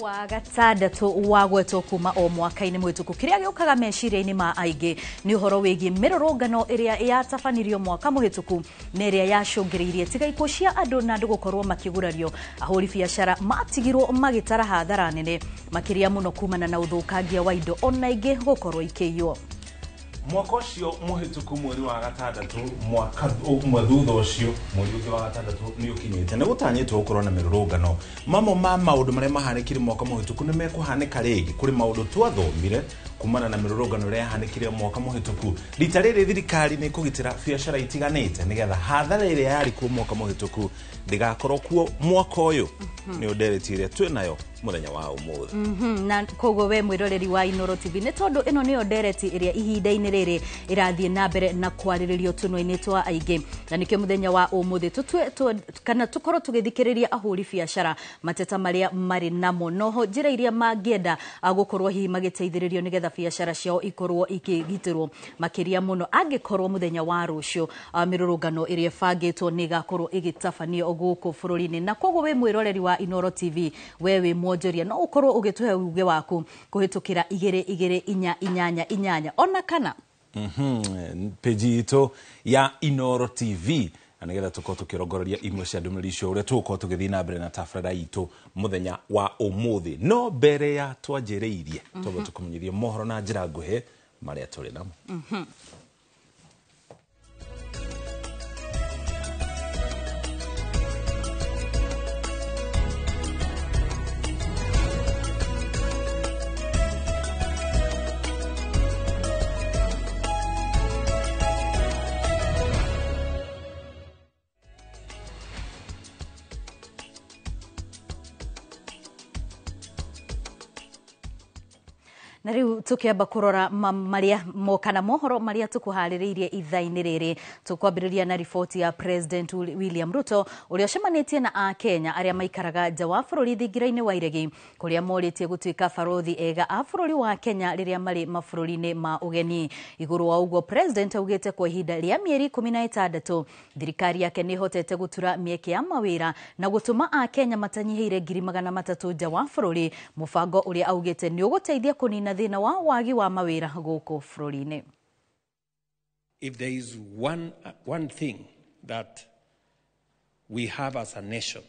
wa gatandatu wagwetwo kuma o mwaka-ini mwituku kiria giukaga meciria-ini ma aingi ni uhoro wigi mirorongano iria yatabanirio mwaka muhituku na iria yacungiriirie tigaiko cia andu na andu gukorwo makigurario ahuri biacara matigirwo magitara hathara nene makiria muno kumana na uthukangia wa indo ona ingi gukorwo ikeiyo. Mwaka ucio muhituku mweri wa gatandatu mwaka umwe thutha ucio mweri wa gatandatu ni ukinyite na gutanyitwo gukorwo na mirurungano mamo ma maundu maria mahanikire mwaka muhituku ni mekuhanika ringi kuri maundu twathomire kumana na mirurungano iria yahanikire mwaka muhituku rita riri thirikari ni kugitira biacara itiganite nigetha hathara iria yari ku mwaka muhituku ndigakorwo kuo mwaka uyu ni udereti iria twinayo muthenya wa umuthi na kogo we mwiroreri wa Inoro TV ne tondu ino ni odereti iria ihinda-ini riri irathie na mbere na kwariririo tuno-ini twa aingi na nikio muthenya wa umuthi kana tukorwo tugithikiriria ahuri biacara mateta maria mari namo noho njira iria mangienda gukorwo hihi magiteithiririo nigetha biacara ciao ikorwo ikigitirwo makiria muno angikorwo muthenya wa rucio mirurungano iria bangitwo ni gakorwo igitabanio guku bururi-ini na kogo we mwiroreri wa Inoro TV wewe mwonjoria no ukorwo ugituhe uge waku kuhitukira 2288 ona kana page ito ya Inoro TV anigetha tuko tukirongororia imwe cia ndumiri cio uria tuko tugithii na mbere na tafrada itu muthenya wa umuthi no mbere ya twanjiriirie togo tukumenyithie mohoro na njira nguhe maria turi namo. Na riu tukiamba kurora maria mokana mohoro maria tukuhaririirie ithaa-ini riri tukwambiriria na ripoti ya President William Ruto uria cemanitie na a Kenya aria maikaraga nja wa bururi thingira-ini wa iregi kuria moritie gutuika barothi ega a bururi wa Kenya riria mari mabururi-ini ma ugeni iguru wa ugo President augite kwa ihinda ria mieri 16 thirikari yake ni hotete gutura mieke ya mawira na gutuma a Kenya matanyihiire 300 nja wa bururi mubango uria augite ni uguteithia kunina thina wa wagi wa mawira guku bururi-ini. If there is one thing that we have as a nation,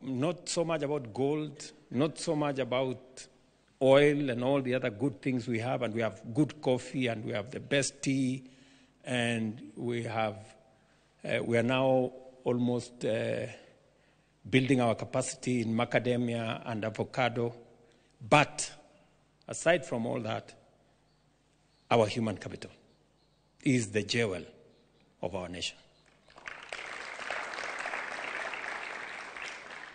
not so much about gold, not so much about oil and all the other good things we have, and we have good coffee and we have the best tea, and we are now almost building our capacity in macadamia and avocado. But aside from all that, our human capital is the jewel of our nation.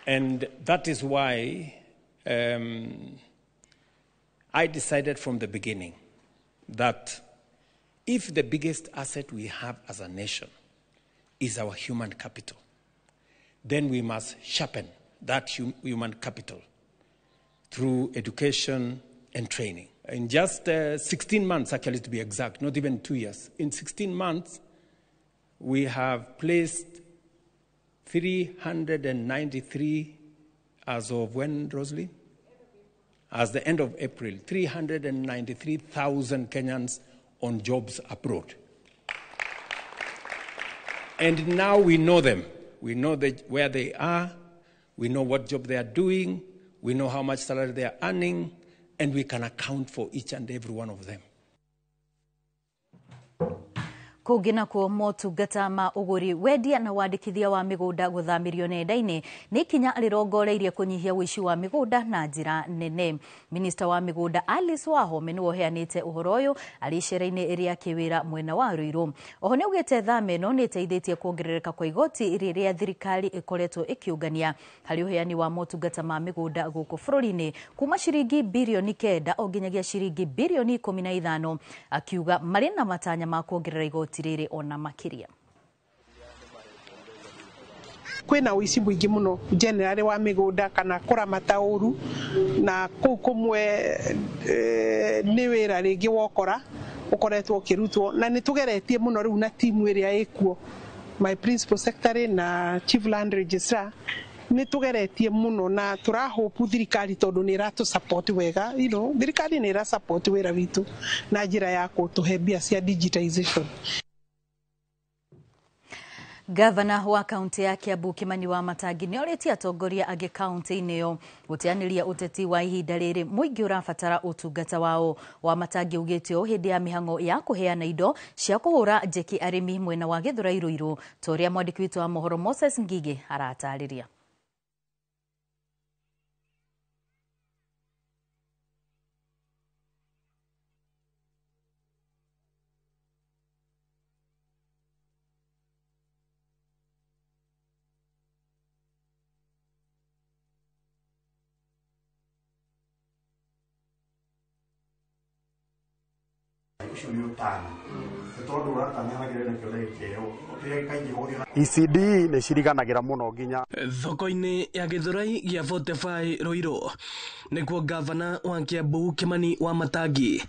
And that is why I decided from the beginning that if the biggest asset we have as a nation is our human capital, then we must sharpen that human capital through education and training. In just 16 months, actually to be exact, not even 2 years, in 16 months, we have placed 393, as of when, Rosalie? As the end of April, 393,000 Kenyans on jobs abroad. And now we know them. We know where they are. We know what job they are doing. We know how much salary they are earning, and we can account for each and every one of them. Kugina kwa motungata ma uguri wendia na wandikithia wa migunda guthamirio nenda-ini ni kinya rirongoreirie kunyihia wici wa migunda na njira nene. Minister wa migunda Alice Wahome ni woheanite uhoro uyu aricera-ini iria kiwira mwena wa Ruiru. Oho ni ugite thame no ni teithĩtie kuongerereka kwa igoti riria thirikari ikoretwo ikiungania hari uheani wa motungata ma migunda guku bururi-ini kuma ciringi bilioni 9 o nginyagia ciringi bilioni 15 akiuga mari na matanya ma kuongerera igoti tirire ona makiria. Kwina wici mwingi muno generally wa migunda kana kuramata uru na kuu kumwe ni wira ringi wokora ukoretwo kirutwo na nitugeretie muno riu na timu iria ikuo my principal secretary na chief land registrar ni tugeretie muno na turahopu thirikari tondu ni ratu support wega thirikari ni ra support wera witu na njira ya kutuhe mbia cia digitization. Gavana wa kaunti ya Kiambu Kimani Wamatangi ni orĩtie atongoria angĩ kaunti-inĩ ĩyo gũteanĩria ũteti wa ihinda rĩrĩ mũingĩ ũrabatara ũtungata wao. Wamatangi augĩte ũũ hĩndĩ ya mĩhang'o ya kũheana indo cia kũhũra njeki arĩmi mwena wa Gĩthũrai Rũirũ, ta ũrĩa mwandĩki witũ wa mohoro Moses Ngige aratarĩria. ECD nĩ ciriganagĩra mũno nginya thoko-inĩ ya Gĩthũrai gĩa 45 Rũirũ nĩkuo gavana wa Kiambu Kimani Wamatangi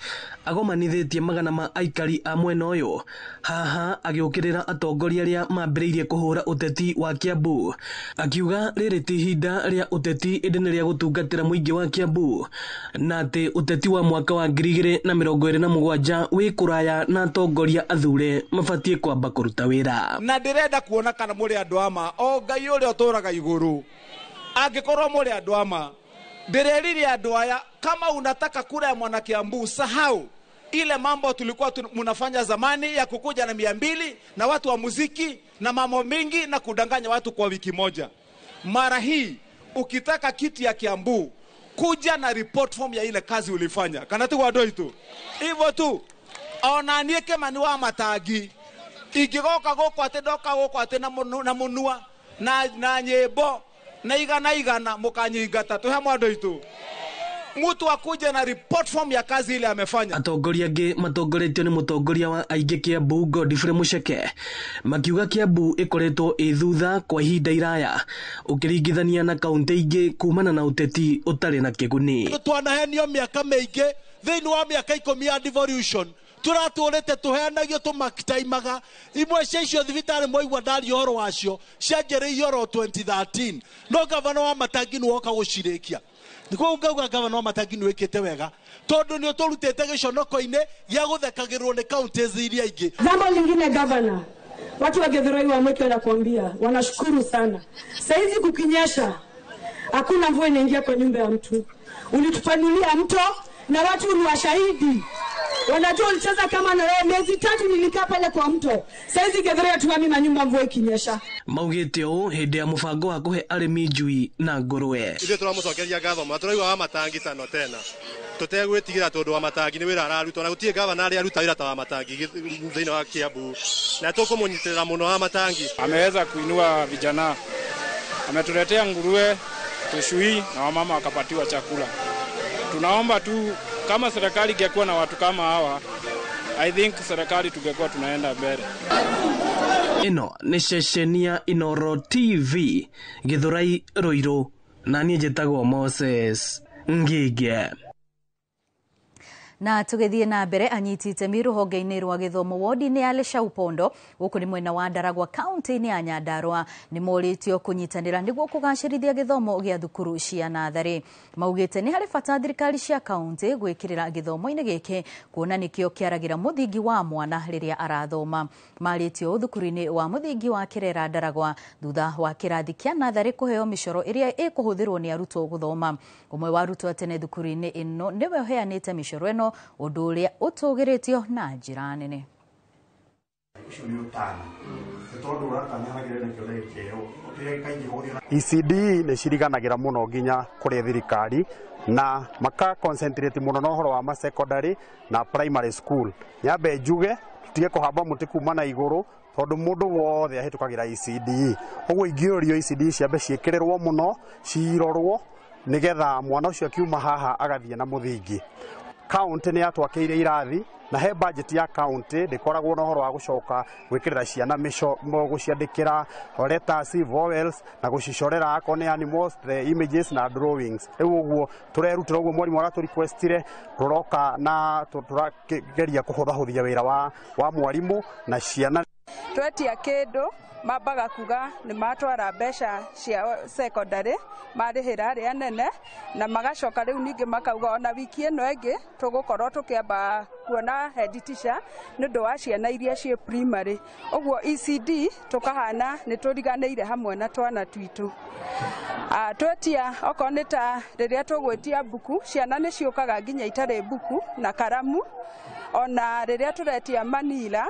agomanithĩtie magana ma aikari a mwena ũyũ, haha agĩũkĩrĩra atongoria arĩa mambĩrĩirie kũhũra ũteti wa Kiambu, akiuga rĩrĩ ti ihinda rĩa ũteti ĩndĩ nĩ rĩa gũtungatĩra mũingĩ wa Kiambu, na atĩ ũteti wa mwaka wa 2027 wĩ kũraya na atongoria athure mabatiĩ kwamba kũruta wĩra. Na ndĩrenda kuona kana mũrĩ andũ ama o Ngai ũrĩa ũtũraga igũrũ, angĩkorwo mũrĩ andũ ama, ndĩreririe andũ aya, kama unataka kura ya mwana Kiambu, sahau ile mambo tulikuwa mnafanya zamani ya kukuja na 200 na watu wa muziki na mambo mingi na kudanganya watu kwa wiki moja. Mara hii ukitaka kiti ya Kiambu, kuja na report form ya ile kazi ulifanya. Kana tu wadoi tu hivyo tu. Onanie Kimani Wamatangi ikigoka goko ate doka goko ate na munua na nyebo na igana mukanyingata tu hamwe andũ itu, mtu akuje na report form ya kazi ile amefanya. Atongoria angĩ matongoretio nĩ mũtongoria wa aingĩ Kiambu Godfrey Mucheke makiuga Kiambu ĩkoretwo ĩ thutha kwa ihinda iraya ũkĩringithania na kaunti ingĩ kumana na ũteti ũtarĩ na kĩguni. Twanahenio mĩaka mĩingĩ thĩinĩ wa mĩaka 10 ya devolution, turatũrĩte tuheanagio tũmakitaimaga imwe cia icio thibitarĩ mwaigua ndari ũhoro wacio cianjĩrĩirio ro 2013, no gavana Wamatangi nĩ woka gũcirĩkia. Nĩkuo ngauga gavana Wamatangi nĩ wĩkĩte wega tondũ nĩ ũtũrutĩte gĩconoko-inĩ gĩa gũthekagĩrwo nĩ kaunti iria ingĩ. Jambo lingine gavana, watu wa Gĩthũrai wamweke na kuambia wanashukuru sana. Saizi kukinyesha hakuna mvua inaingia kwa nyumba ya mtu, ulitupanulia mto na watu ni washahidi. Wanajua ulicheza kama na wewe miezi 3 nilikaa pale kwa mto. Saizi Gĩthũrai tuami manyumba mvua ikinyesha. Maugĩte ũũ hĩndĩ ya mũbango wa kũhe arĩmi njui na ngũrũwe. Ithuĩ tũramũcokeria ngatho matũraigua Wamatangi tano tena tutegwĩtigĩra tondũ Wamatangi nĩ wĩra araruta, na gũtirĩ gavana arĩa aruta wĩra ta Wamatangi thĩinĩ wa Kiambu, na tũkũmũnyitĩrĩra mũno Wamatangi. Ameweza kuinua vijana, ametuletea nguruwe, tushui na wamama wakapatiwa chakula. Tunaomba tu kama serikali ingekuwa na watu kama hawa, I think serikali tungekuwa tunaenda mbele. Ino nĩ ceceni ya Inooro TV Gĩthũrai Rũirũ, na niĩ njĩtagwo Moses Ngige. Na tũgĩthiĩ na mbere, anyiti itemi rũhonge-inĩ rwa gĩthomo wodi-inĩ ya Leshaupondo gũkũ nĩ mwena wa Ndaragwa kaunti-inĩ ya Nyandarua nĩ morĩtio kũnyitanĩra nĩguo kũgacĩrithia gĩthomo gĩa thukuru cia natharĩ. Maugĩte nĩ harĩ bata thirikari cia kaunti gwĩkĩrĩra gĩthomo-inĩ gĩkĩ kuona nĩkĩo kĩaragĩra mũthingi wa mwana rĩrĩa arathoma. Marĩtio thukuru-inĩ wa mũthingi wa Kĩrera Ndaragwa thutha wa kĩrathi kĩa natharĩ kũheo mĩcoro ĩrĩa ĩkũhũthĩrwo nĩ arutwo gũthoma. Ũmwe wa arutwo tene thukuru-inĩ ĩno nĩwe ũheanĩte mĩcoro ĩno, ũndũ ũrĩa ũtũgĩrĩtio na njĩra nene. ECD nĩ ciriganagĩra mũno nginya kũrĩ thirikari na maka concentrate mũno na ũhoro wa ma secondary na primary school. Nyambe njuge tutige kũhamba mũtĩ kuma na igũrũ tondũ mũndũ wothe ahĩtũkagĩra ECD. Ũguo ingĩũrio ECD ciambe ciĩkĩrĩrwo mũno, cirorwo nĩgetha mwana ũcio akiuma haha agathiĩ na mũthingi. County nĩ yatwakĩire irathi na he budget ya county ndĩkoragwo na ũhoro wa gũcoka gwĩkĩrĩra ciana gũciandĩkĩra letters, vowels na gũcicorera akorwo nĩ animals, images na drawings. Rĩu ũguo tũrerutĩra ũguo mwarimũ aratũrequestire tũroka na tũrageria kũhũthahũthia wĩra wa mwarimũ na ciana. Twetia kĩndũ mambaga kuga nĩ matwara mbeca cia secondary marĩhĩra arĩa nene na magacoka rĩu ningĩ makauga ona wiki ĩno ĩngĩ tũgũkorwo tũkĩamba kuona head teacher nĩ ũndũ wa ciana iria ciĩ primary. Ũguo ECD tũkahana nĩ tũriganĩire hamwe na twana twitũ. Twetia okorwo nĩ ta rĩrĩa tũgwĩtia mbuku, ciana nĩ ciũkaga nginya itarĩ mbuku na karamu, ona rĩrĩa tũretia manila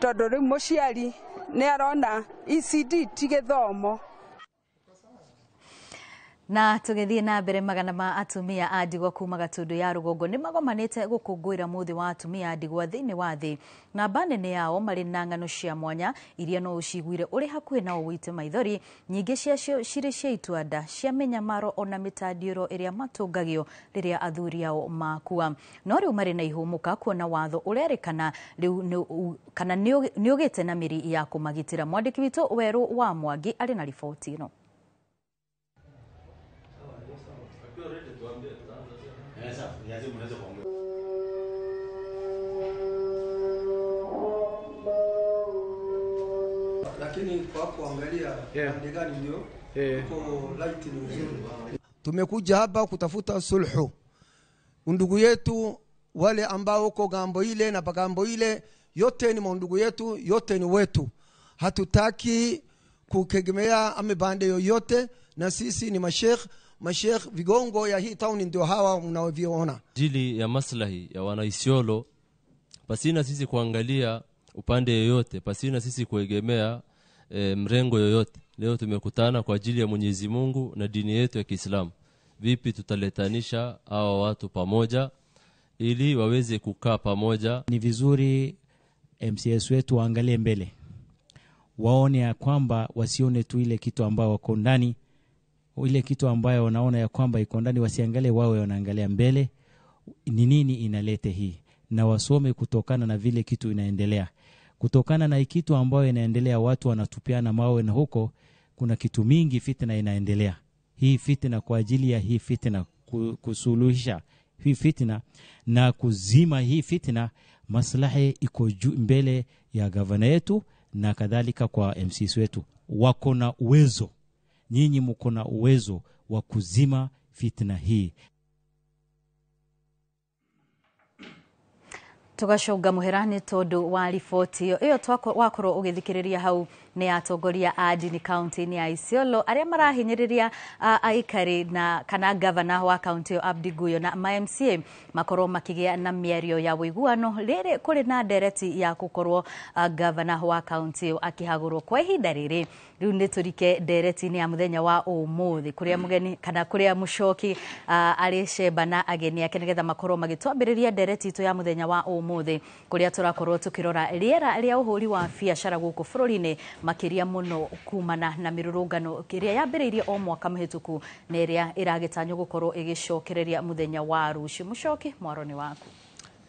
tondũ rĩu mũciari nĩ arona ECD ti gĩthomo. Na tũgĩthiĩ na mbere, magana ma atumia a ndigwa kuma Gatundu ya rũgongo nĩ magomanĩte gũkũngũĩra mũthĩ wa atumia a ndigwa thĩinĩ wa thĩ, na nene yao marĩ na ng'ano cia mwanya iria no ũciguire ũrĩ hakuhĩ nao wĩite maithori, nyingĩ ciacio cirĩ cia ituanda cia mĩnyamaro ona mĩtandiũro ĩrĩa matũngagio rĩrĩa athuri ao makua. No rĩu marĩ na ihũmũka kuona watho ũrerĩkana rĩu kana nĩ ũgĩte na mĩri ya kũmagitĩra. Mwandĩki witũ Werũ wa Mwangi arĩ na riboti ĩno. Lakini kwa kuangalia pande gani ndio uko light ni nzuri. Tumekuja hapa kutafuta sulhu. Ndugu yetu wale ambao uko gambo ile na pagambo ile, yote ni ndugu yetu, yote ni wetu. Hatutaki kukegemea amebande yoyote, na sisi ni mashekh vigongo ya hii town ndio hawa mnaoviona. Jili ya maslahi ya wana Isiolo, pasina sisi kuangalia upande yoyote, pasina sisi kuegemea mrengo yoyote. Leo tumekutana kwa ajili ya Mwenyezi Mungu na dini yetu ya Kiislamu. Vipi tutaletanisha hawa watu pamoja ili waweze kukaa pamoja? Ni vizuri MCS wetu waangalie mbele, waone ya kwamba wasione tu ile kitu ambayo wako ndani, ile kitu ambayo wanaona ya kwamba iko ndani, wasiangalie, wawe wanaangalia mbele ni nini inalete hii, na wasome kutokana na vile kitu inaendelea. Kutokana na kitu ambayo inaendelea, watu wanatupiana mawe, na huko kuna kitu mingi fitna inaendelea. Hii fitna, kwa ajili ya hii fitna kusuluhisha hii fitna na kuzima hii fitna, maslahi iko mbele ya gavana yetu na kadhalika kwa MCs wetu. Wako na uwezo, nyinyi mko na uwezo wa kuzima fitna hii. Tugacoka muherani tondu wa riboti iyo wakorwo ugithikiriria hau ni atongoria a ndini county ni ya Isiolo aria marahinyiriria aikari na kana governor wa county yo Abdi Guyo na MCA makorwo makigia na mĩario ya wĩiguano rĩrĩ kuri na ndereti ya gukorwo governor wa county yo akihagurwo kwa ihinda rĩrĩ. Riu nĩ turike ndereti ni ya muthenya wa ũmũthĩ kuria mugeni kana kuria mucoki ari cemba na ageni ake nigetha makorwo magitwambĩrĩria ndereti itu ya muthenya wa ũmũthĩ kuria turakorwo tukirora rĩera rĩa ũhũri wa biacara gũkũ bũrũri-inĩ makiria muno kumana na mirurungano kiria yambĩrĩirie o mwaka mĩhĩtũku na ĩrĩa ĩragĩtanywo gũkorwo ĩgĩcokereria muthenya wa rũciũ. Mucoki mwaroni waku.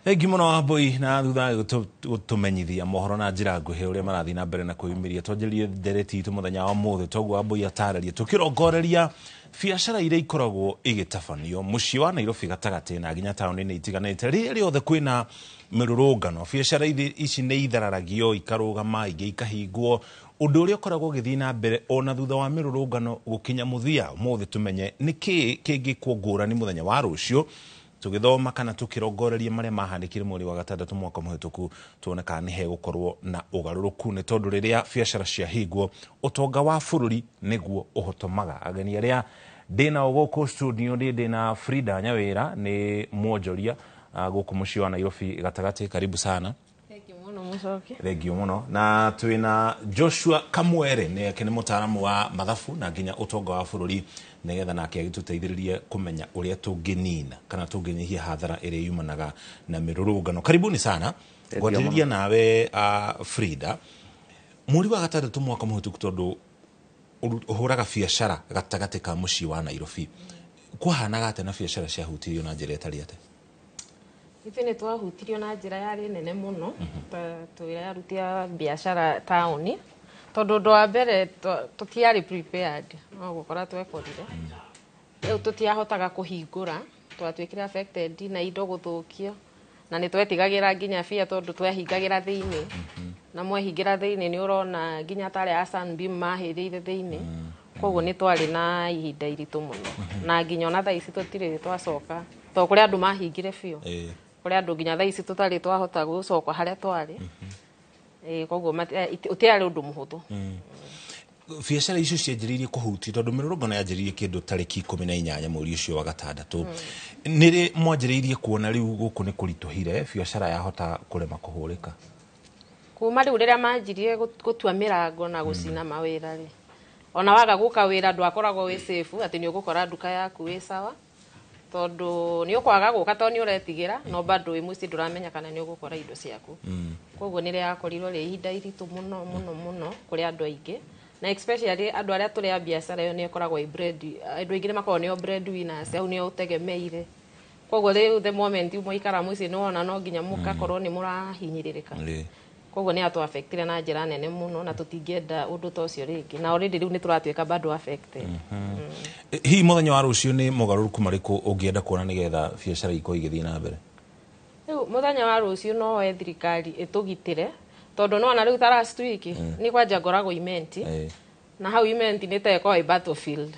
Thengi muno Wambui, na thutha gutumenyithia mohoro na njira nguhĩ ũrĩa marathi na mbere na kũyumĩria twanjĩrĩrie ndereti itu muthenya wa ũmũthĩ. Toguo Wambui atarĩria tukirongoreria biacara iria ikoragwo igĩtabanio mũciĩ wa Nairobi gatagatĩ na nginya taũni-inĩ itiganĩte. Rĩrĩa rĩothe kwĩna mĩrũrũngano, biacara ici nĩ ithararagio, ikarũgama, ingĩ ikahingwo, ũndũ ũrĩa ũkoragwo ũgĩthiĩ na mbere ona thutha wa mĩrũrũngano gũkinya mũthia. Ũmũthĩ tumenye nĩkĩ kĩngĩkwo ngũrani muthenya wa rũciũ, tugithoma kana tukirongoreria maria mahanĩkire mweri wa gatandatũ mwaka mũhĩtũku, tuone kana nĩ hegũkorwo na ũgarũrũku, nĩ tondũ rĩrĩa biacara ciahingwo ũtonga wa bũrũri nĩguo ũhotomaga. Ageni arĩa ndĩnao gũkũ studio ndĩna Frida Nyawĩra, nĩ mwonjoria gũkũ mũciĩ wa Nairobi gatagatĩ. Karibu sana. Thengiũ mũno. Na twĩna Joshua Kamwere, nake nĩ mũtaaramu wa mathabu na nginya ũtonga wa bũrũri, nigetha nake agĩtũteithĩrĩrie kũmenya ũrĩa tũngĩnina kana tũngĩnyihia hathara ĩrĩa yumanaga na mĩrũrũngano. Karibuni sana. Ngwambĩrĩria nawe Frida, mweri wa gatandatũ mwaka mũhĩtũku tondũ ũhũraga biacara gatagatĩ ka mũciĩ wa Nairobi, kwahanaga atĩa na biacara ciahutirio na njĩra ĩtarĩ atĩa? Ithuĩ nĩ twahutirio na njĩra yarĩ nene mũno twĩrarutia biacara taũni, tondũ ũndũ wa mbere tũtiarĩ prepared, no gũkora twekorire. Rĩu tũtiahotaga kũhingũra, twatuĩkire affected na indo gũthũkio, na nĩ twetigagĩra nginya bia tondũ twahingagĩra thĩinĩ, na mwehingira thiini ni urona nginya tare Hassan Bim mahirire thiini koguo ni twari na ihinda iritu muno na nginya ona thaa ici tutire twacoka to kuri andu mahingire biu kuri andu nginya thaa ici tutari twahota gucoka haria twari koguo utiari undu muhuthu biacara icio cianjĩrĩirie kũhuti tondũ mĩrũrũngano yanjĩrĩirie kĩndũ tarĩki 18 mweri ũcio wa gatandatũ nĩrĩ mwanjĩrĩirie kuona rĩu gũkũ nĩ kũritũhire biacara yahota kũrema kũhũrĩka kuma rĩu rĩrĩa manjirie gũtua mĩrango na gũcina mawĩra rĩ ona waga gũka wĩra ndwakoragwo wĩ safe atĩ nĩ ũgũkora nduka yaku wĩ sawa tondu ni ukwaga guka to ni uretigira no bado wi muci nduramenya kana ni ugukora indo ciaku koguo ni ria yakorirwo ri ihinda iritu muno kuri andu aingi na especially andu aria turi a biacara yo ni ikoragwo andu aingi ni makoragwo ni bread winners au ni utegemeire koguo riu the moment muikara muci ni wona no nginya mukakorwo ni murahinyiririka koguo ni atu affectire na njira nene muno na tutingienda undu ta ucio ringi na already riu ni turatuika bado affected hi muthenya wa rucio ni mugaruruku mariku ungienda kuona nigetha biacara iko igithii na mbere riu muthenya wa rucio no thirikari itugitire tondu no na riu ta last week ni kwanja ngorago imenti na hau imenti ni teko i battlefield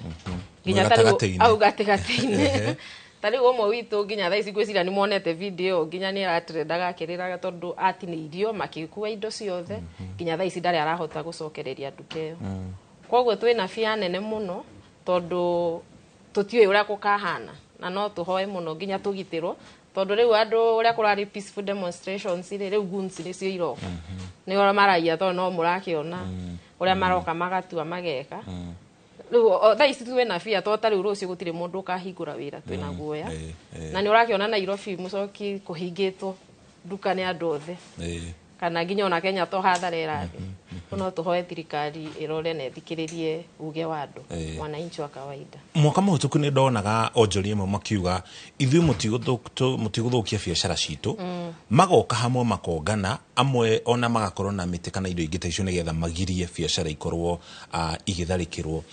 nginya tari au gatigati-ini tari umwe witu nginya thaa ici gwicira ni monete video nginya ni atrenda gakiriraga tondu atiniirio makikua indo ciothe nginya thaa ici ndari arahota gucokereria nduka iyo koguo twina fia nene muno tondu tutiwe uria kukahana na no tuhoe muno nginya tugitirwo tondu riu andu uria kurari peaceful demonstrations riu guns ni cio iroka ni ora maraia tondu no murakiona uria maroka magatua mageka riu thaa ici twina fia to tari rucio gutire mundu ukahingura wira twina guoya na ni urakiona Nairobi mucoki kuhingitwo nduka ni andu othe kana nginya ona Kenya to hathara irathi no tuhoe thirikari irore na thikiririe uge wa andu mwananchi wa kawaida mwaka muhituku ni ndonaga onjoria imwe makiuga ithui mutiguthukia biacara citu magoka hamwe makongana amwe ona magakorwo na miti kana indo ingĩ ta icio nigetha magirie biacara ikorwo igitharikirwo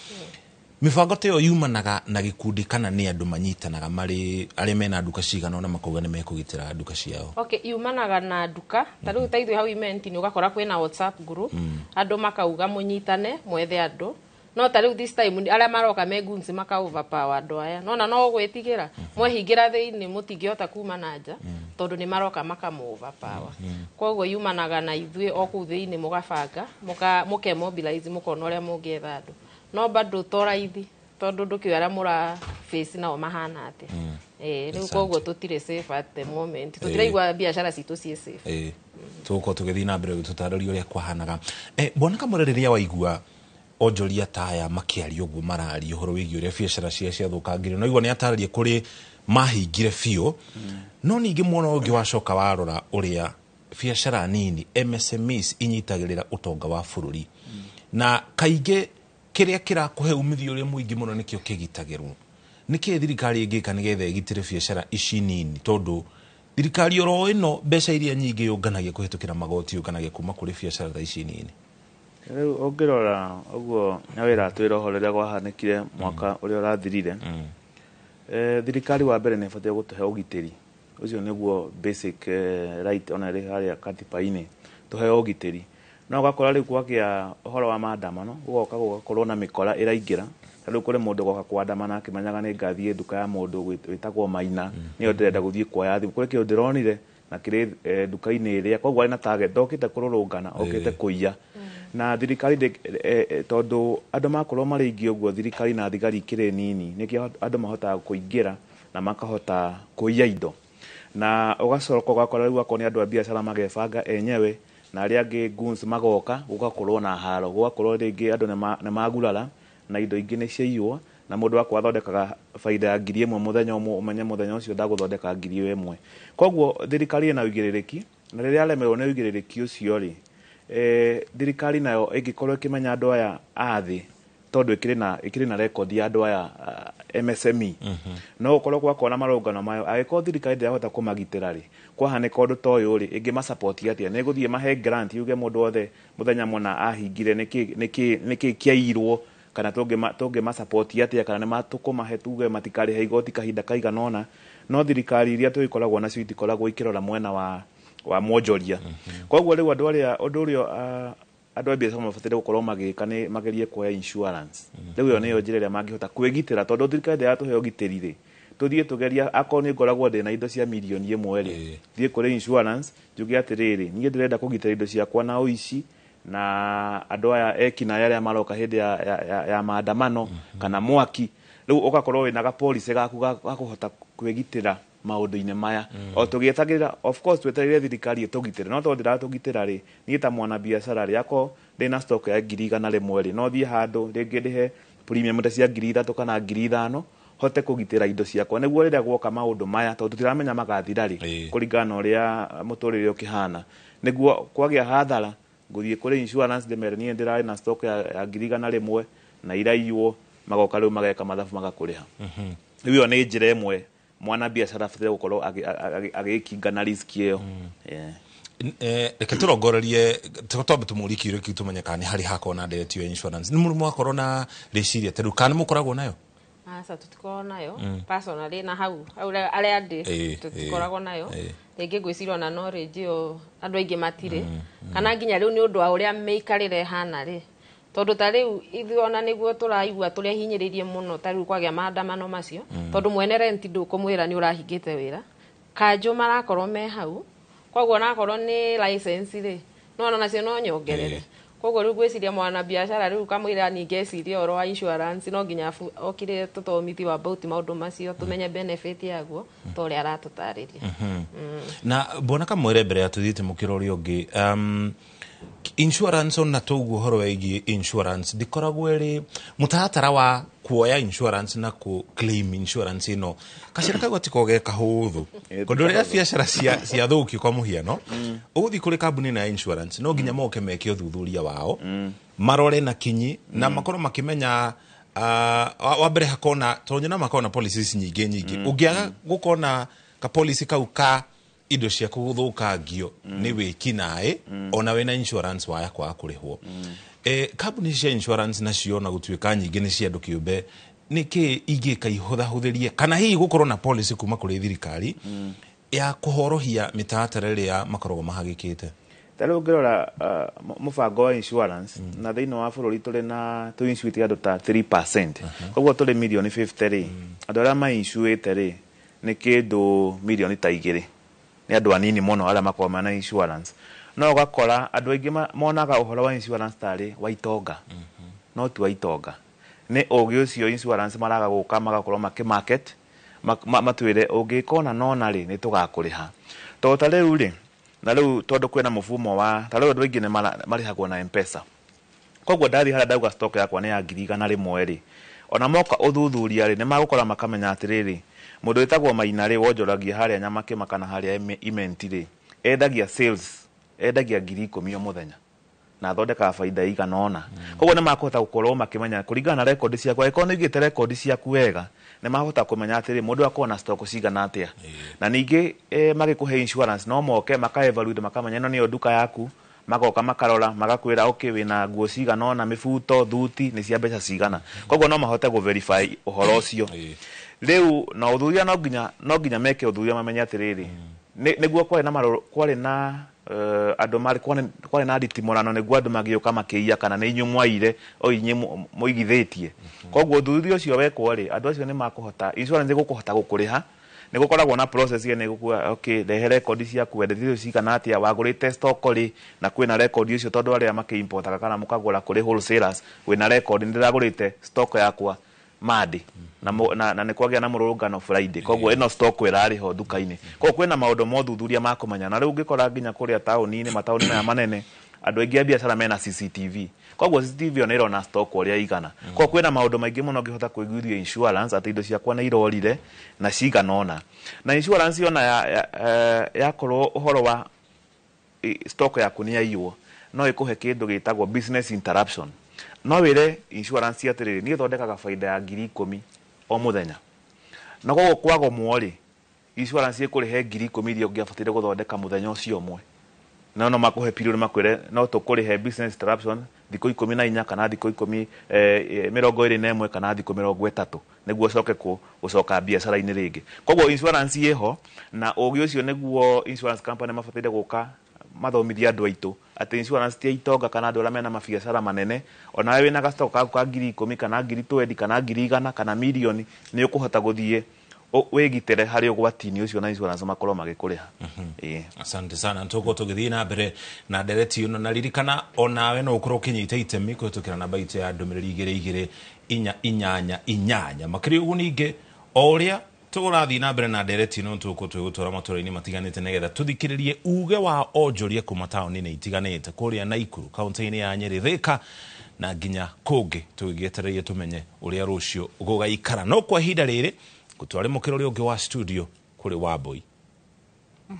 mibango te yo yumanaga na gikundi kana ni andu manyitanaga mari aria mena nduka cigana ona makauga ni mekugitira nduka ciao okay yumanaga na nduka tariu taithu hau event ni ugakora kwina WhatsApp group andu makauga munyitane mwethe andu no tariu this time aria maroka megunzi maka overpower andu aya nona no gwitigira mwehingira thiini mutingihota kuma nanja tondu ni maroka maka overpower koguo yumanaga na ithui oku thiini mugabanga muke mobilize mukona uria mungietha andu no bado toraithi tondu ndukiwara mura face na mahana ate riu koguo tutire safe at the moment tutiraigwa biashara citu ci safe tuko tugithi na mbere tutararia uria kwahanaga boneka mureriria waigua onjoria taya makiaria uguo marari uhoro wigi uria biashara cia thukangire no igwa ni atararia kuri mahingire fio no ningi muno ungi wacoka warora uria biashara nini MSMEs inyitagirira utonga wa bururi na kaige kiria kirakuhe umithio uri muingi muno nikio kigitagirwo niki thirikari ingika nigetha igitire biashara ici nini tondu thirikari oro ino mbeca iria nyingi yunganagia kuhitukira magoti yunganagia kuma kuri biashara ta ici nini riu ongirora uguo nyawira twira horeria gwahanikire mwaka uria urathirire thirikari wa mbere ni ibatie gutuhe ugitiri ucio niguo basic right ona ri haria katiba-ini tuhe ugitiri no gakora riu kwagia uhoro wa maandamano ugoka gukorwo na mikora iraingira riu kuri mundu goka kwandamana akimenyaga ni ngathie nduka ya mundu witagwo Maina niyo ndirenda guthie kuoya thimu kuri kiu ndironire na kiri nduka-ini iria koguo ari na target dokite kururungana okite kuiya na thirikari tondu andu makorwo mari ingi uguo thirikari na thigari kiri nini nikio andu mahota kuingira na makahota kuiya indo na ugacoka ugakora riu akoni andu a biashara magebanga enyewe na aria angi guns magoka ugakorwo na haro ugakorwo ringi andu ne magurara na indo ingi ni ciaiywo na mundu akwa thondekaga faida ya 1000 muthenya umenye muthenya ucio ndaguthondeka 1000 koguo thirikari ina ugiririki na riria alemerwo ni ugiririki ucio ri thirikari nayo ingikorwo ikimenya andu aya athi tondu ikiri na record ya andu aya MSME no ukorwo kwakona marungano mayo agiko thirikari ndihota kumagitira ri kwahaneka undu to uyu ri ingi ma support atia ne guthie mahe grant yuge mundu othe muthenya mona ahingire niki kiairwo kana tungi ma support atia kana ne matukumahe tuge matikari he igoti kahinda kaiganona no thirikari iria tuikoragwo nacio itikoragwo ikirora mwena wa mwonjoria koguo riu andu aria undu urio andu a biacara mabatire gukorwo magika ni magerie kuoya insurance riu yo niyo njira iria mangihota kwigitira tondu thirikari yatuhe ugitiri ri tuthie tugeria akorwo ni ngoragwo ndina indo cia milioni 1 ri thie kuri insurance njuge atiriri nie ndirenda kugitira indo ciakwa na uici na andu aya ekina aria maroka hindi ya maandamano kana mwaki riu ugakorwo wina ga policy gaku gakuhota kwigitira maundu-ine maya o tugietagira of course tweterire thirikari itugitire no tondu ndiratugitira ri nie ta mwana biacara ri ako ndina stock ya 100,000 ri no thie handu ringi ndihe premium ta cia 3,000 kana 5,000 hote kugitira indo ciakwa niguo riria gwoka maundu maya tondu tutiramenya magathira ri kuringana uria muturire ukihana niguo kwagia hathara nguthie kuri insurance ndemere nie ndirari na stock ya 100,000 na iraiywo magoka riu mageka mathabu magakuriha riu yo ni njira imwe mwana biacara fatire gukorwo agikinga na risk iyo reke turongorerie twambe tumurikiire tumenye kana hari hakona nderetio insurance ni murumu akorwo na reciria teru kana mukoragwo nayo asa tutikoragwo nayo personally na hau aria ndi tutikoragwo nayo ringi gwicirwo na knowledge yo andu aingi matire kana nginya riu ni undu wa uria meikarire hana ri tondu ta riu ithuona niguo turaigua turia hinyiririe muno ta riu kwagia maandamano macio tondu mwene rent ndukumwira ni urahingite wira kanjo marakorwo me hau koguo nakorwo ni license ri no nacio no nyongerere koguo riu gwiciria mwana biacara riu kamwira ni ngeciria oro wa insurance no nginya okire tutomithi about maundu macio tumenye benefit yaguo to ria aratutariria na bona kamwire mbere ya tuthite mukirori ungi insurance on tuguo horo wegi insurance dikoragwo ri mutatara wa kuoya insurance na ku claim insurance ino kashira kagwa tikoge kahuthu kondu ria biacara cia thuki kwa muhiano uguthi kuri kambuni na insurance no nginya moke meke uthuthuria wao marore na kinyi na makoro makimenya wa mbere hakona tonye na makona policies nyingi ungiaga gukona ka policy kau ka indo cia kuthukangio ni wiki nae ona wena insurance waya kwa kurihwo kambuni cia insurance nacio na gutwika nyingi ni cia ndukiumbe niki ingika ihuthahutherie kana hihi gukorwo na policy kuma kuri thirikari ya kuhorohia mitatara ria makorwo mahagikite taro ngirora mubango wa insurance na thiini wa bururi turi na tu insuite andu ta 3% koguo turi milioni 50 ri andu aria ma insuite ri ni kindu milioni ta 2 ni andu anini muno aria makorwo na insurance no gakora andu aingi monaga uhoro wa insurance tari wa itonga no tu wa itonga ni ugi ucio insurance maraga guka magakorwo makimarket matwire ungikona nona ri ni tugakuriha to ta riu ri na riu tondu kwina mufumo wa ta riu andu aingi ni marihagwo na M-Pesa koguo ndathi haria ndauga stock yakwa ni ya 100,000 ri ona moka uthuthuria ri ni magukora makamenya atiriri mundu witagwo Maina ri wonjoragia haria Nyamake makana haria imenti ri endagia sales endagia 10,000 o muthenya na thondeka faida igana ona koguo ni makuhota gukorwo makimenya kuringana na record ciakwa eko nigite record ciaku wega ni mahota kumenya atiri mundu akona na stock cigana atia na ningi magikuhe insurance no moke maka evaluate makamenya no ni duka yaku magoka makarora magakwira okay wina nguo cigana ona mifuto thuti ni cia mbeca cigana koguo no mahote go verify uhoro ucio riu na uthuria no nginya meke uthuria mamenya atiriri niguo kwari na andu mari kwari na nditimorano niguo andu magioka makiia kana ni inyumwaire o inye muigithitie koguo uthuria ucio wekwo ri andu acio ni makuhota insurance gukuhota gukuriha ni gukoragwo na process ni gukua okay rehe record ciaku wendete cigana atia wagurite stock ri na kwina record ucio tondu aria makiimportaga kana mukagura kuri wholesalers wina record ndiragurite stock yakwa madi na ni kwagia na murungano Friday koguo ino stock irari ho duka-ini koguo kwina maundu mothuthuria makumanya na riu ngikora nginya kuria tauni-ini matauni maya manene andu aingi biacara mena CCTV koguo CCTV ona irona stock uria igana koguo kwina maundu maingi muno ngihota kuiguithia insurance ati indo ciakwa na irorire na cigana ona na insurance yona ya korwo uhoro wa stock yaku ni yaiywo no ikuhe kindu gitagwo business interruption no wire insurance atiriri ni thondekaga faida ya 10,000 o muthenya na gogo kwago mwori insurance ikurihe 10,000 iria ungiabatire guthondeka muthenya ucio umwe no makuhe period makwire no tukurihe business interruption thikũ 14 kana thikũ 21 kana thikũ 30 nĩguo coke gũcoka biacara-inĩ rĩngĩ. Koguo insurance ĩho na ũgĩ ũcio nĩguo insurance company mabataire gũka mathomithia andũ aitũ atĩ insurance ti itonga kana andũ arĩa mena mabiacara manene. Ona wewe wĩna gastock kaku ka 10,000 kana 20,000 kana 100,000 kana milioni nĩ ũkũhota gũthiĩ wĩgitĩre harĩ ũgwati-inĩ ũcio na insurance makorwo magĩkũrĩha. Asante sana ntuko tugithii na mbere na ndereti ĩno na ririkana onawe no ũkorwo ũkinyite itemi kũhĩtũkĩra namba itũ ya ndũmĩrĩri 2288 makĩria ũguo ningĩ o ũrĩa tũgũrathiĩ na mbere na ndereti ĩno ntuko twĩgũtwara matũra-inĩ matiganĩte nĩgetha tũthikĩrĩrie uge wa onjoria kuma taũni-inĩ itiganĩte kũrĩa Naikuru kaunti-inĩ ya Nyeri, Thika na nginya kũngĩ tũgĩetereire tũmenye ũrĩa rũciũ gũgaikara. No kwa ihinda rĩrĩ gũtware mũkĩro ũrĩa ũngĩ wa studio kũrĩ Wambui.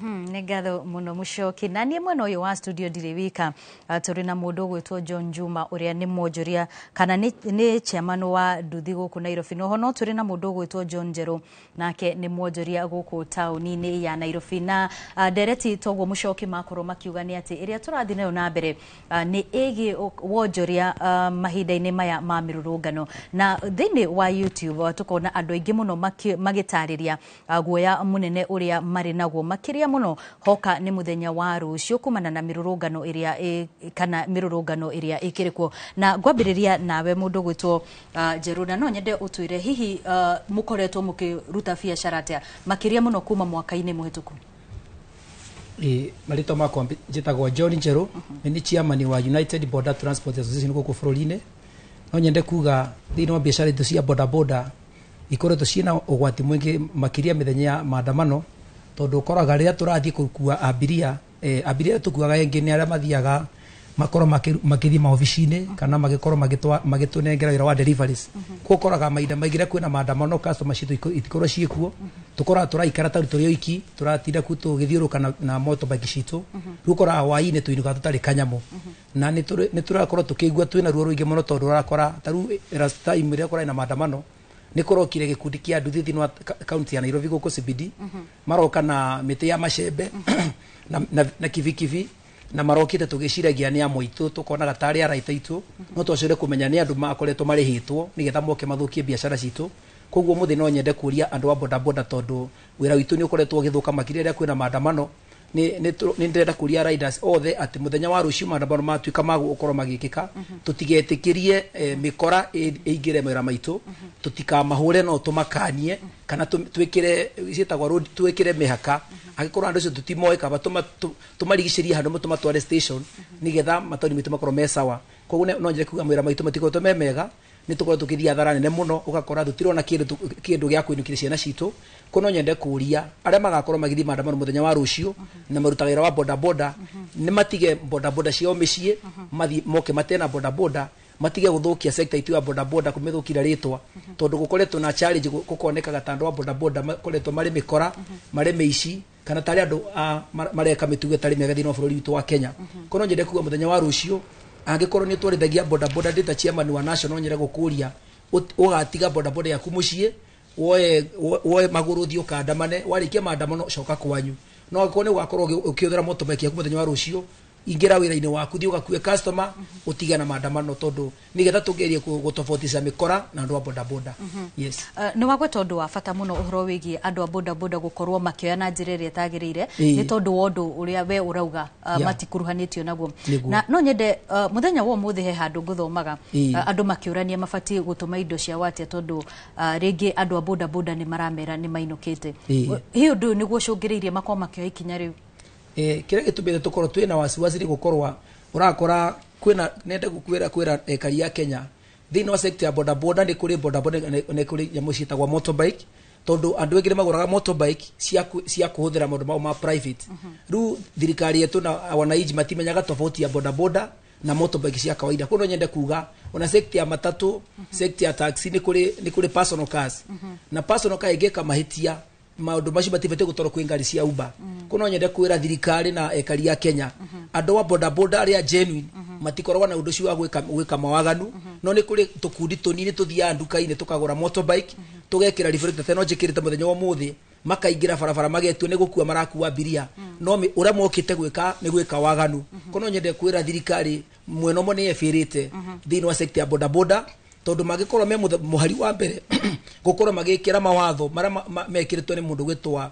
Nĩ ngatho mũno Mũchoki, na niĩ mwena ũyũ wa studio ndirĩ wika. Tũrĩ na mũndũ ũgwĩtwo John Juma ũrĩa nĩ mwonjoria kana nĩ chairman wa nduthi gũkũ Nairobi. No no tũrĩ na mũndũ ũgwĩtwo John Njeru, nake nĩ mwonjoria gũkũ taũni-inĩ ya Nairobi. Na ndereti toguo Mũchoki makorwo makiuga nĩ atĩ ĩrĩa tũrathiĩ nayo na mbere nĩ ĩgiĩ wonjoria mahinda-inĩ maya ma mĩrũrũngano. Na thĩinĩ wa YouTube tũkona andũ aingĩ mũno magĩtarĩria guoya mũnene ũrĩa marĩ naguo makĩria muno hoka nĩ muthenya wa rũciũ kumana na mirurungano iria kana mirurungano iria ikirikuo. Na ngwambĩrĩria nawe mũndũ gwĩtwo Njeru, na no nyende ũtwĩre hihi mũkoretwo mũkĩruta biacara atĩa makĩria muno kuma mwaka-inĩ mũhĩtũku? Marĩtwa makwa njĩtagwo John Njeru, nĩ chairman wa United Border Transport Association gũkũ bũrũri-inĩ. No nyende kuga thĩinĩ wa biacara icio cia bodaboda ikoretwo ciĩna ũgwati mũingĩ makĩria mĩthenya ya maandamano, tondu koraga rĩrĩa tũrathiĩ gũkua abiria tũkuaga engĩ nĩ arĩa mathiaga makorwo makĩthiĩ maobici-inĩ kana magĩkorwo magĩtũnengera wĩra wa deliveries. Koraga mahinda maingĩ rĩrĩa kwĩna maandamano customer citũ itikorwo ciĩkuo, tũkoraga tũraikara tarĩ tũrĩ oiki, tũratinda ku tũgĩthiũrũka na motorbike citũ. Rĩu ũkoraga hwaĩ-inĩ tũinũka tũtarĩ kanyamũ, na nĩ tũrakorwo tũkĩigua twĩna ruo rũingĩ mũno tondu ũrakora tarĩu last time rĩrĩa kũrarĩ na maandamano nĩ korokire gĩkundi kĩa nduthi thĩinĩ wa kaunti ya Nairobi gũkũ CBD, maroka na mĩtĩ ya macembe na kibikibi, na marokite tũgĩciragia nĩ amwe itũ, tũkonaga tarĩ araita itũ, no twacire kũmenya nĩ andũ makoretwo marĩhĩtwo nĩgetha moke mathũkie biacara citũ. Koguo mũthĩ no nyende kũria andũ a bodaboda tondu wĩra witũ nĩ ũkoretwo ũgĩthũka makĩria rĩrĩa kwĩna maandamano. Nĩ ndĩrenda kũria riders othe atĩ mũthenya wa rũciũ maandamano matuĩka magũkorwo magĩkĩka, tũtigetĩkĩrie mĩkora ĩingĩre mawĩra maitũ, tũtikamahũre no tũmakanie kana twĩkĩre ciĩtagwo road, twĩkĩre mĩhaka angĩkorwo andũ acio tũtimoĩ kaba tũmarigicĩrie handũ tũmatware station nĩgetha mataũni maitũ makorwo me sawa. Koguo no njĩre kuga mawĩra maitũ matikoretwo me mega, nĩ tũkorwo tũkĩthiĩ hathara nene mũno, ũgakora tũtirona kĩndũ gĩa kwĩnũkĩria ciana citũ. Kono nyende kũria arĩa magakorwo magĩthiĩ maandamano mũthenya wa rũciũ na marutaga wĩra wa bodaboda nĩ matige bodaboda ciao mĩciĩ, mathi moke matena bodaboda, matige gũthũkia sector itu ya bodaboda kũmĩthũkira rĩtwa, tondu gũkoretwo na challenge gũkonekaga ta andũ wa bodaboda makoretwo marĩ mĩkora, marĩ mĩici kana tarĩ andũ mareka mĩtugo ĩtarĩ mĩega thĩinĩ wa bũrũri witũ wa Kenya. Kono nyende kuga mũthenya wa rũciũ angĩkorwo nĩ twarithagia bodaboda ndĩ ta chairman wa national, nyende gũkũria ũgatiga bodaboda yaku mũciĩ, woe magũrũ thiĩ ũkandamane, warĩkia maandamano coka kwanyu. No angĩkorwo nĩ ũgakorwo ũkĩhũthĩra motorbike yaku mũthenya wa rũciũ, ingĩra wĩra-inĩ waku thiĩ ũgakue customer, ũtige na maandamano tondu nĩgetha tũgerie gũtobautisha mĩkora na andũ a bodaboda. Yes. Nĩ wagweta ũndũ wa bata mũno ũhoro wĩgiĩ andũ a bodaboda gũkorwo makĩoya na njĩra ĩrĩa ĩtagĩrĩire, nĩ tondu wa ũndũ ũrĩa we ũrauga matikuruhanĩtio naguo. Na no nyende mũthenya wa ũmũthĩ he handũ ngũthomaga andũ makĩũrania mabatiĩ gũtũma indo ciao atĩa tondu rĩngĩ andũ a bodaboda nĩ maramera nĩ mainũkĩte. Hiĩ ũndũ nĩguo ũcũngĩrĩirie makorwo makĩoya ikinya rĩu? Kĩrĩa gĩtũmĩte tũkorwo twĩna wasiwasi nĩ gũkorwo ũrakora kwĩna nende kwĩra ekari ya Kenya thĩinĩ wa sector ya bodaboda nĩ kũrĩ bodaboda nĩ kũrĩ nyamũ ciĩtagwo motorbike, tondu andũ aingĩ magũraga motorbike cia kũhũthĩra maũndũ mao ma private. Rĩu thirikari yetu na wananchi matimenyaga tofauti ya bodaboda na motorbike cia kawaida. Kono nyende kuga ona sector ya matatu, sector ya taxi nĩ kũrĩ personal cars, na personal car ĩngĩka mahĩtia maũndũ macio matibatiĩ gũtwarwo kwĩ ngari cia Uber. Kono nyende kwĩra thirikari na ekari ya Kenya andũ wa bodaboda arĩa genuine matikoragwo na ũndũ ũcio wa gwĩka mawaganu, no nĩ kũrĩ tũkundi tũnini tũthiaga nduka-inĩ tũkagũra motorbike, tũgekĩra reflector teno njĩkĩrĩte mũthenya wa ũmũthĩ, makaingĩra barabara magetwo nĩ gũkua marakua abiria, no ũrĩa mokĩte gwĩka nĩ gwĩka waganu. Kono nyende kwĩra thirikari mwena mo ni efirite thini wa sector ya boda boda tondu magikorwo me muhari wa mbere gukorwo magikira mawatho mara mekiritwo ni mundu gwitwa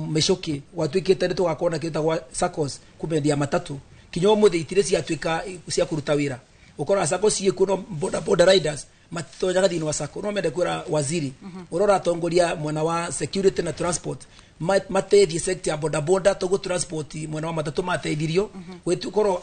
Michuki watwikite ni tugakona kita gwa SACCOS kumendia matatu kinyo muthi itire cia twika cia kuruta wira ukora SACCOS yikuno boda boda riders matonyaga thini wa SACCO no mende kwira waziri urora tongoria mwena wa security na transport matethie sector ya boda boda togo transport mwena wa matatu matethirio wetu koro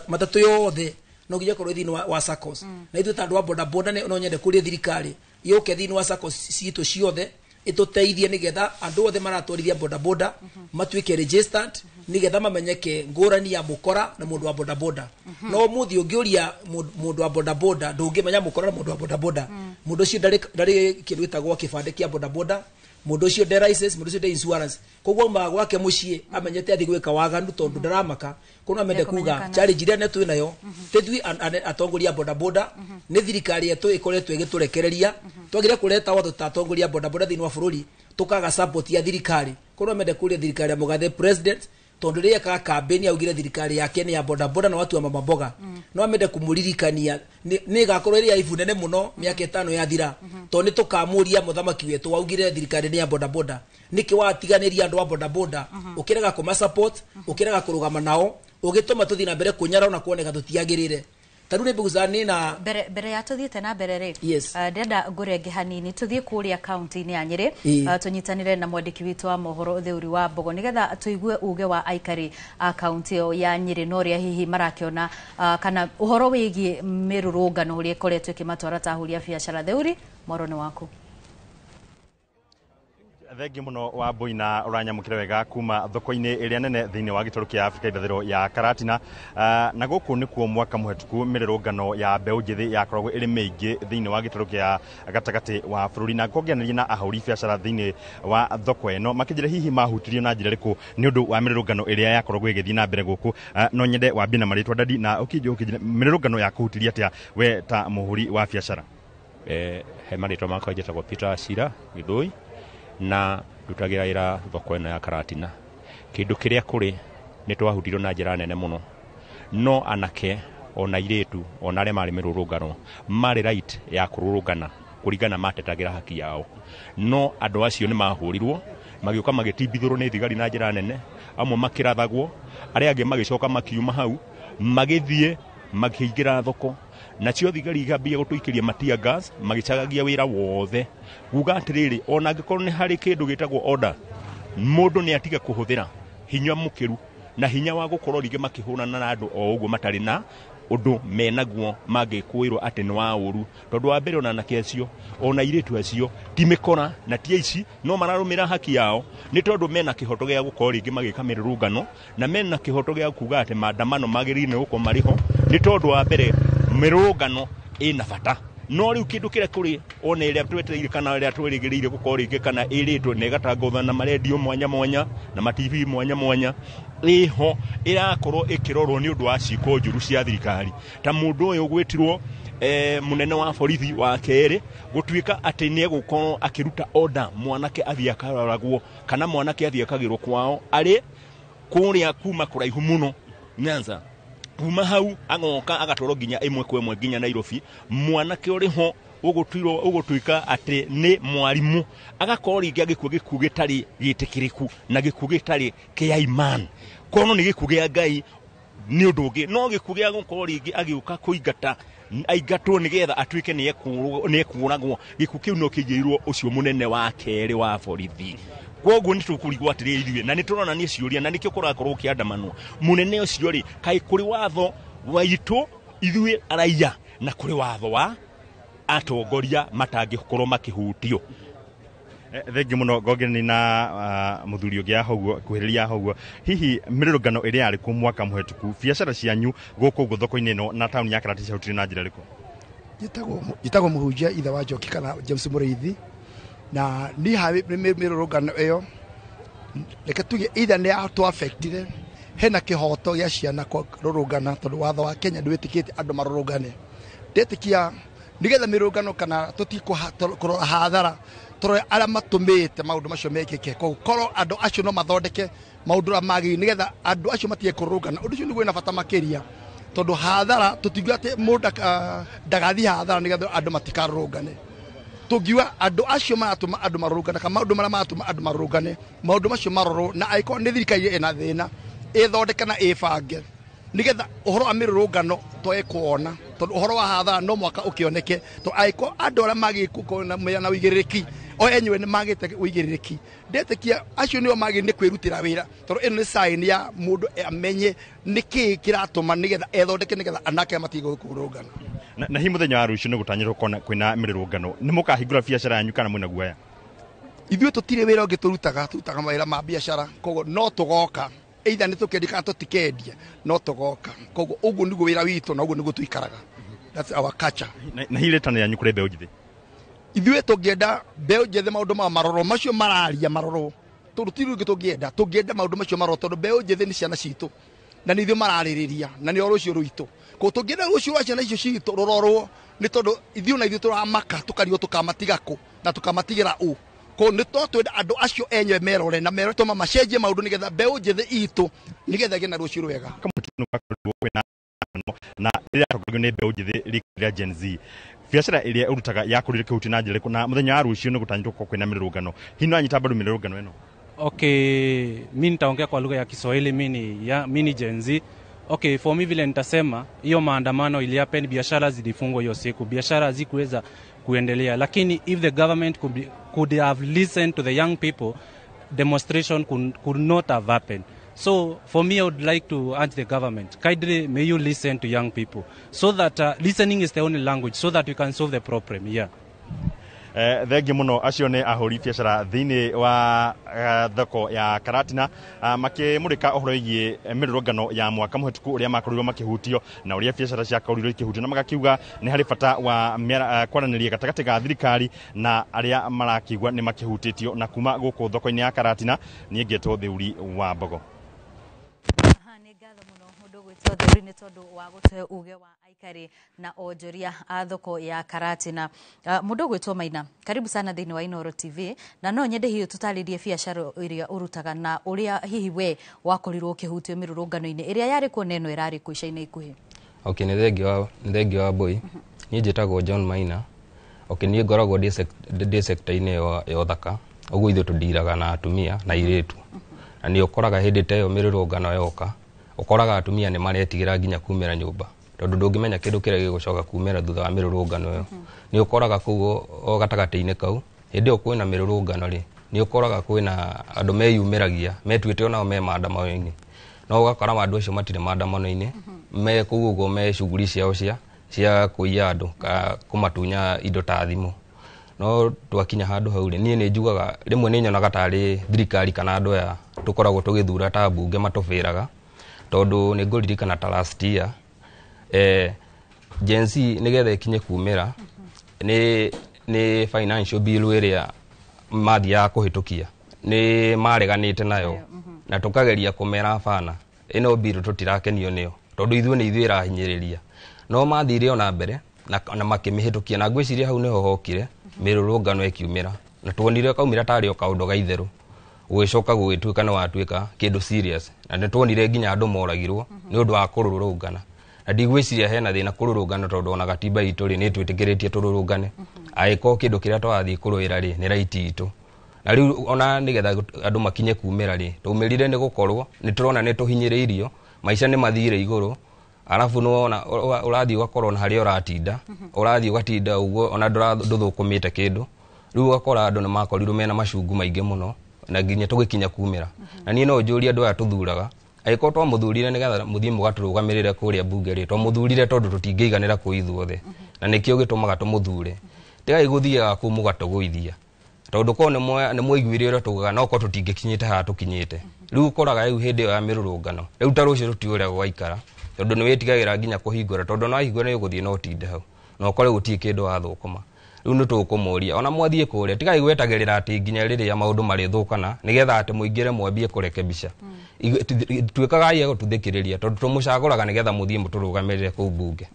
matatu yothe no giye korwo thini wa SACCOS na ithu tandu wa boda boda no nyende kuria thirikari yoke thini wa SACCOS ciito ciothe ituteithie nigetha andu othe maratwarithia boda boda matwike registered nigetha mamenyeke ngurani ya mukora na mundu wa boda boda no muthi ungiuria mundu wa boda boda ndungimenya mukora na mundu wa boda boda mundu cio ndari kindu gitagwo kibande kia boda boda mundu cio de license mundu cio de insurance kogwo magwake mucii amenyete athi gwika waganu tondu ndaramaka kono amende kuga challenge ria netu nayo tetwi atongoria boda boda ni thirikari yetu ikoretwe igiturekereria twagire kureta watho tatongoria boda boda thini wa bururi tukaga support ya thirikari kono amende kuria thirikari ya mugathe president tondu ria ka campaign augire thirikari yake ni ya boda boda na watu wa mamaboga no amende kumuririkania ni gakorwo ria ibunene muno miaka 5 yathira to ni tukamuria muthamaki wetu augire thirikari ni ya boda boda niki watiganiria andu wa boda boda ukirega kuma support ukirega kurugama nao ugituma tuthina mbere kunyara na kuoneka tutiagirire tarure buguzani na bere ya tuthiete na mbere ri yes. Ndenda ngurenge hanini tuthie kuria county ni ya Nyeri tunyitanire na mwandiki witu wa mohoro Theuri wa Mbogo nigetha tuigue uge wa aikari a county ya Nyeri no ria hihi marakiona kana uhoro wigi mirurungano uria koretwe kimatwara tahuria biashara. Theuri morone waku. Thengi muno wa Boina uranyamukire wega kuma thoko-ini iria nene thiini wa gitoru kia Afrika irathiro ya Karatina na guku nikuo mwaka muhetuku mirurungano ya mbeu njithi yakoragwo iri maingi thiini wa gitoru kia gatagati wa bururi na kongianiria na ahuri biashara thiini wa thoko eno makijira hihi mahutirio na njira riku ni undu wa mirurungano iria yakoragwo igithii na mbere guku no nyende wa bina maritwa dadi na ukijira mirurungano ya kuhutiria atia we ta muhuri wa biashara. He maritwa makwa jetagwo Peter Shira Githui na dutagira ira thoko eno ya Karatina kindu kiria kuri ni twahutirio na njira nene muno no anake ona iretu ona re mari mirurungano mari right ya kururungana kurigana matetagira haki yao no andu acio ni mahurirwo magiuka magitibithurwo ni thigari na njira nene amwe makirathagwo aria ange magicoka makiuma hau magithie makiingira thoko na cio thigari igambia gutuikiria matia gas magicagagia wira wothe guga atiriri ona ngikorwo ni hari kindu gitagwo order mundu ni atiga kuhuthira hinya mukiru na hinya wa gukorwo ringi makihurana na andu o uguo matari na undu menaguo magikwirwo ati ni wa uru tondu wa mbere ona nake acio ona iritu acio timikora na tia ici no mararumira haki yao ni tondu mena kihoto gia gukorwo ringi magika mirurungano na mena kihoto gia kuga ati maandamano magirine uko mariho ni tondu wa mbere mirurungano ina bata no riu kindu kire kuri ona iria twetereire kana iria twirigiriire gukorwo ringi kana iritwe ne gatangatho na maredio mwanya mwanya na ma TV mwanya mwanya iho irakorwo ikirorwo ni undu wa ciko njuru cia thirikari ta mundu uyu gwitirwo munene wa borithi wa kere gutwika ati ni egukorwo akiruta order mwanake athia kararagwo kana mwanake athia kagirwo kwao ari kuria kuma kuraihu muno Nyanza kuma hau angoka agatoro ginya imwe kwa imwe ginya Nairobi mwanake uriho ugutwika ati ni mwarimu agakorwo ringi agikuo gikuo gitari gitikiriku na gikuo gitari kia iman kono ni gikuo gia Ngai ni undu ungi no gikuo gia gukorwo ringi agiuka kuingata aigatwo nigetha atwike ni ekuragwo gikuo kiu no kigiirwo ucio munene wa kere wa borithi koguo ni tukurigwa atiriri na ni turona ni ciuria na nikio kurakorwo kiandamanwo munene ucio ri kai kuri watho waitu ithuĩ araia na kuri watho wa atongoria matangikorwo makihutio. Thengi muno ngogeni na muthuri ugia hoguo kuhiriria hoguo hihi mirurungano iria ari ku mwaka muhetuku biashara cianyu guku thoko-ini no na town ya Karatina hutire na njira riku jitagwo muhunjia itha wa Njoki kana James Muriithi na ni ha mirurungano iyo reke tuge itha ni atu affectire hena kihoto ya ciana kururungana tondu watho wa Kenya ndwitikite andu marurungane ndetikia nigetha mirurungano kana tutikukorora hathara toro ala matumite maundu macio mekike korwo andu acio no mathondeke maundu magi nigetha andu acio matie kurungana undu ucio ni gwina bata makiria tondu hathara tutingiuga ati mundu ndagathi hathara nigetha andu matikarũngane tungiuga andu acio maratuma andu marũngane kana maundu maria maratuma andu marũngane maundu macio marorwo na aiko ni thirikari ina thina ithondeke na ibange nigetha uhoro wa mirũrũngano toe kuona tondu uhoro wa hathara no mwaka ukioneke to aiko andu aria magikuna na uigĩrĩrĩki o enyewe ni magite uigĩrĩrĩki ndetekia acio nio magi ni kwirutira wira tondu ino ni sign ya mundu amenye niki kiratuma nigetha ethondeke nigetha anake matigo kurũngana na hi muthenya wa rucio ni gutanyirwo kwina mirũrũngano ni mukahingura biacara yanyu kana mwina guoya ithuĩ tutire wira ungi turutaga mawira ma biacara kogo no tugoka either ni tukendia kana tutikedia no tugoka kogo uguo niguo wira witu na uguo niguo tuikaraga that's our culture na hiretana yanyu kure mbeũ njithi ithuĩ tũngĩenda mbeũ njĩthĩ maũndũ ma maroro macio mararia maroro tondũ ti rĩngĩ tũngĩenda maũndũ macio maroro tondũ mbeũ njĩthĩ nĩ ciana citũ na nĩ ithuĩ mararĩrĩria na nĩ o rũciũ rwitũ koguo tũngĩenda rũciũ rwa ciana icio citũ rũrorwo nĩ tondũ ithuĩ na ithuĩ tũramaka tũkario tũkamatiga kũ na tũkamatigĩra ũ koguo nĩ twenda andũ acio enyewe merore na merore tũma macenjie maũndũ nĩgetha mbeũ njĩthĩ itũ nĩgetha ĩgĩe na rũciũ rwega na rĩrĩa tũkagio nĩ mbeũ njĩthĩ rĩkĩrĩa Gen Z biacara iria urutaga yakurire kihuti na njĩra na muthenya wa rucio ni gutanyirwo kwina mirũrũngano hino anyita bado mirũrũngano eno okay mimi nitaongea kwa lugha ya Kiswahili mini Gen Z okay for me vile nitasema hiyo maandamano iliapen biashara zilifungwa hiyo siku biashara hazikuweza kuendelea lakini if the government could have listened to the young people demonstration could not have happened. So for me, I would like to urge the government, kindly may you listen to young people so that listening is the only language so that we can solve the problem. Yeah. Thengi muno acio nĩ ahũri biacara thĩinĩ wa thoko ya Karatina makĩmũrĩka ũhoro wĩgiĩ mĩrũrũngano ya mwaka mũhĩtũku ũrĩa makorirwo makĩhutio na ũrĩa biacara ciakorirwo ikĩhutio na magakiuga nĩ harĩ bata wa kwaranĩria gatagatĩ ga thirikari na arĩa marakĩigua nĩ makĩhutĩtio na kuma gũkũ thoko-inĩ ya Karatina niĩ ngĩtwo Thĩũri wa Mbogo. Thuri nĩ tondũ wa gũte uge wa aikari na onjoria a thoko ya Karatina. Mũndũ gwĩtwo Maina, karibu sana thĩinĩ wa Inooro TV na no nyende hiyo tutarĩrie biacara ĩrĩa ũrutaga na ũrĩa hihi we wakorirwo ũkĩhutio mĩrũrũngano-inĩ ĩrĩa yarĩ kuo na ĩno ĩrarĩ kuo ica-inĩ ikuhĩ. Okay, nĩ thengi wa boy. Niĩ njĩtagwo John Maina. Okay, niĩ ngoragwo ndĩ sector-inĩ ya ũthaka. Ũguo ithuĩ tũndiraga na atumia na airĩtu. Na nĩ ũkoraga hĩndĩ ta ĩyo mĩrũrũngano yoka ukoraga atumia nĩ maretigira nginya kumĩra nyũmba tondũ ndũngĩmenya kĩndũ kĩrĩa gĩgũcoka kumĩra thutha wa mĩrũrũngano ĩyo nĩ ũkoraga kũu o gatagatĩ-inĩ kau hĩndĩ ĩyo kwĩna mĩrũrũngano rĩ nĩ ũkoraga kwĩna andũ meyumĩragia metuĩte onao me maandamano-inĩ no ũgakora andũ acio matirĩ maandamano-inĩ me kũu ũguo me shughuli ciao cia kũiya andũ kũmatunya indo ta thimũ no twakinya handũ hau rĩ niĩ nĩ njugaga rĩmwe nĩ nyonaga tarĩ thirikari kana andũ aya tũkoragwo tũgĩthura ta mbunge matũbĩraga tondu nĩ ngũririkana ta last year Gen Z nĩgetha ikinye kumĩra nĩ financial bill ĩrĩa mathiaga kũhĩtũkia nĩ mareganĩte nayo na tũkageria kũmera bana ĩno bill tũtirakenio nĩyo tondu ithuĩ nĩ ithuĩ ĩrahinyĩrĩria no mathire ona mbere na makĩmĩhĩtũkia na ngwĩciria hau nĩho hokire mĩrũrũngano ĩkiumĩra na tuonire kaumĩra tarĩ o kaũndũ gaitherũ gũgĩcoka gũgĩtuĩka nĩ watuĩka kĩndũ serious na nĩ tuonire nginya andũ moragirwo nĩ ũndũ wa kũrũrũngana na ndigwĩciria hena thĩna kũrũrũngana tondũ ona gatiba itũ rĩ nĩ twĩtĩkĩrĩtie tũrũrũngane angĩkorwo kĩndũ kĩrĩa twathiĩ kũrũĩra rĩ nĩ raiti itũ na rĩu ona nĩgetha andũ makinye kumĩra rĩ tũmĩrire nĩ gũkorwo nĩ tũrona nĩ tũhinyĩrĩirio maica nĩ mathire igũrũ arabu nona ũrathiĩ ũgakorwo na harĩa ũrathiĩ ũgatinda ũguo ona ndũthũkũmĩte kĩndũ rĩu ũgakora andũ nĩ makorirwo mena macungu maingĩ mũno na nginya tũgĩkinya kumĩra na niĩ no njũrie andũ aya tũthuraga angĩkorwo twamũthurire nĩgetha mũthiĩ mũgatũrũgamĩrĩre kũrĩa bunge rĩ twamũthurire tondũ tũtingĩiganĩra kũ ithuothe na nĩkĩo gĩtũmaga tũmũthure tigai gũthiaga kũu mũgatũgũithia tondũ korwo nĩ mwaiguire ũrĩa tugaga no korwo tũtingĩkinyĩte haha tũkinyĩte rĩu ũkoraga rĩu hĩndĩ ĩyo ya mĩrũrũngano rĩu ta rũciũ tũtiũĩ ũrĩa gũgaikara tondũ nĩ wĩtigagĩra nginya kũhingũra tondũ no wahingũra nĩ ũgũthiĩ no ũtinde hau na ũkore gũtirĩ kĩndũ wathũkũma rĩu nĩ tũkũmoria ona mwathiĩ kũrĩa tigai gwetagĩrĩra atĩ nginya rĩrĩa maũndũ marĩthũkana nĩgetha atĩ mũingĩre mwambie kũrekebica tuĩkaga iye gũtuthĩkĩrĩria tondũ tũmũcagũraga nĩgetha mũthiĩ mũtũrũgamĩrĩre kũu bunge.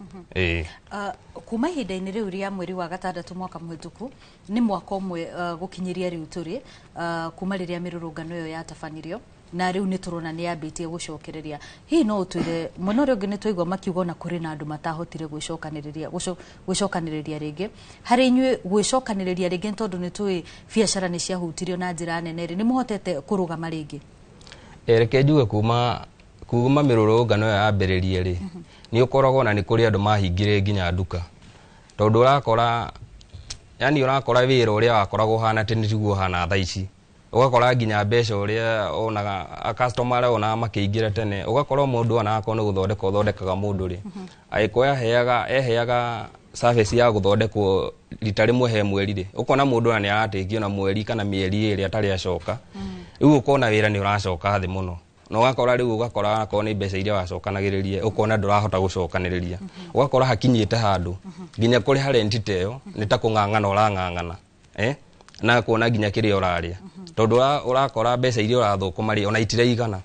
Kuma ihinda-inĩ rĩu rĩa mweri wa gatandatũ mwaka mũhĩtũku nĩ mwaka ũmwe gũkinyĩria rĩu tũrĩ kuma rĩrĩa mĩrũrũngano ĩyo yatabanirio na riu ni turona ni ambitie gucokereria hi no utwire muno ringi ni twaigwa makiuga na kuri na andu matahotire gwicokaniriria ringi hari inyue gwicokaniriria ringi tondu ni tui biacara ni ciahutirio na njira nene ri ni muhotete kurugama ringi reke njuge kuma mirurungano ya ambiririe ri ni ukoragwo na ni kuri andu mahingire nginya nduka tondu urakora yani urakora wira uria wakoragwo hana tene tiguo hana thaa ici ugakora nginya mbeca uria onaga customer ona makiingira tene ugakora mundu ona akone guthondekaga mundu ri aikoya eheaga service ya guthondekwo rita rimwe he mweri ri ukona mundu ona ni arateithio na mweri kana mieri iri atari acoka riu ukona wira ni uracoka thi muno no ugakora riu ugakora akone mbeca iria wacokanagiririe ukona ndurahota gucokaniriria ugakora hakinyite handu nginya kuri harenti teo ni ta kung'ang'ana urang'ang'ana na kuona nginya kiria uraria tondu urakora mbeca iria urathukuma ri ona itireigana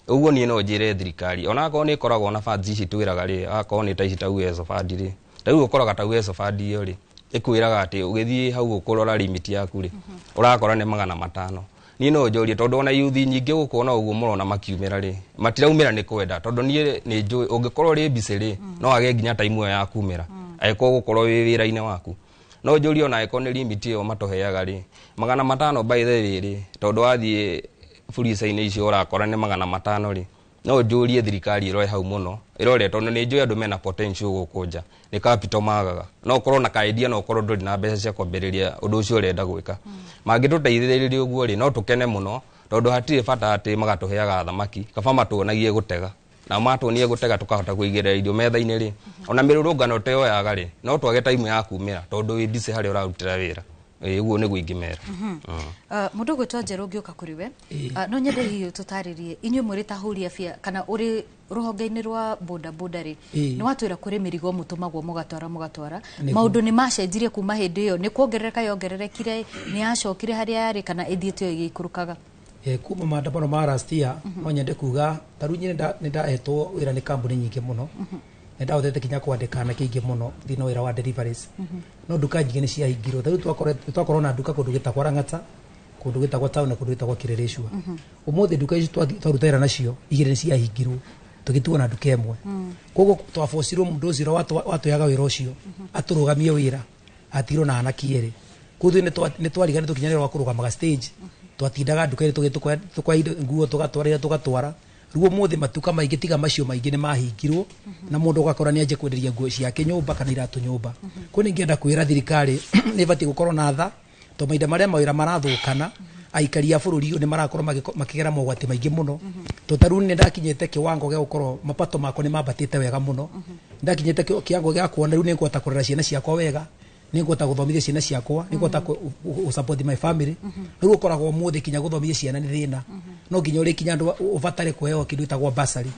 uguo ni no njire thirikari ona ko ni koragwo na funds ici twiraga ri akoo ni ta ici ta uwezo fund ri riu ukoraga ta uwezo fund iyo ri ikwiraga ati ugithii hau ukurora limit yaku ri urakora ni 500 ni no njorie tondu ona yuthi nyingi gukona uguo murona makiumira ri matiraumira ni kwenda tondu ni njui ungikorwo ri busy ri no age nginya time iyo ya kumira aiko gukorwo wi wira-ine waku no njuri ona iko ni limit iyo matoheaga ri 500 by the way ri tondu wathie furisa-ine icio urakora ni 500 ri no njurie thirikari iroe hau muno irore tondu ni njui andu mena potential gukunja ni capital magaga no ukorwo na idea no ukorwo nduri na mbeca cia kwambiriria undu ucio urenda gwika mangituteithiriria uguo ri no tukene muno tondu hatire bata ati magatuheaga thamaki kaba matuonagie gutega na matuonie gutega tukahota kuigirira irio metha-ine ri ona mirurungano teo yaga ri no twage time ya kumira tondu wi busy hari urarutira wira uguo ni gwingimera mundu gwitwa Njeru ngiuka kuri we no nyende hiyo tutaririe inyue muri tahuri afia kana uri ruhonge-ini rwa boda ri ni watwira kuri mirigo mutumagwo mugatwara maundu ni macenjirie kuma hindi iyo ni kuongerereka yongererekire ni acokire haria yari kana ithiete igikurukaga kuma maandamano ma last year no nyende kuga taru nyine ndahetwo wira ni kambuni nyingi muno nenda uthete kinya kwandikana kiingi muno thina wira wa deliveries no duka nyingi ni ciahingirwo taru twakorwo na duka kundu gitagwa Rang'ata kundu gitagwa Town na kundu gitagwa Kirereshwa umuthi duka ici twarutaira nacio igire ni ciahingirwo tugituona na duka emwe koguo twafocirwo mundu ucio watuyaga wira ucio aturugamie wira atirwo na anaki eri kuthu ni twarigane tukinyana wa kurugamaga stage twatindaga duka iri tukwa nguo tugatwara ruo muthi matuka maingi tiga macio maingi ni mahingirwo na mundu ugakora ni anje kwenderia nguo ciake nyumba kana iratu nyumba kuni ngienda kwira thirikari ni bati gukorwo na tha to maida maria mawira marathukana aikari a bururi ni marakorwo makigera mogwati maingi muno to taruni ni ndakinyete kiwango gia gukorwo mapato mako ni mabatite wega muno ndakinyete kiwango gia kuona riu ni ngota kurera ciana ciakwa wega ni ngota guthomithia ciana ciakwa ni ngota support my family riu ukoragwo muthi kinya guthomithia ciana ni thina no nginya uri kinya andu ubatare kuheo kindu itagwo basari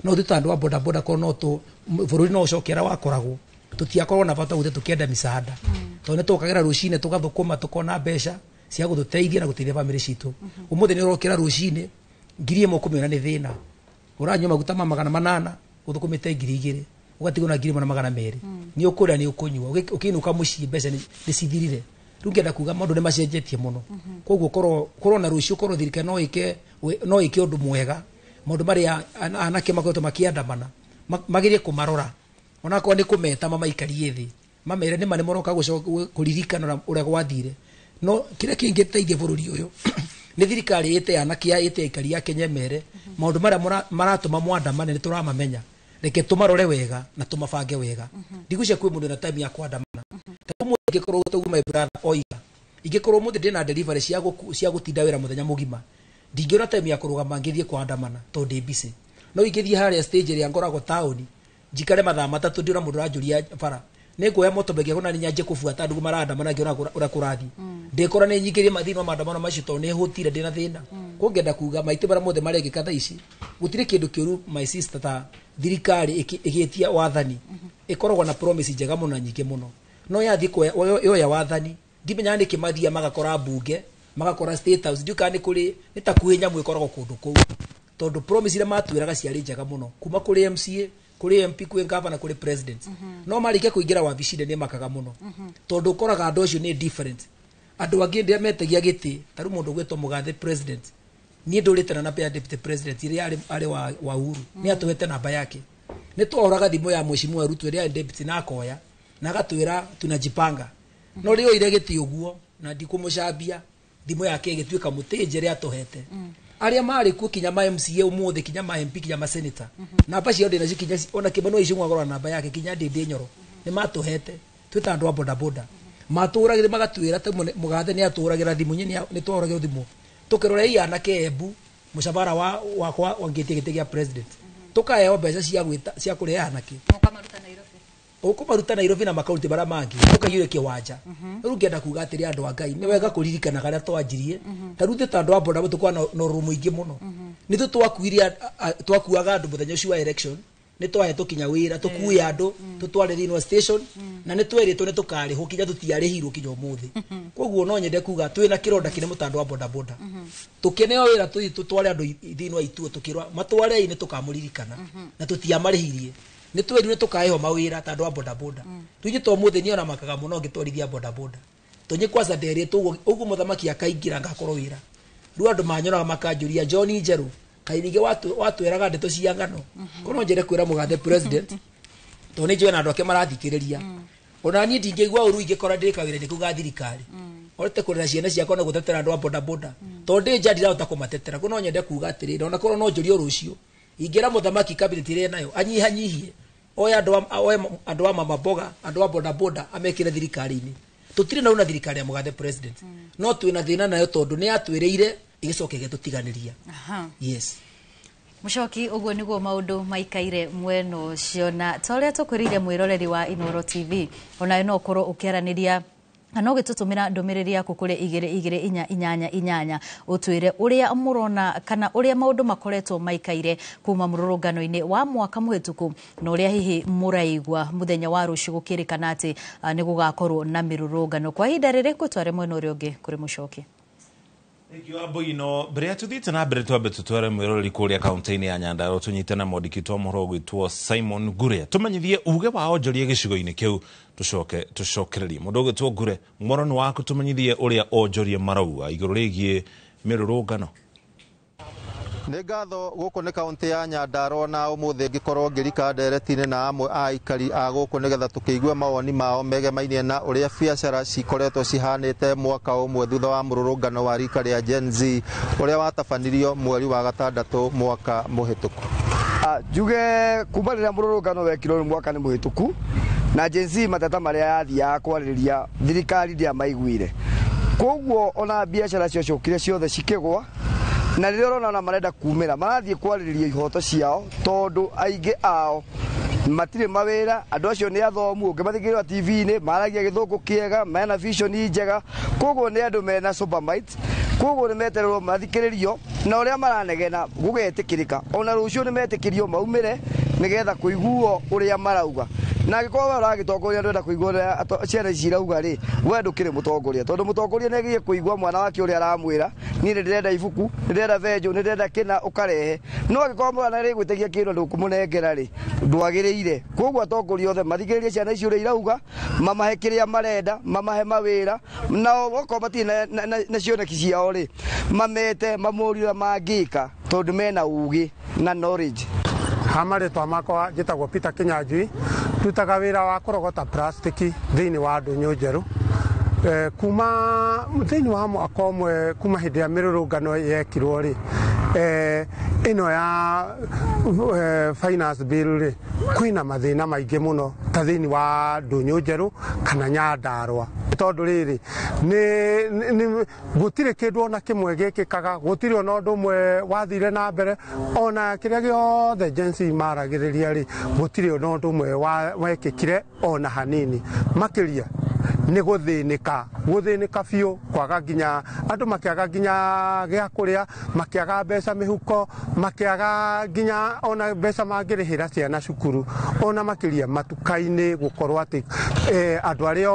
no thuta andu a boda ko no tu bururi no ucokera wakoragwo tutiakorwo na bata guthe tukienda misaada to ne tukagera rucine tugathukuma tukona mbeca cia guthuteithia na guteithia family citu umuthi ni urokera rucine ngiri imo kumiona ni thina uranywa maguta ma 800 uthukumite ngiri igiri ugatigwo na ngiri 200 ni ukuria ni ukunywa ukinuka mucii mbeca ni cithirire rungenda kuga maundu ni macenjetie muno koguo korwo na rucio korwo thirikari no ike undu mwega maundu maria anake makoretwo makiandamana magirie kumarora ona ko ni kumeta mamaikarie thi mamere ni mane moroka kuririkana uria gwathire no kire kingi teithia bururi uyu ni thirikari ite anake ite ikari ya Kenya mere maundu maria maratuma mwandamane ni turamamenya reke tumarore wega na tumabange wega ndigucia kwi mundu na time ya kwandamana tamu ngikorwo tugu my brother oiga ingikorwo mundu ndina delivery cia gutinda wira muthenya mugima ndingiona time ya kurugama ngithie kwandamana to ndi busy no ingithie haria stage ria ngoragwo town njikare mathaa matatu ndira mundu ranjuria bara nikuoya motobege gona ni nyanje kufuata ndugu marandamana ngiona urakurathi ndikora ni nyikirie mathina maandamano macio to ni hutire ndina thina kungenda kuga maite bara mothe mari ngikatha ici gutire kindu kiuru my sister ta thirikari igitia wathani ikoragwo na promise njega muno nyingi muno no yathi yo ya wathani ndimenya ni kimathia magakora bunge magakora state house nduka ni kuri ni takuhe nyamu ikoragwo kundu kuu tondu promise ile matwiraga ciari njega muno kuma kuri MCA kuri MP kuri governor kuri president no marike kuingira wabici ni makaga muno tondu koraga andu acio ni different andu angi ndia metegia giti taru mundu gwetwo mugathe president nie ndũrĩte na pia deputy president iria ari wa Uhuru ni atuhete namba yake ni twahoraga thimo ya mheshimiwa Ruto iria deputy na akoya na agatwĩra tunajipanga no rĩo ire gĩti ũguo na ndikũmũcambia thimo yake ĩgĩtuĩka mũtĩnje rĩa atuhete aria mari ku kinya ma MCA umuthi kinya ma MP kinya ma senator namba cio ndina cikinya ona kibano icio ngagora namba yake kinya ndinde nyoro ni matuhete twita andu a boda boda maturagire magatwira ta mugathe ni aturagira thimu nyini ni twaragira thimu tukirora iana kebu mushabara wakwa wangetie gite gia president tukaheo mbeca cia gwita cia kureana ki ukumaruta Nairobi na makaunti bara mangi tukayure kiwanja riu ngenda kuga atiri andu a Ngai ni wega kuririkana garia twanjirie taruti ta andu a boda tukwa no rumu ingi muno ni twakuaga andu muthenya ucio wa election ni twahetwo kinya wira tukuye andu tutware thini station na ni tweritwo ni tukari ho kinya tutiarihirwo kinya umuthi koguo no nyende kuga twina kironda kine mutandu wa boda boda tukeneo wira tutware andu thini wa itu tukirwa matware ni tukamuririkana na tutiamarihirie ni twerirwe tukaeho mawira tandu wa boda boda tuingi to muthi ni ona makaga muno ngitwarithia boda boda tunyi kwanza nderi ugu muthamaki akaingira ngakorwo wira ru andu manyoraga makanjuria John Njeru kairige watweraga ndeto cia ngano kono njere kwira mugathe president to ni njwe na andu ake marathikiriria ona ni ndingigwa uru ingikora ndikawira ni kuga thirikari orete kurira ciana ciakwa na gutetera andu a boda boda to ndi njadira utakumatetera kono nyende kuga atiri ona kono no njurio rucio ingera muthamaki cabinet ire nayo anyihanyihie oya andu a mama boga andu a boda boda amekire thirikari-ini tutire na una thirikari ya mugathe president no twina thina nayo tondu ni atwireire igicoke getutiganiria yes Mushoki uguo niguo maundu maikaire mweno cio na toria tukwirire mwiroreri wa Inooro TV ona no korwo ukiaraniria no gitutumira ndumiriri yaku kuri 2288 utwire uria murona kana uria maundu makoretwo maikaire kuma mururungano-ini wa mwaka muhituku na uria hihi muraigwa muthenya wa rucio gukirikana ati ni gugakorwo na mirurungano kwa hinda riri gutware mwena uria ungi kuri Mushoki. Ikio aboino bere tuthite na bere twabe tutware mwiroreri kuria kaunti-ini ya Nyandarua tunyitana modikitwa muhoro gwitwo Simon Gure tumanyithie uge wa onjoria gicigo-ini kiu tucokererie mundu gwitwo Gure moroni waku tumanyithie uria onjoria marauga iguru rigie mirurungano. Nĩ ngatho gũkũ nĩ kaunti ya Nyandarua na ũmũthĩ ngĩkorwo ngĩrika nderetine na amwe a aikari a gũkũ nĩgetha tũkĩigua mawoni mao megemainie na ũrĩa biacara cikoretwo cihanĩte mwaka ũmwe thutha wa mũrũrũngano wa rika rĩa Gen Z ũrĩa watabanirio mweri wa 6 mwaka mũhĩtũku. Njuge kuma rĩrĩa mũrũrũngano wekirwo mwaka nĩ mũhĩtũku na Gen Z mateta marĩa yathiaga kwarĩrĩria thirikari ndĩamaiguire, koguo ona biacara cio ciokire ciothe cikĩgwa na rĩrĩa ũrona marenda kumĩra marathiĩ kwarĩrĩria ihoto ciao tondu aingĩ ao matirĩ mawĩra. Andũ acio nĩ athomu, ũngĩmathikĩrĩria TV-inĩ maragia gĩthũngũ kĩega, mena vision njega, koguo nĩ andũ mena supermites, koguo nĩ metererwo mathikĩrĩrio na ũrĩa maranegena gũgetĩkĩrĩka ona rũciũ nĩ metĩkĩrio maumĩre nĩgetha kũiguo ũrĩa marauga. Na angĩkorwo we ũragĩtongoria ndwenda kũigua ũrĩa ciana ici irauga rĩ, we ndũkĩrĩ mũtongoria tondu mũtongoria nĩ agiĩ kũigua mwana wake ũrĩa aramwĩra niĩ nĩ ndĩrenda ibuku, nĩ ndĩrenda venjo, nĩ ndĩrenda kĩna ũkarehe. No angĩkorwo mwana nĩ gwĩtĩkia kĩndũ ndũkũmũnengera rĩ, ndwagĩrĩire. Koguo atongoria othe mathikĩrĩrie ciana ici ũrĩa irauga, mamahe kĩrĩa marenda, mamahe mawĩra, nao okorwo matirĩ na cioneki ciao rĩ, mamete mamũrie mangĩka tondu mena ũgĩ na knowledge. Hamarĩtwa makwa njĩtagwo Peter Kinyanjui, ndutaga wĩra wa kũrogota plastiki thĩinĩ wa Ndũnyũ Njerũ. Kuma thĩinĩ wa mwaka ũmwe kuma hĩndĩ ya mĩrũrũngano yekirwo rĩ, ĩno ya finance bill rĩ, kwĩna mathĩna maingĩ mũno ta thĩinĩ wa Ndũnyũ Njerũ kana Nyandarua. Tondu rĩrĩ gũtirĩ kĩndũ ona kĩmwe gĩkĩkaga, gũtirĩ ona ũndũ ũmwe wathire na mbere, ona kĩrĩa gĩothe Gen Z maragĩrĩria rĩ, gũtirĩ ona ũndũ ũmwe wekĩkire ona hanini. Makĩria nĩ gũthĩnĩka biũ, kwaga nginya andũ makĩaga nginya gĩa kũrĩa, makĩaga mbeca mĩhuko, makĩaga nginya ona mbeca mangĩrĩhĩra ciana cukuru, ona makĩria matuka-inĩ gũkorwo atĩ andũ arĩa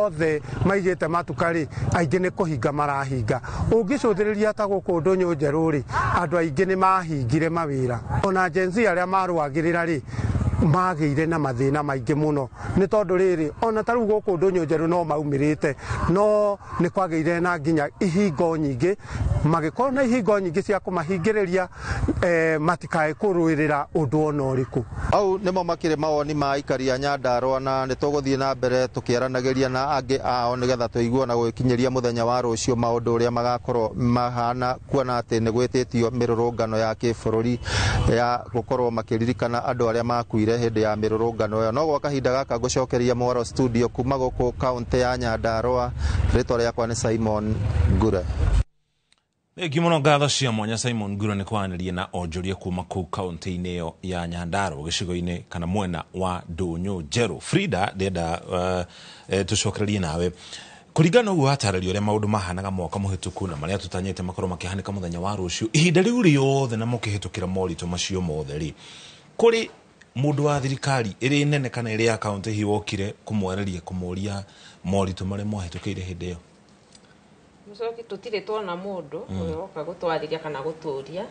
othe maigĩte matuka rĩ, aingĩ nĩ kũhinga marahinga. Ũngĩcũthĩrĩria ta gũkũ Ndũnyũ Njerũ rĩ, andũ aingĩ nĩ mahingire mawĩra, ona Gen Z arĩa marũagĩrĩra rĩ magĩire na mathĩna maingĩ mũno. Nĩ tondũ rĩrĩ ona ta rĩu gũkũ Ndũnyũ Njerũ no maumĩrĩte, no nĩ kwagĩire na nginya ihingo nyingĩ magikorwo na ihingo nyingĩ cia kũmahingĩrĩria matikae kũrũĩrĩra ũndũ ona ũrĩkũ. Au nĩmo makĩrĩ mawoni ma aikari a Nyandarua, na nĩtũgũthiĩ na mbere tũkĩaranagĩria na angĩ ao nĩgetha tũiguana gũkinyĩria mũthenya wa rũciũ maũndũ ũrĩa magakorwo mahana, kuona atĩ nĩ gwĩtĩtio mĩrũrũngano ya kĩbũrũri ya gũkorwo makĩririkana andũ arĩa makuire hĩndĩ ya mĩrũrũngano ĩyo. No gwa kahinda gaka ngũcokeria Mwaro studio kuma gũkũ kaunti ya Nyandarua. Rĩtwa rĩakwa nĩ Simon Ngure. Gimono ngatho cia mwanya Simon Ngure nĩ kwanĩria na onjoria kuma kũu kaunti-inĩ ĩyo ya Nyandarua gĩcigo-inĩ kana mwena wa Ndũnyũ Njerũ. Frida ndenda tũcokererie nawe kũringana ũguo atarĩrio ũrĩa maũndũ mahanaga mwaka mũhĩtũku na marĩa tũtanyĩte makorwo makĩhanĩka mũthenya wa rũciũ, ihinda rĩu rĩothe na mũkĩhĩtũkĩra moritũ macio mothe rĩ, kũrĩ mũndũ wa thirikari ĩrĩ nene kana ĩrĩ ya kaunti hihi wokire kũmwereria kũmũria moritũ marĩa mwahĩtũkĩire hĩndĩ ĩyo? Mucoki tutire tuona mundu oka gutwariria kana guturia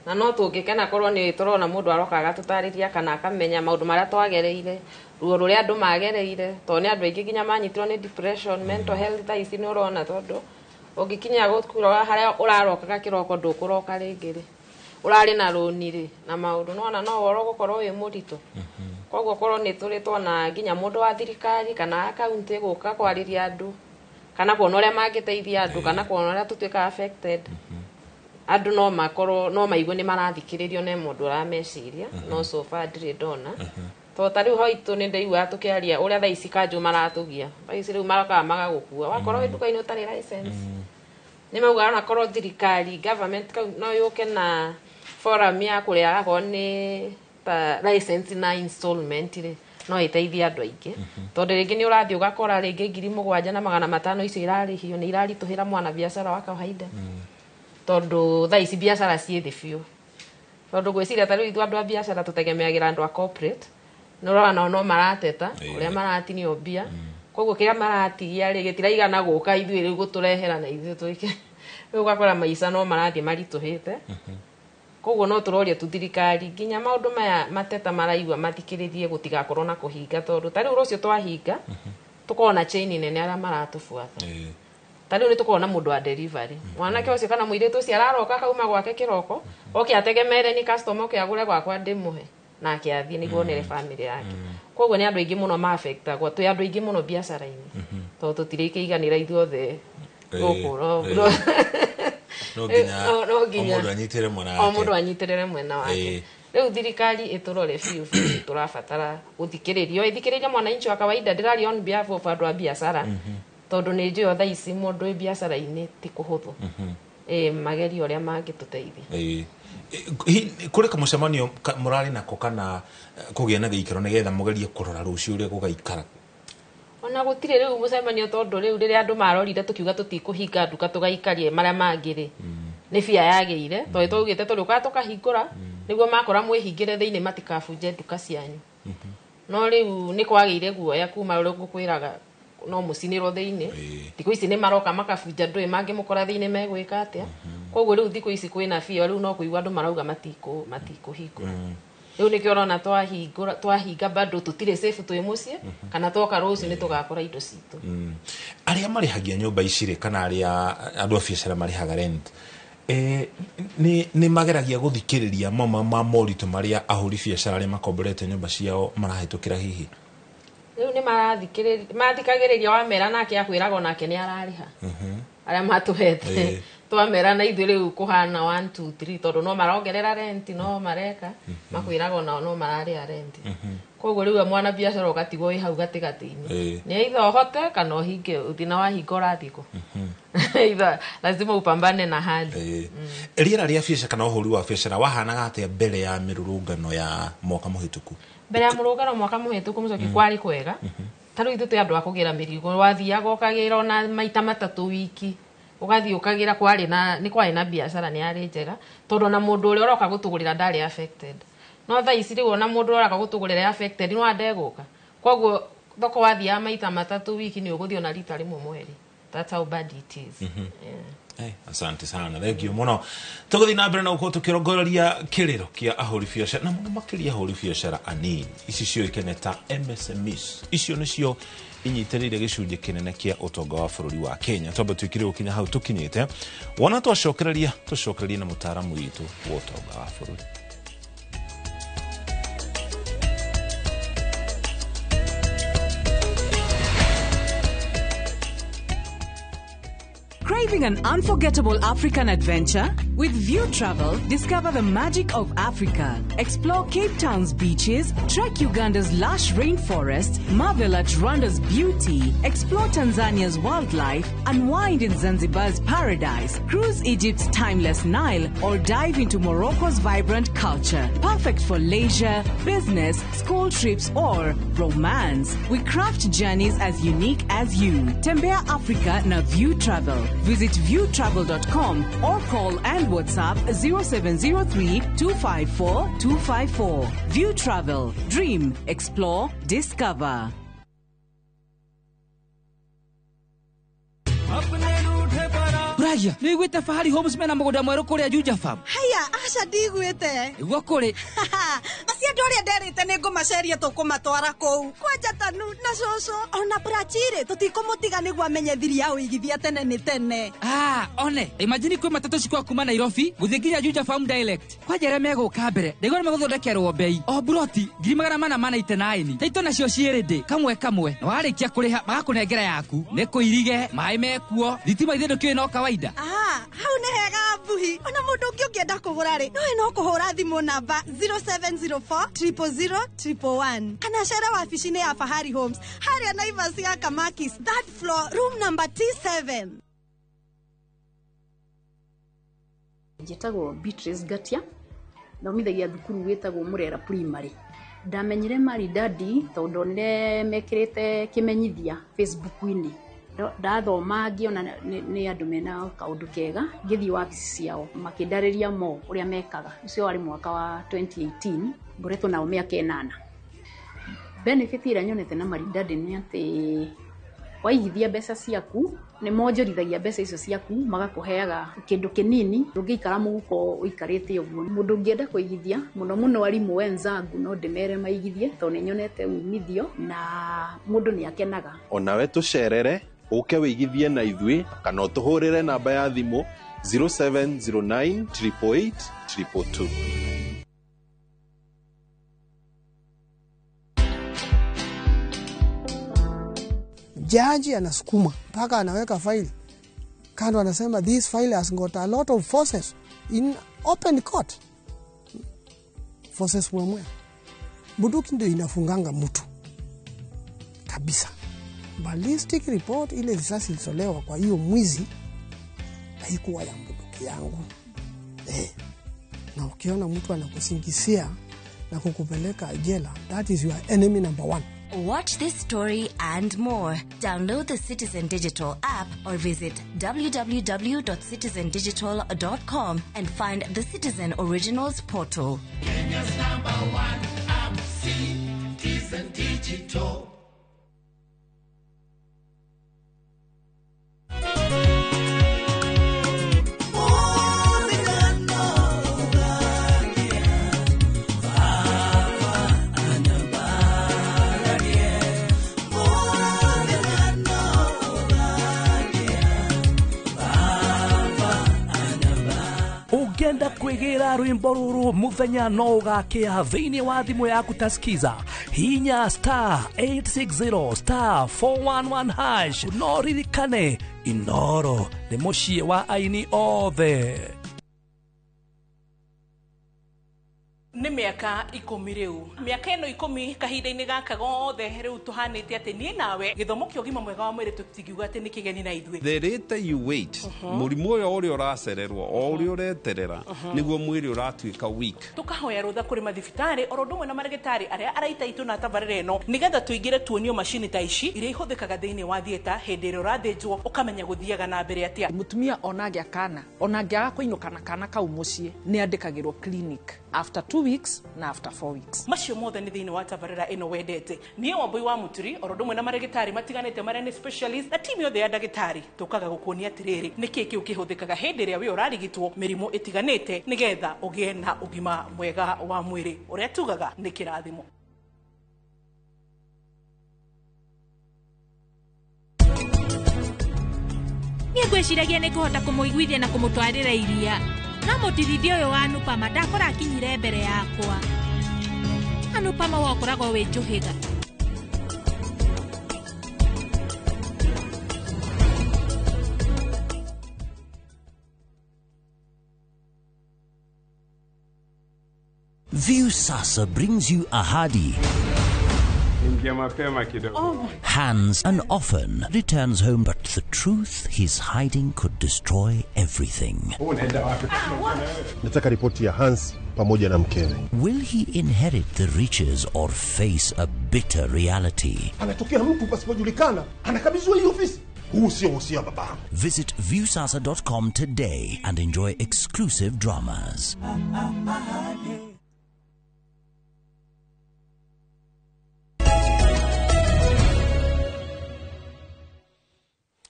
na no tungikena korwo ni turona mundu aroka agatutariria kana akamenya maundu maria twagereire ruo ruria andu magereire to ni andu aingi ginya manyitirwo ni depression mental health ta ici ni urona tondu ungikinya gukura haria urarokaga kiroko ndukuroka ringiri urari na rũni na maundu nona no woro gukorwo wi muritu koguo korwo ni turi tuona ginya mundu wa thirikari kana kaunti guka kwariria andu kana kuona ũrĩa mangĩteithia andũ kana kuona ũrĩa tũtuĩka affected andũ no makorwo no maigwe nĩ marathikĩrĩrio nĩ mũndũ ũrameciria no so far ndirĩ ndona to ta rĩu hoitũ nĩ ndaigua tũkĩaria ũrĩa thaa ici kanjũ maratũgia thaa ici rĩu marokaga magagũkua wakorwo wĩ nduka-inĩ ũtarĩ license nĩ mauga ona korwo thirikari government no yũke na forum ya kũrĩa agakorwo nĩ ta license na installment rĩ no iteithia andũ aingĩ tondu rĩngĩ nĩ ũrathiĩ ũgakora rĩngĩ 7,500 icio irarĩhio nĩ iraritũhĩra mwana biacara wa kawaida tondu thaa ici biacara ciĩ thĩ biũ tondu gwĩciria ta rĩu ithuĩ andũ a biacara tũtegemeagĩra andũ a corporate nĩ ũrona no marateta ũrĩa maratinio mbia koguo kĩrĩa maratigia rĩ gĩtiraigana gũka ithuĩ rĩu gũtũrehera na ithuĩ twĩke rĩu ũgakora maica no marathiĩ maritũhĩte koguo no turoria tu thirikari ginya maundu maya mateta maraigua mathikĩrĩrie gũtigakorwo na kũhinga tondu ta rĩu rũciũ twahinga tukona chain nene arĩa maratũbuata ta rĩu nĩ tukona mũndũ wa delivery mwanake ũcio kana mũirĩtu ũcio araroka kauma gwake kĩroko oke ategemere ni customer oke agũre gwakwa ndĩmũhe nake athiĩ nĩguo nere family yake koguo nĩ andũ aingĩ mũno ma affectagwo twĩ andũ aingĩ mũno biacara-inĩ tondu tũtirĩkĩiganĩra ithuothe gũkũ no ginya mũndũ anyitirĩre mwena wake rĩu thirikari ĩtũrore biũ tũrabatara gũthikĩrĩrio ĩthikĩrĩrie mwananchi wa kawaida ndĩraria on behalf of andũ a biacara tondu nĩ njũĩ thaa ici mũndũ wĩ biacara-inĩ ti kũhũthũ magerio ũrĩa mangĩtũteithia kũrĩ kamũcemanio mũrarĩ nako kana kũgĩa na gĩikaro nĩgetha mũgerie kũrora rũciũ ũrĩa gũgaikara? Ona gũtirĩ rĩu mũcemanio tondu rĩu rĩrĩa andũ marorire tũkiuga tũtikũhinga nduka tũgaikarie marĩa mangĩ rĩ nĩ bia yagĩire tondũ twaugĩte tũrĩũkaga tũkahingũra nĩguo makora mwĩhingĩre thĩinĩ matikabunje nduka cianyu no rĩu nĩ kwagĩire guoya kuma rĩu ngũkwĩraga no mũcinĩrwo thĩinĩ thikũ ici nĩ maroka makabunja ndũĩ mangĩ mũkora thĩinĩ megwĩka atĩa koguo rĩu thikũ ici kwĩna bia rĩu no kũigua andũ marauga matikũhingũra rĩu nĩkĩo ũrona twahinga bado tũtirĩ safe twĩ mũciĩ kana twoka rũciũ nĩ tũgakora indo citũ arĩa marĩhagia nyũmba ici rĩ kana arĩa andũ a biacara marĩhaga rent nĩ mageragia gũthikĩrĩria mamwe ma moritũ marĩa ahũri biacara arĩa makomborete nyũmba ciao marahĩtũkĩra hihi? Rĩu nĩ mathikagĩrĩria wamera nake akwĩraga onake nĩ ararĩha arĩa matũhete twamera na ithuĩ rĩu kũhana 1 2 3 tondu no marongerera rent no mareka makwĩraga onao no mararĩha rent koguo rĩu mwana biacara ũgatigwo wĩ hau gatĩgatĩ-inĩ nĩ either ũhote kana ũhinge ũthina wahinga ũrathikũ either lazima upambane na hali rĩera rĩa biacara kana ũhũri wa biacara wahanaga atĩa mbere ya mĩrũrũngano ya mwaka mũhĩtũku? Mbere ya mũrũngano mwaka mũhĩtũku mũcoki kwarĩ kwega ta rĩu ithuĩ twĩ andũ a kũgĩra mĩrigo wathiaga ũkagĩra ona maita matatũ wiki ugathi ukagira kwari na ni kwari na biacara ni ari njega tondu na mundu uri uroka gutugurira ndari affected no tha ici riu na mundu uroka gutugurira affected no andeguka koguo thoko wathia maita matatu wiki ni uguthio na rita rimwe mweri That's how bad it is. Asante sana thengio muno tuguthi na mbere na uko tukirongoreria kiriro kia ahuri biashara na muno makiria ahuri biashara anini ici cio ikeneta MSMEs icio nicio inyitirire gicunje kinene kia utonga wa bururi wa Kenya tombe twikire ukinya hau tukinyite wona twacokereria na mutaaramu witu wa utonga wa bururi. Craving an unforgettable African adventure? With View Travel, discover the magic of Africa. Explore Cape Town's beaches, trek Uganda's lush rainforest, marvel at Rwanda's beauty, explore Tanzania's wildlife, unwind in Zanzibar's paradise, cruise Egypt's timeless Nile, or dive into Morocco's vibrant culture. Perfect for leisure, business, school trips, or romance. We craft journeys as unique as you. Tembea Africa na View Travel. Visit viewtravel.com or call and WhatsApp 0703-254-254. View Travel. Dream, explore, discover. Braja, ni gwite Fahari Homes mena mugoda mweru kuria Juja Farm. Haya, aca ndigwite. Igwa kuri. Acia ndoria nderite ni ngumaceria tukumatwara kou. Kwanja tanu na coco. Ona Brachire tutikumutiga niguo amenyithiria uigithia tene ni tene. One. Imagine kwi matatu cikwa kuma Nairobi guthie nginya Juja Farm direct. Kwanja re meguka mbere. Ndigore meguthodekero bei. O broti 489. Taito nacio cierende kamwe. Warikia kuriha magakunengera yaku. Ni kuirige, mai mekuo. Thitima ithe ndukio no kawaida. Hau ni hega buhi. Ona mundu ungi ungienda kugura ri. No kuhura thimu namba 0704 kana shara wabici-inĩ ya Fahari Homes haria Naivas ya Kamakis, third floor, room number T7. Njĩtagwo Beatrice Gatia, thomithagia thukuru wĩtagwo Murera Primary. Ndamenyire Maridadi tondũ nĩ mekĩrĩte kĩmenyithia Facebook-inĩ. Ndathoma ngiona nĩ andũ mena kaũndũ kega, ngĩthiĩ wabici ciao makĩndarĩria mo ũrĩa mekaga. Ũcio warĩ mwaka wa 2018, ngoretwo nao mĩaka 8. Benefit ĩrĩa nyonete na Maridadi nĩ atĩ waigithia mbeca ciaku nĩ monjorithagia mbeca icio ciaku magakũheaga kĩndũ kĩnini ndũngĩikara mũhuko ũikarĩte ũguo. Mũndũ ũngĩenda kũigithia mũno arimũ wenzangu no ndĩmere maigithie tondũ nĩ nyonete umithio na mũndũ nĩ akenaga. Onawe tũcerere uke wĩigithie na ithuĩ kana ũtũhũrĩre namba ya thimũ 0709 888 222. Jaji anasukuma mpaka anaweka file kando, anasema this file has got a lot of forces in open court. Forces from where? Bunduki ndio inafunganga mtu kabisa. Ballistic report ile risasi ilizolewa kwa hiyo mwizi haikuwa ya bunduki yangu. Na ukiona mtu anakusingizia na kukupeleka jela, that is your enemy number 1. Watch this story and more. Download the Citizen Digital app or visit www.citizendigital.com and find the Citizen Originals portal. Kenya's #1 app, Citizen Digital. Ugenda kwegera rwimbo ruru muthenya no ugakia thiini wa thimu yaku taskiza hinya *860 *411# no ririkane Inoro ni mucie wa aini othe. Nĩ mĩaka 10 rĩu. Mĩaka ĩno 10 kahinda-inĩ gaka gothe rĩu tũhanĩte atĩ niĩ nawe gĩthomo kĩa ũgima mwega wa mwĩrĩ tũtingiuga atĩ nĩ kĩgeni na ithuĩ. The later you wait, mũrimũ ũrĩa ũracererwo o ũrĩa ũreterera nĩguo mwĩrĩ ũratuĩka weak. Tũkahoya rũtha kũrĩ mathibitarĩ oro ũndũ ũmwe na marĩgĩtarĩ arĩa araita itũ na tabarĩra ĩno nĩgetha tũingĩre tuonio macini ta ici iria ihũthĩkaga thĩinĩ wa thieta hĩndĩ ĩrĩa ũrathĩnjwo ũkamenya gũthiaga na mbere atĩa. Mũtumia ona angĩakana ona angĩaga kũinũka na kana kau mũciĩ nĩ andĩkagĩrwo clinic. After 2 weeks weeks na after 4 weeks. Macio mothe ni thini wa tabarira ino wendete. Niye Wambui wa Muturi orodomwe na marigitari matiganite maria ni specialist na timu yothe ya ndagitari tukaga gukuonia atiriri niki ki ukihũthĩkaga hĩndĩ ĩrĩa we ũrarigitwo mĩrimũ ĩtiganĩte nigetha ũgĩe na ũgima mwega wa mwĩrĩ ũrĩa tugaga nĩ kĩrathimo. Niĩ ngwĩciragia nĩ ngũhota kũmũiguithia na kũmũtwarĩra iria no mũtirithia ũyũ wa Anupama ndakora akinyire mbere yakwa. Anupama wakoragwo wĩ njũhĩga. Viusasa brings you Ahadi. Hans, and often returns home, but the truth he's hiding could destroy everything. Nataka ripoti ya Hans pamoja na mkewe. Will he inherit the riches or face a bitter reality? Anatokea mtu pasipojulikana, anakabidhiwa hii ofisi. Huu sio usia baba. Visit viusasa.com today and enjoy exclusive dramas.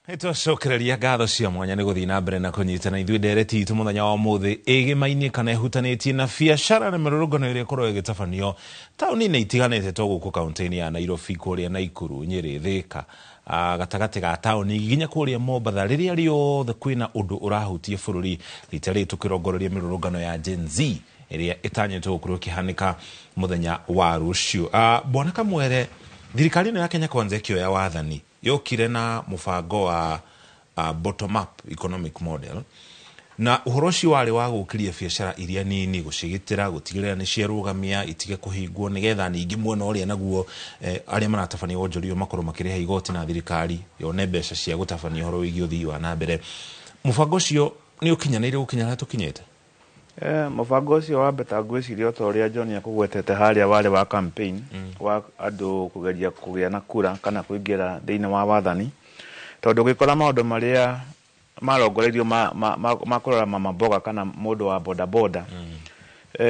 Itocokereria ngatho cia mwanya nĩ gũthiĩ na mbere na kũnyitana ithuĩ ndereti itũ mũthenya wa ũmũthĩ ĩgĩmainie kana ĩhutanĩtie na biacara na mĩrũrũngano ĩrĩa ĩkorwo ĩgĩtabanio taũni-inĩ itiganĩte to gũkũ kaũntĩ-inĩ ya Nairobi, kũrĩa Naikuru, Nyĩrĩ, Thĩka, gatagatĩ ga taũni nginya kũrĩa Mombatha, rĩrĩa rĩothe kwĩna ũndũ ũrahutia bũrũri. Rita rĩrĩ tũkĩrongoreria mĩrũrũngano ya Gen Z ĩrĩa ĩtanyĩtwo gũkorwo ĩkĩhanĩka mũthenya wa rũciũ. Bwana Kamwere, thirikari ĩno ya Kenya Kwanza ĩkĩoya wathani yokire na mũbango wa bottom up economic model na ũhoro ũcio warĩ wa gũkĩria biacara iria nini, gũcigitĩra, gũtigĩrĩra nĩ ciarũgamia, itige kũhingwo nĩgetha ningĩ mwena ũrĩa naguo arĩa maratabania wonjoria makorwo makĩrĩha igoti na thirikari yone mbeca cia gũtabania ũhoro wĩgiĩ ũthii wa na mbere. Mũbango ũcio nĩ ũkinyanĩire gũkinya harĩa tũkinyĩte? Mũbango ũcio wa mbeta ngwĩciria ta ũrĩa John akũgwetete harĩa warĩ wa campaign wa andũ kũgeria kũgĩa na kura kana kũingĩra thĩinĩ wa wathani, tondũ ũgĩkora maũndũ marĩa marongoreirio ma kũrora mama mboga kana mũndũ wa boda boda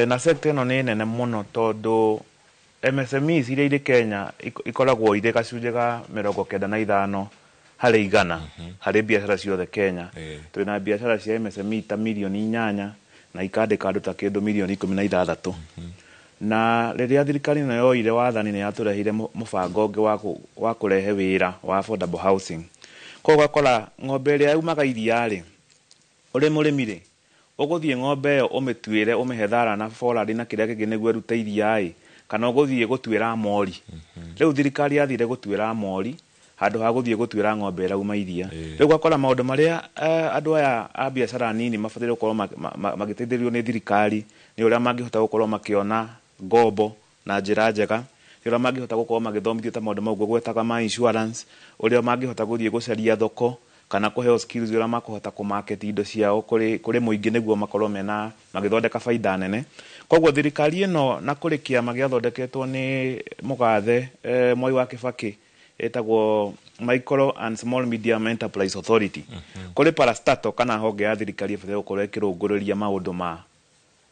na sector ĩno nĩ nene mũno, tondũ MSMEs iria irĩ Kenya ikoragwo irĩ gacunjĩ ga 95 harĩ 100 harĩ biacara ciothe Kenya. Twĩna biacara cia MSME ta milioni 8 na ikandĩka andũ ta kĩndũ milioni 16. Na rĩrĩa thirikari ĩno yoire wathani nĩ yatũrehire mũbango ũngĩ wa kũrehe wĩra wa affordable housing. Koguo gakora ng'ombe ĩrĩa yumaga iria-rĩ, ũrĩ mũrĩmi-rĩ, ũgũthiĩ ng'ombe ĩyo ũmĩtuĩre, ũmĩhe thara na forward na kĩrĩa kĩngĩ nĩguo ĩrute iria-ĩ, kana ũgũthiĩ gũtuĩra mori. Rĩu thirikari yathire gũtuĩra mori handũ ha gũthiĩ gũtuĩra ng'ombe ĩrauma iria. Rĩu gakora maũndũ marĩa andũ aya a biacara nini mabataire gũkorwo magĩteithĩrĩrio nĩ thirikari nĩ ũrĩa mangĩhota gũkorwo makĩona ngombo na njĩra njega, nĩ ũrĩa mangĩhota gũkorwo magĩthomithio ta maũndũ mau gwetaga ma insurance, ũrĩa mangĩhota gũthiĩ gũcaria thoko kana kũheo skills ũrĩa makũhota kũmarket indo ciao kũrĩ mũingĩ nĩguo makorwo magĩthondeka baida nene. Koguo thirikari ĩno na kũrĩ kĩama gĩathondeketwo nĩ mũgathe Mwai wa Kibaki etagwo Micro and Small Medium Enterprise Authority. Kũrĩ parastatal kana honge ya thirikari ĩbataire gũkorwo ĩkĩrũngũrĩria maũndũ ma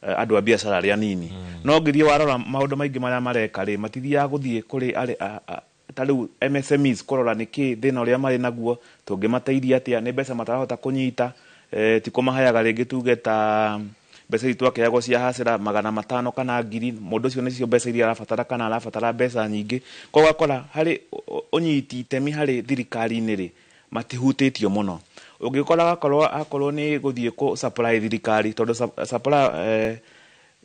andũ a biacara arĩa nini. No ngĩthiĩ warora maũndũ maingĩ marĩa mareka-rĩ, matithiaga gũthiĩ kũrĩ ta rĩu MSMEs kũrora nĩkĩ thĩna ũrĩa marĩ naguo, tũngĩmateithia atĩa, nĩ mbeca matarahota kũnyita, ti kũmaheaga rĩngĩ tuge ta mbeca iria twakĩheagwo cia hasĩra 500 kana 1000, mũndũ ũcio nĩcio mbeca iria arabatara kana arabatara mbeca nyingĩ. Koguo gakora harĩ ũnyiti itemi harĩ thirikari-inĩ-rĩ matihutĩtio mũno. Ũngĩkora akorwo nĩ gũthiĩ kũ supply thirikari, tondũ supply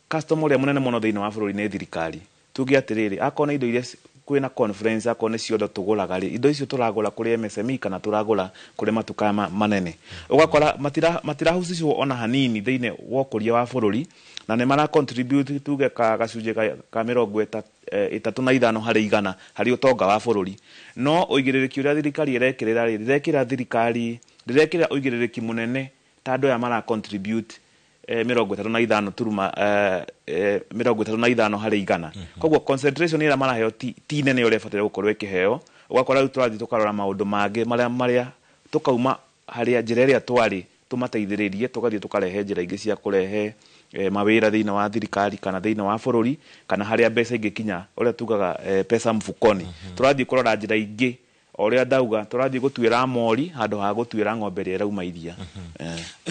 customer ũrĩa mũnene mũno thĩinĩ wa bũrũri nĩ thirikari. Tuge atĩrĩrĩ, akorwo nĩ indo iria kwĩna conference, akorwo nĩ ciondo tũgũraga-rĩ, indo icio tũragũra kũrĩ MSME kana tũragũra kũrĩ matuka manene. Ũgakora matirahucicwo ona hanini thĩinĩ wa ũkũria wa bũrũri, na nĩ mara contribute tuge gacunjĩ ka 35 harĩ 100 harĩ ũtonga wa bũrũri. No ũigĩrĩrĩki ũrĩa thirikari ĩrekĩrĩra-rĩ, ndĩrekĩra ũigĩrĩrĩki mũnene ta andũ aya mara contribute 35 turuma 35 harĩ 100. Koguo concentration ĩrĩa maraheo ti nene ũrĩa ĩbataire gũkorwo ĩkĩheo. Ũgakora rĩu tũrathiĩ tũkarora maũndũ mangĩ marĩa tũkauma harĩa njĩra ĩrĩa twarĩ tũmateithĩrĩrie, tũgathiĩ tũkarehe njĩra ingĩ cia kũrehe mawira thiina wa thirikari kana thiina wa bururi kana haria mbeca ingikinya uria tugaga pesa mfukoni turathii kurora njira ingi oria ndauga turathii gutwira mori handu ha gutwira ng'ombe ria rauma iria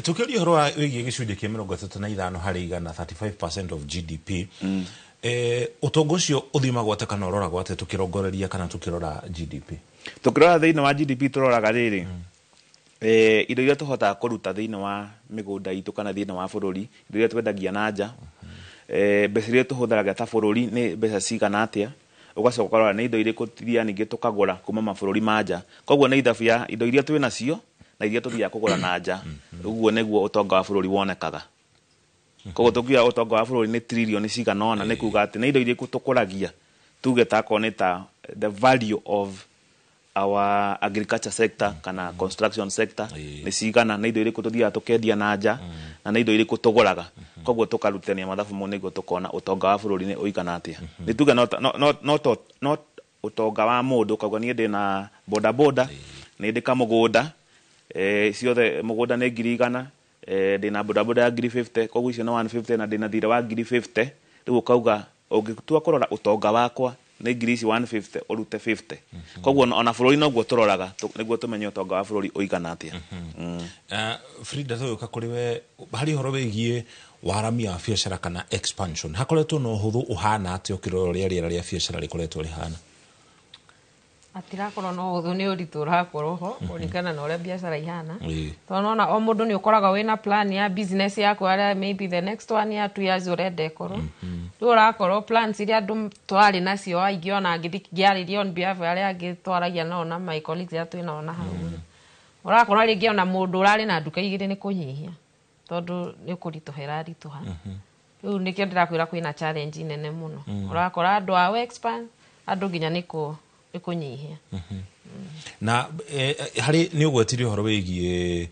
tukiria horo wigie gicunje kia 35 hari 35% of GDP utongo ucio uthimagwo ate kana uroragwo ate tukirongoreria kana tukirora GDP tukirora thiina wa GDP turoraga riri indo iria tuhotaga kuruta thiina wa migunda itu kana thiina wa bururi indo iria twendagia na nja mbeca iria tuhutharaga ta bururi ni mbeca cigana atia ugacoka ukarora ni indo iriku tiria ningi tukagura kuma mabururi manja koguo ni ithabia indo iria twina cio na iria tuthia kugura na nja uguo niguo utonga wa bururi wonekaga koguo tukia utonga wa bururi ni trillion cigana ona ni kuga ati ni indo iriku tukuragia tuge ta koneta the value of our agriculture sector kana construction sector ni cigana ni indo iriku tuthia tukendia na nja na ni indo iriku tuguraga koguo tukarutania mathabu mo niguo tukona utonga wa bururi ni uigana atia ni tuge not utonga wa mundu koguo ni ndina boda boda ni ndika mugunda ciothe mugunda ni 100 ndina boda boda ya 50 koguo icio na 150 na ndina thira wa 50 riu kauga ungitua kurora utonga wakwa ni 150 urute 50 koguo ona bururi noguo turoraga niguo tumenye utonga wa bururi uigana atia Frida tuyoka kuri we hari horo wigie waramia wa biacara kana expansion hakoretwo no huthu uhana ati ukirora riera ria biacara rikoretwo rihana atirakorwo no huthu ni uritu urakorwo ho kuringana na uria biacara ihana tonona o mundu ni ukoraga wina plan ya business yako aria maybe the next one year 2 years urenda ikorwo riu urakorwo plans iria andu twari nacio aingi ona ngithikiariria on behalf aria angi twaragia nao na my colleagues ya twina ona hau urakorwo ringi ona mundu urari na nduka igiri ni kunyihia tondu ni ukurituhera rituha riu nikio ndirakwira kwina challenge nene muno urakora andu a expand andu nginya niko ikunyihia na hari ni ugwetirio horo wigie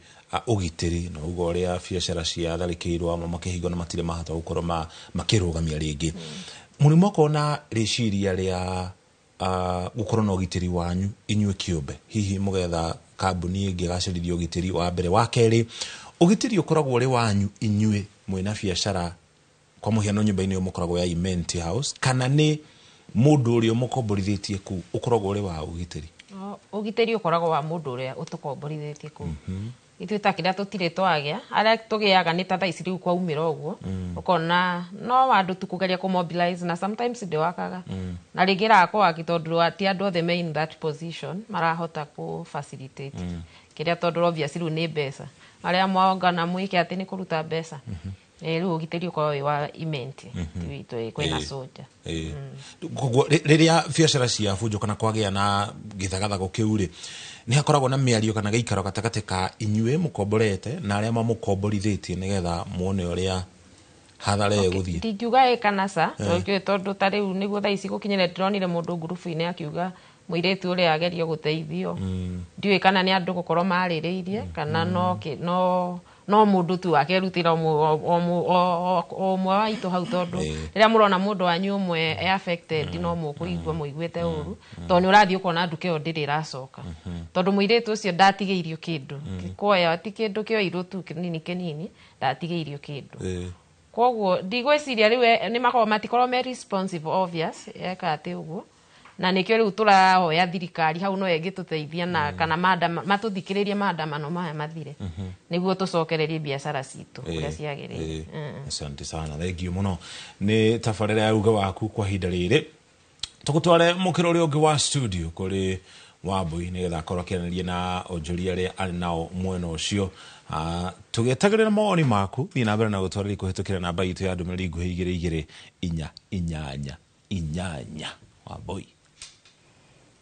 ugitiri no ugo ria biacara cia tharikirwo amwe makihingo na matire mahata gukorwo makirugamia ringi murimo kona riciria ria gukorwo na ugitiri wanyu inyue kiumbe hihi mugetha kambuni ingi gacirithio ugitiri wa mbere wa keri ugitiri ukoragwo ri wanyu inyue mwina biacara kwa muhiano nyumba-ini umukoragwo ya Imenti House kana ni mundu uria mukomborithitie ku ukoragwo uri wa ugitiri ugitiri ukoragwo wa mundu uria utukomborithitie ku ithu takiria tutire twagia aria tugiaga ni ta thaiciri kwa umira uguo ukona no andu tukugeria ku mobilize na sometimes ndi wakaga na rigira kwa kitondu ati andu othe main that position marahota ku facilitate kiria tondu obviously ni mbeca aria mwongana mwike ati ni kuruta mbeca riu ugitiri kwa wa Imenti twitu kwina soja koguo riria biacara cia bunjo kana kwagia na githagathago kiuri ni hakoragwo na miario kana geikaro gatagate ka inyue mukomborete na aria mamukomborithitie nigetha muone uria hathara guthie ndingiuga kana sa tondu ta riu niguo thaici gukinyire ndronire mundu ngurubu-ini akiuga muiretu uria agerio guteithio ndiwe kana ni andu gukorwo maririirie kana no mundu tu akerutira omwe waitu hau tondu riria murona mundu wanyu umwe affected no mukuigwa muigwete uru tondu urathii ukona nduke yo ndiri racoka tondu muiretu ucio ndatigeirio kindu kikoya ati kindu kio irutu kinini kinini ndatigeirio kindu koguo ndigwiciria riu ni makorwo matikorwo me responsive obvious eka ati uguo na nikio riu turahoya thirikari hau no engituteithia na kana matuthikiririe maandamano maya mathire niguo tucokererie biacara citu uria ciagirire asante sana thank you muno ni tabarira ya uga waku kwa hinda riri tukutware mukirori ungi wa studio kuri Wambui nigetha akorwo akiaranĩria na onjoria aria ari nao mwena ucio tugetagirira mawoni maku thii na mbere na gutwarĩria kuhitukira namba itu ya ndũmĩrĩri nguhĩ 22888 Wambui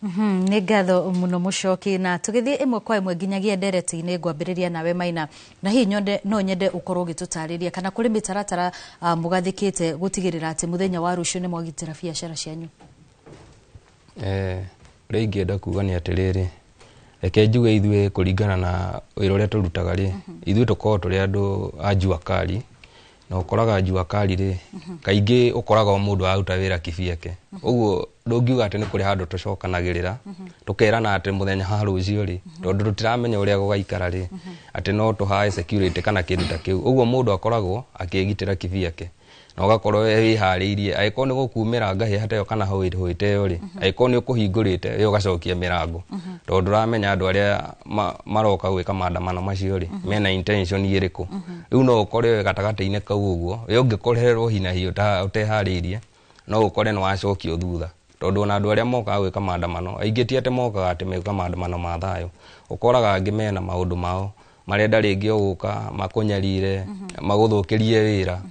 nĩ ngatho mũno mũcoki na tũgĩthiĩ ĩmwe kwa ĩmwe nginyagia ndereti-inĩ ngwambĩrĩria nawe Maina na hihi no nyende ũkorwo ũgĩtũtarĩria kana kũrĩ mĩtaratara mũgathĩkĩte gũtigĩrĩra atĩ mũthenya wa rũciũ nĩ mwagitĩra biacara cianyu ũrĩa ingĩenda kuga nĩ atĩrĩrĩ reke njuge ithuĩ kũringana na wĩra ũrĩa tũrutaga rĩ ithuĩ tũkoragwo tũrĩ andũ a jua kali na ukoraga njua kari ri kaingi ukoraga mundu aruta wira kibiake uguo ndungiuga ati ni kuri handu tucokanagirira tukerana ati muthenya ha rucio ri tondu tutiramenya uria gugaikara ri ati no tuhae security kana kindu ta kiu uguo mundu akoragwo akigitira kibiake na ugakorwo wihariirie aiko ni gukumira ngahi hatayo kana hoiteyo ri aiko ni ukuhingurite yo gacokia mirango tondu ramenya andu aria maroka gwika maandamano macio ri mena intention iriku riu no ukore gatagati-ini kau uguo we ungikorerwo hina hiyo utehariirie no ukore ni wacokio thutha tondu na andu aria moka gwika maandamano aingi ti ati moka ati meka maandamano ma thayo ukoraga angi mena maundu mao marenda ringi uguka makunyarire maguthukirie wira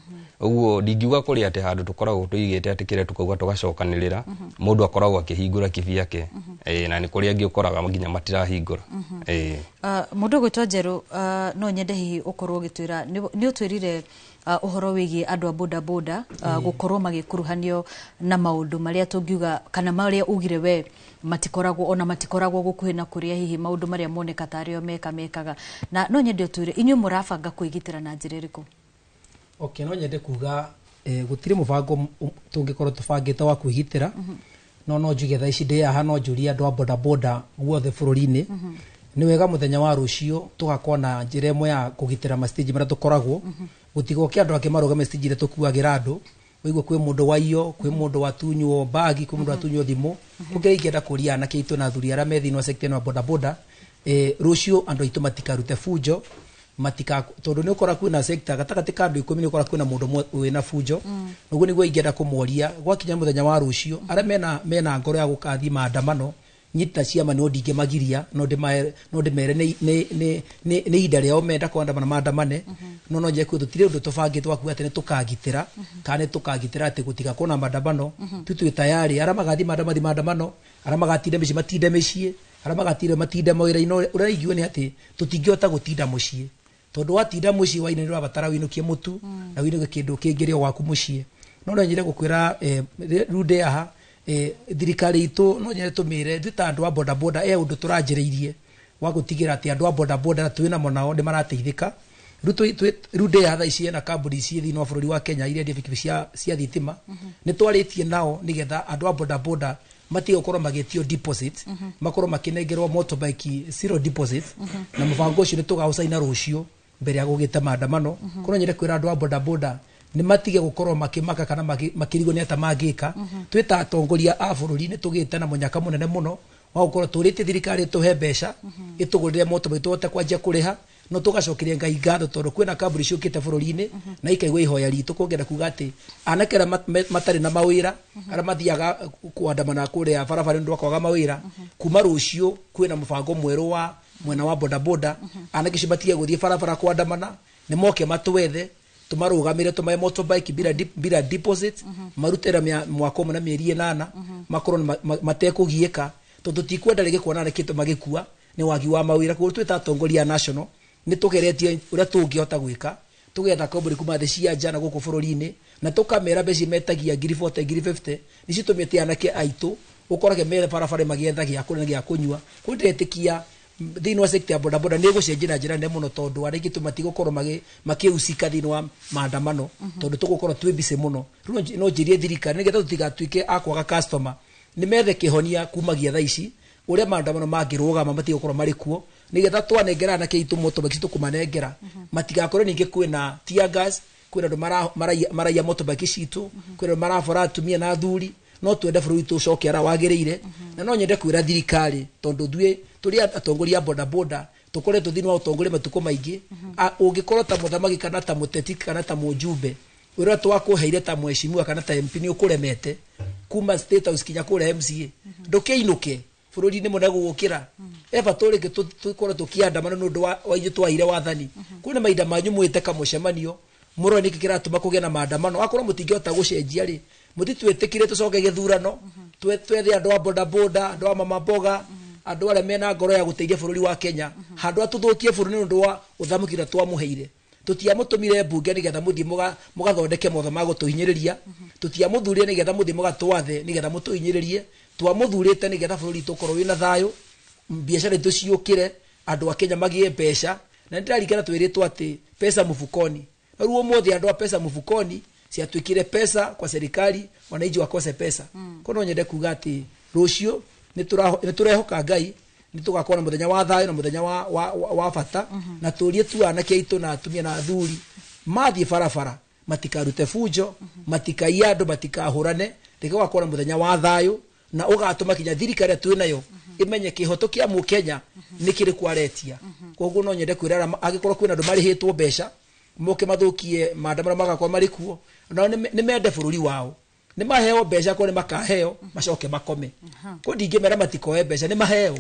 uguo ndingiuga kuri ati handu tukoragwo tuigite ati kire tukauga tugacokanirira mundu akoragwo akihingura kibiake na ni kuri angi ukoraga nginya matirahingura mundu gwitwa Njeru no nyende hihi ukorwo gitwira ni utwirire uhoro wigie andu a boda boda gukorwo magikuruhanio na maundu maria tungiuga kana maria ugire we matikoragwo gukuhi na kuria hihi maundu maria moneka tario mekaga na no nyende utwire inyu murabanga kwigitira na njira iriku? Okay, no nyende kuga gutire mubango tungikorwo tubangite wa kwigitira no njuge tha ici ndi aha no njuria andu a boda boda guothe bururi-ini ni wega muthenya wa rucio tugakona njira imwe ya kugitira mastage maria tukoragwo gutigo ki andu akimarugame stage ire tukuagira andu wigwo kwi mundu waiyo kwi mundu watunywo bagi kwi mundu watunywo thimu kungeingenda kuria na kiitu na thuri ara methi no sector wa boda boda rucio andu aitu matikarute fujo matika tondu ni ukora kwina sector gatagati ka andu 10 ni ukora kwina mundu wina fujo nuguo niguo ingenda kumuoria gwakinya muthenya wa rucio ara mena ngoro ya gukathi maandamano nyita ciama no ndinge magiria no ndimere ni ida riao menda kwandamana maandamane no nje ku tutire undu tubangite wa kuga ati ni tukagitira kana tukagitira ati gutiga kona maandamano tutu tayari ara magathi maandamano ara magatinde mici matinde micii ara magatinde matinde mawira-ini uraigua ni ati tutingiota gutinda mucii tondu watinda mucii waine ni wabatara winukie mutu na winukie kindu kingirio gwaku mucii no nyire gukwira rude aha thirikari itu no nyire tumire twita andu a boda boda undu turanjiriirie wa gutigira ati andu a boda boda twina monao ni marateithika rude aha ici na kambuni ici thini wa bururi wa Kenya iria ndibikibi cia thitima ni twaritie nao nigetha andu a boda boda mati ukorwo magitio deposit makorwo makinengerwo motorbike zero deposit na mubango ucio ni tugaucaina rucio mbere ya gugita maandamano kono nyire kwira andu a boda boda ni matige gukorwo makimaka kana makirigo ni ata mangika twita atongoria a bururi ni tugite na munyaka munene muno wa gukorwo turite thirikari tuhe mbeca itugurire motorbike tuote kwanjia kuriha no tugacokeria ngai ngatho tondu kwina kambuni ciukite bururi-ini na ikaigwa ihoya ritu kungenda kuga ati anakera matari na mawira ara mathiaga kuandamana kuria barabara ndu akwaga mawira kuma rucio kwina mubango mweru wa mwena wa boda boda anake cibatie guthie barabara kuandamana ni moke matwethe tumarugamire tumaye motorbike bila deposit marutera mwako na mieri 8 makorwo matekugieka tondu tikwenda rege kuona na kitu magikua ni wagi wa mawira ku twita atongoria national ni tugeretie uria tungihota gwika tugetha kambuni kuma the cia jana guku bururi-ini na tukamera beci metagia 40-50 ni citumite anake aitu ukorage mere barabara magiethagia kuri gia kunywa kundiretikia thini wa sector ya boda boda ni gucenjira njira nene muno tondu ariki tumatigokorwo makiusika thini wa maandamano tondu tugukorwo twi busy muno riu no njirie thirikari nigetha tutigatuike akwaga customer ni methe kihonia kumagia thaa ici uria maandamano mangirugama matigokorwo mari kuo nigetha twanengera na kiitu motorbike tukumanengera matigakorwo ninge kwina tear gas kwina andu maraiya motorbike citu kwina marabora atumia na athuri no twende bururi tucoke ara wagiriire na no nyende kwira thirikari tondu ndue turi atongoria boda boda tukoretwo thini wa utongoria matuko maingi ungikorwo ta muthamaki kana ta muteti kana ta mujumbe uria twakuheire ta mheshimiwa kana ta MP ni ukuremete kuma state house kinya kure MCA ndukeinuke bururi-ini muna gugukira eba turike tukorwo tukiandamana nundu wa inyu twaire wathani kuna maida manyu mwite kamucemanio muro niki kiratuma kugia na maandamano akorwo mutingihota gucenjia ri mutitwetikire tucoke githurano twethe andu a boda boda andu a mama boga andu aria mena ngoro ya guteithia bururi wa Kenya handu atuthukie bururi nundu wa uthamukira twamuheire tutiamutumire bunge nigetha muthie mugathondeke motho ma gutuhinyiriria tutiamuthurire nigetha muthie mugatwathe nigetha mutuhinyiririe twamuthurite nigetha bururi tukorwo wina thayo biashara itu ciukire andu a Kenya magie mbeca na ndirarikana twiritwo ati pesa mufukoni ruo mothe andu a pesa mufukoni ciatwikire pesa kwa serikali wananchi wakose pesa kono nyende kuga ati rucio ni turehoka Ngai ni tugakora muthenya wa thayo na muthenya wa bata na turie tu anake itu na atumia na athuri mathie barabara matikarute fujo matikai andu matikahurane tigakora muthenya wa thayo na ugatuma kinya thirikari tu nayo imenye kihoto kia mu Kenya nikiri kwaretia koguo no nyende kwirara agikorwo kwina andu marihitwo mbeca moke mathukie maandamano magakwa marikuo no ni mende bururi wao ni maheo mbeca ko ni makaheo macoke makome ko ndingimera matikoe mbeca ni maheo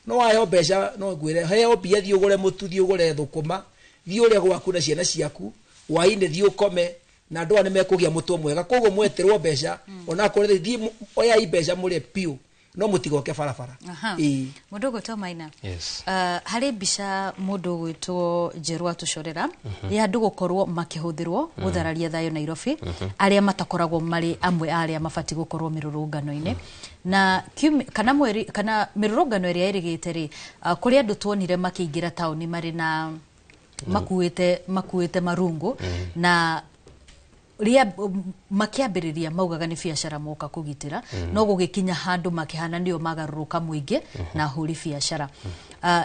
no waheo mbeca no ngwire heo bia thi ugure mutu thi ugure thukuma thi uria gwaku na ciana ciaku waine thi ukome na andu ani mekugia mutu mwega koguo mweterwo mbeca ona kore thi oya mbeca muri piu no mutigoke barabara mundu gwitwo Maina yes hari mbica mundu gwitwo Njerwa tucorera ya andu gukorwo makihuthirwo guthararia thayo Nairobi aria matakoragwo mari amwe aria mabati gukorwo mirurungano-ine na kana mirurungano iria irigite ri kuri andu tuonire makiingira tauni mari na makuite marungu na ria makiambiriria maugaga ni biashara moka kugitira no gugikinya handu makihana ndio magaruruka muingi na huri biashara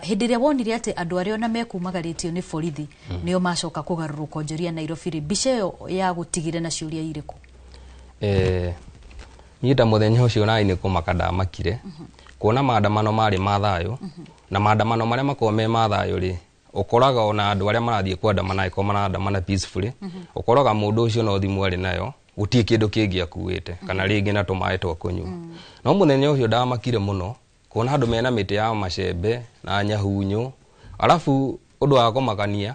hindi ria wonire ati andu aria ona mekumagaritio ni borithi nio macoka kugaruruka njoria Nairobi mbica ya gutigire na ciuria iriku nyita muthenya ucio nai ni kumaka ndamakire kuona maandamano mari mathayo na maandamano maria makome mathayo ri ukoraga ona andu aria marathie kwandamana iko marandamana peacefully ukoraga mundu ucio no thimu ari nayo gutie kindu kingi akuite kana ringi na tumae twa kunywa no muthenya ucio ndamakire muno kuona andu mena miti ya macembe na nyahunyu alafu undu wa kumakania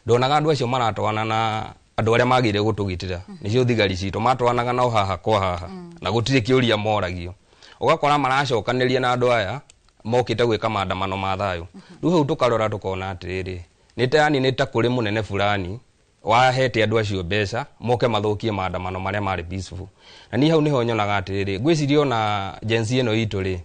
ndonaga andu acio maratwana na andu aria magire gutugitira nicio thigari cito matwanaga na haha kwa haha na gutire kiuria moragio ugakora maracokaniria na andu aya mokite gwika maandamano mathayo riu hau tukarora tukona atiriri nita kuri munene fulani wahete andu acio mbeca moke mathukie maandamano maria mari peaceful na ni hau niho nyonaga atiriri gwicirio na jensi eno itu ri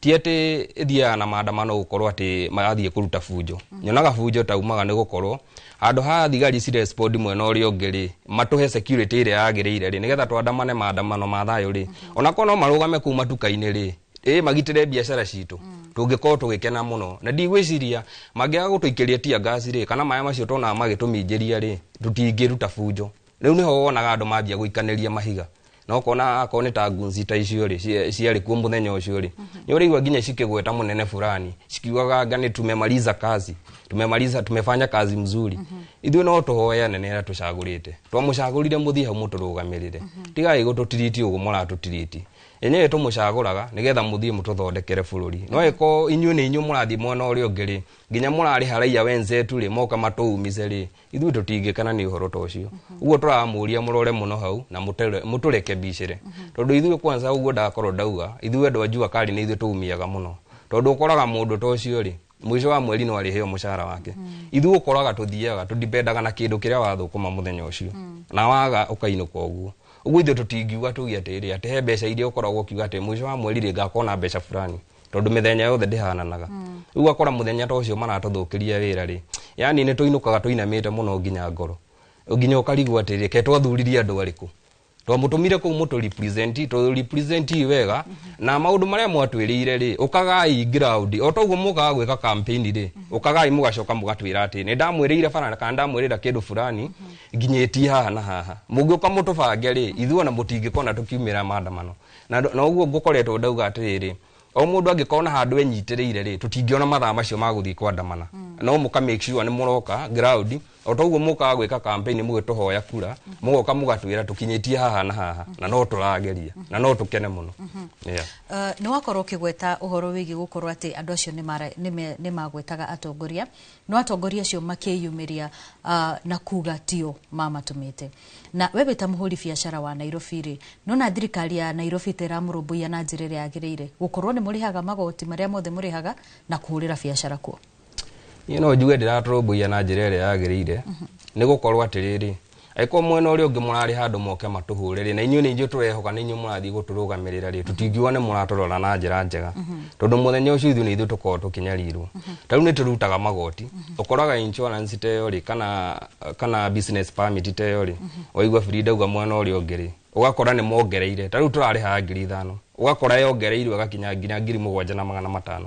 tiete ithia na maandamano gukorwo ati marathie kuruta fujo nyonaga fujo taumaga ni gukorwo andu ha thigari ci respond mwena uri ungiri matuhe security ire yagirire ri nigetha twandamane maandamano mathayo ri ona kono marugame kuma tukaini ri magitire biashara citu tungikorwo tugikena muno na ndigwiciria mangiaga gutuikiria tia gasi ri kana maya macio tona magituminjiria ri tutingiruta fujo riu niho wonaga andu mambia guikaniria mahiga no kona akone ta gunzi ta icio ri ciari kuo muthenya ucio ri ni uri igwa ginya cikigweta munene fulani cikiugaga ngani tumemaliza kazi tumefanya kazi mzuri ithuĩ no tuhoya nene ara tucagurite twamucagurire muthie hau muturugamirire tigai gututiriti ugu muratutiriti enyewe tumucaguraga nigetha muthie mututhondekere bururi no eko inyu ni inyu murathi mwona uri ungiri nginya murari haraia wenzetu ri moka matuumize ri ithuĩ tutingikana ni uhoro tocio uguo turamuria murore muno hau na mutureke bicire tondu ithuĩ kwanza uguo ndakorwo ndauga ithuĩ andu ajua kali ni ithuĩ tuumiaga muno tondu ukoraga mundu tocio ri mwisho wa mweri no ariheo mushara wake ithuĩ ukoraga tuthiaga tudipendaga na kindu kiria wathukuma muthenya ucio na waga ukainuka uguo uguo ithuĩ tutingiuga tugi atiri ate he mbeca iria ukoragwo kiuga ati mwisho wa mweri ri ngakona mbeca fulani tondu mithenya yothe ndihananaga uguo akora muthenya ta ucio maratuthukiria wira ri yani ni tuinukaga tuinamite muno nginya ngoro nginya ukarigwo atiri ke twathuririe andu ariku twamutumire ku mutu represent wega na maundu maria mwatwirire ri ukagai ground otoguo mukaga gwika campaign ri ukagai mugacoka mugatwira ati ni ndamwirire fana kana ndamwirira kindu fulani nginyeti haha na haha mugiuka mutubange ri ithuona mutingikona tukiumira maandamano na uguo ngukoretwo ndauga atiriri o mundu angikona handu enyitiriire ri tutingiona mathaa macio maguthii kwandamana no muka make sure ni muroka ground otoguo mukaga gwika campaign mugituhoya kura mugoka mugatwira tukinyitie haha na haha na no turageria na no tukene muno ni wakorwo kigweta uhoro wigi gukorwo ati andu acio ni magwetaga atongoria no atongoria acio makiyumiria na kuga tio mamatumite na wewe ta muhuri biashara wa Nairobi ri nona thirikari ya Nairobi teramurumbuia na njirire yagirire gukorwo ni murihaga magoti maria mothe murihaga na kuhurira biashara kuo njuge ndiraturumbuia na njira iria yagirire ni gukorwo atiriri aiko mwena uri ungi murari handu moke matuhurire na inyuĩ nĩ injũ tũrehoka nĩ inyuĩ mũrathiĩ gũtũrũgamĩrĩra rĩ tũtingiuga nĩ mũratũrora na njĩra njega tondũ mũthenya ũcio ithuĩ nĩ ithuĩ tũkorwo tũkinyarirwo ta rĩu nĩ tũrutaga magoti ũkoraga insurance ta ĩyo rĩ kana business permit ta ĩyo rĩ waigua free ndauga mwena ũrĩa ũngĩ rĩ ũgakora nĩ mongereire ta rĩu tũrarĩha 5,000 ũgakora yongereirwo gakinya nginya 7,500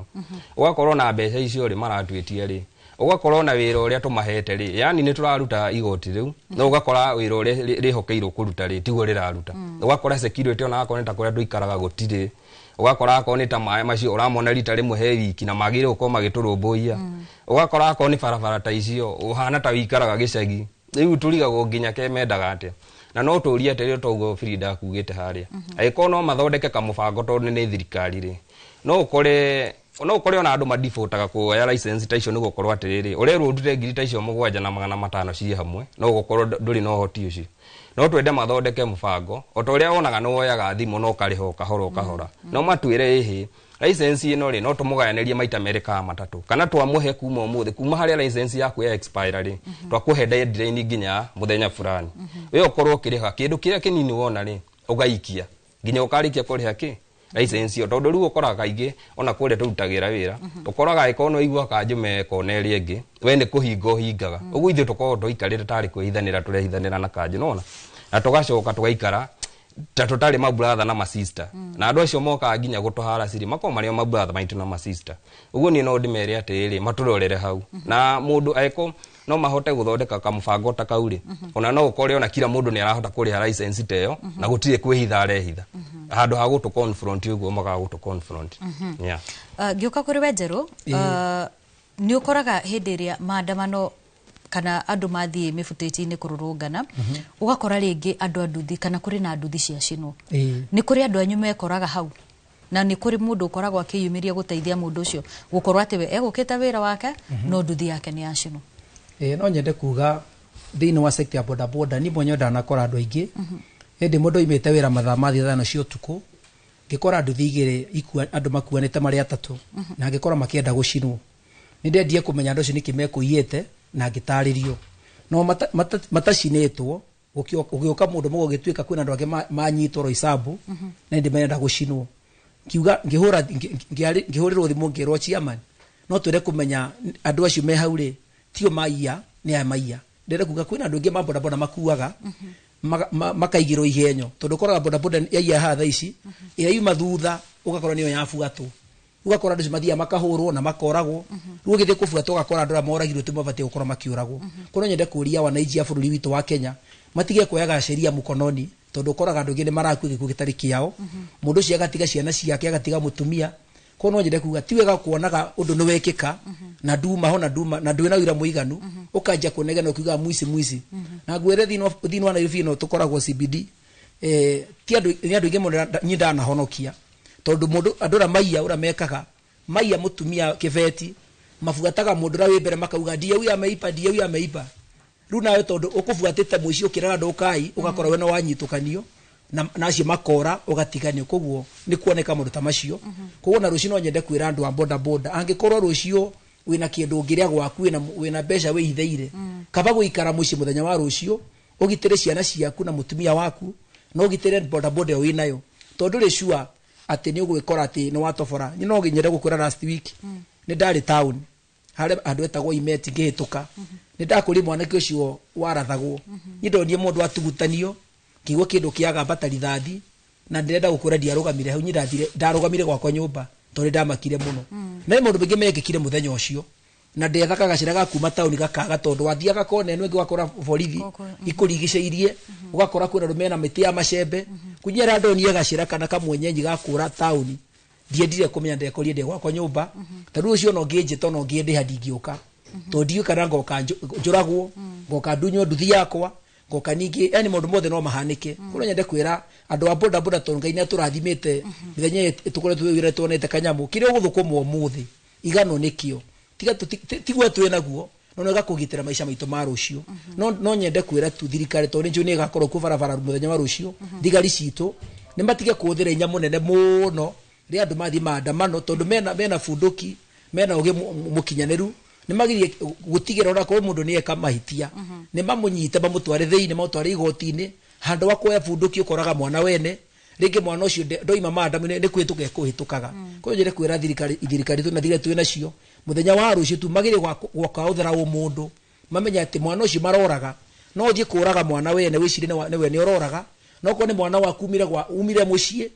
ũgakora na mbeca icio rĩ maratuĩtie rĩ ugakorwo na wira uria tumahete ri yani ni turaruta igoti riu no ugakora wira uria rihokeirwo kuruta ri tiguo riraruta ugakora security ona akone ta kuria nduikaraga gutiri ugakora akone ta maĩ macio uramona rita rimwe he wiki na magire uko magiturumbuia ugakora akone barabara ta icio uhana ta wikaraga gicagi riu turigagwo nginya kemendaga atia na no turia atirĩ toguo Frida kugite haria aiko no mathondeke kamubango tondu ni thirikari ri no ukore ona andu madifaultaga kuoya license ta icio niguo korwo atiriri urerwo ndute ngiri ta icio 7,500 ciĩ hamwe no gukorwo nduri no hoti ucio no twende mathondeke mubango otoria wonaga no woyaga thimu no kariho kahora no matwire ehe license ino ri no tumugayanĩrie maita merĩ kana matatũ kana twamuhe kuma umuthi kuma harĩa license yaku ya expire ri twakuhe deadline nginya muthenya fulani wewe ukorwo kiriha kindu kiria kinini wona ri ugaikia nginya ukarikia kuriha ki license yo tondu riu ukoraga kaingi ona kuria turutagira wira ukoraga ikono igua kanjume koneria ingi we ni kuhinga hingaga uguo ithu tukorwo tuikarire tari kuhithanira turehithanira na kanju nona na tugacoka tugaikara ta tutari ma brother na ma sister na andu acio moka nginya gutuhara ciri mako mario ma brother maitu na ma sister uguo ni no ndimere atiri maturorere hau na mundu aiko no mahote guthondeka kamubango ta kauri ona no ukore ona kila mundu ni arahota kuriha license teyo na gutire kwihitha arehitha handu ha gutu confront uguo maka gutu confront yeah gioka kuri wenjeru ni ukoraga hindi iria maandamano kana andu mathie mifuteti-ini kururungana ugakora ringi andu anduthi kana kuri na anduthi cia cino ni kuri andu anyu mekoraga hau na ni kuri mundu ukoragwo akiyumiria guteithia mundu ucio gukorwo ati we egukita wira wake no nduthi yake ni ya cino no nyende kuga thiini wa sector ya boda boda ni mwenye ndanakora andu aingi hindi mundu imite wira mathaa ma 5 cia utuku ngikora nduthi igiri andu makuanite mari atatu na ngikora makienda gucinwo ni ndendie kumenya andu acio nikimekuiyete na ngitaririo no matacinetwo ugioka mundu mugo gituika kwina andu angi manyitwo ro isabu na ndi menda gucinwo kiuga ngihurirwo thimu ngirwo chairman no twire kumenya andu acio me hauri tio maiya ni amaiya ndere kuga kwina andu angi maboda boda makuaga makaigirwo ihenyo tondu koraga boda boda ya hatha ici ira yuma thutha ugakora niyo yafuatwo ugakora andu mathia makahurwo na makoragwo ruo githie kufuatwo ugakora andu moragirwo tumabate gukora makiuragwo kono nyende kuria wanaiji ya bururi witu wa Kenya matige kuoyaga sheria mukononi tondu koraga andu ngine maraku gikuo gitari kiao mundu cia gatiga ciana ciake agatiga mutumia kono nyende kuga tiwega kuonaga undu ni wekika na nduma ho na nduma na ndwina wira muiganu ukanja kunegena ukiuga mwisi na gwere thino na yufino tukoragwo CBD ti andu ingi mundu nyinda na honokia tondu mundu andura maiya ura mekaga maiya mutumia kiveti mafuataga mundu ra wibere makauga ndiye uya ameipa riu nawe tondu ukufuatite muici ukiraga ndukai ugakora we no wanyitukanio na acio makora ugatiganio koguo ni kuoneka mundu ta macio koguo na rucio no nyende kwira andu a boda boda angikorwo rucio wina kindu ngiria gwaku wina mbeca wihitheire kaba guikara muici muthenya wa rucio ugitire ciana ciaku na mutumia waku no ugitire boda boda winayo tondu ri sure ati ni ugwikora ati ni watofora ni no nginyere gukura last week ni ndari town hare andu etagwo imeti ngihituka ni ndakuri mwanake ucio warathagwo ni ndonie mundu atugutanio kigo kindu kiaga batari thathi na ndirenda gukura ndiarugamire hau nyidathire ndarugamire gwakwa nyumba tondu ndamakire muno na mundu bingi mekikire muthenya ucio na ndethaka gacira gakuma town gakaga tondu wathiaga kona eno ingi wakora borithi ikurigiceirie ugakora kwina rumena miti ya macembe kunyera ndonie gacira kana kamwenyenyi gakura town ndiendire kumenya ndekorie ndi gwakwa nyumba taru ucio no nginje tono ngiendi handingiuka tondu kana ngoka njuragwo ngoka ndunyo nduthi yakwa ngoka ningi yani mundu mothe no mahanike kuno nyende kwira andu a boda boda tonga ina turathimite mithenya tukore tuwire tuonete kanyamu kire guthukumwo muthi igano nikio tiga tigwe twena guo no gakugitira maisha maitu ma rucio no nyende kwira tu thirikari tondu nju ni gakorwo ku barabara muthenya wa rucio thigari citu ni matige kuthira inya munene muno ri andu mathi maandamano tondu mena bunduki mena ugi mukinyaniru nä magirie gå tigä ra mundu nä eka mahitia nä mamunyite mamutware thä-inä mamutware igoti-inä handå wa kuoya bundu kä å koraga mwana wene rĩngĩ mwana ũcio ndoima mandamu nĩ kwĩtũka ekũhĩtũkaga koguo njĩre kwĩra thirikari twĩna thigari twĩ nacio mũthenya wa rũciũ tu magĩrĩ gwoka ũthera mũndũ mamenya atĩ mwana ũcio maroraga no thiĩ kũraga mwana wene wĩciri nĩwe nĩ ũroraga no korwo nĩ mwana waku umire mũciĩ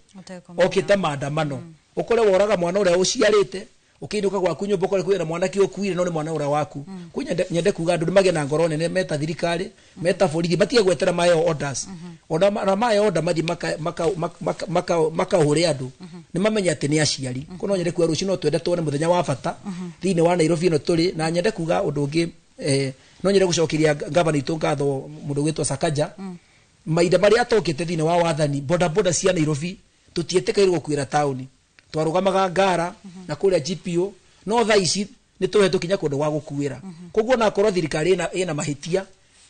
okĩte maandamano ũkore woraga mwana ũrĩa ũciarĩte ũkĩinũka gwaku nyũmba ũkore kwĩna mwanake ũkuire no nĩ mwana ũrĩa waku kwĩ nyende kuga andũ nĩmagĩe na ngoro nene meta thirikari meta borithi matige gwetera mayo orders ona mayo order mathi makahũre andũ nĩ mamenya atĩ nĩ aciari kono nyende kuga rũciũ no twende tuone mũthenya wa bata thĩinĩ wa Nairobi ĩno tũrĩ na nyende kuga ũndũ ũngĩ no nyende gũcokeria gavana itũ ngatho mũndũ gwĩtwo Sakaja mahinda marĩa atokĩte thĩinĩ wa wathani bodaboda cia Nairobi tũtiĩtĩkĩirwo gũkuĩra taũni twarugamaga ngara na kuria GPO no tha ici nĩ tũhetwo kinya kũndũ wa gũkuĩra koguo na korwo thirikari ĩna mahitia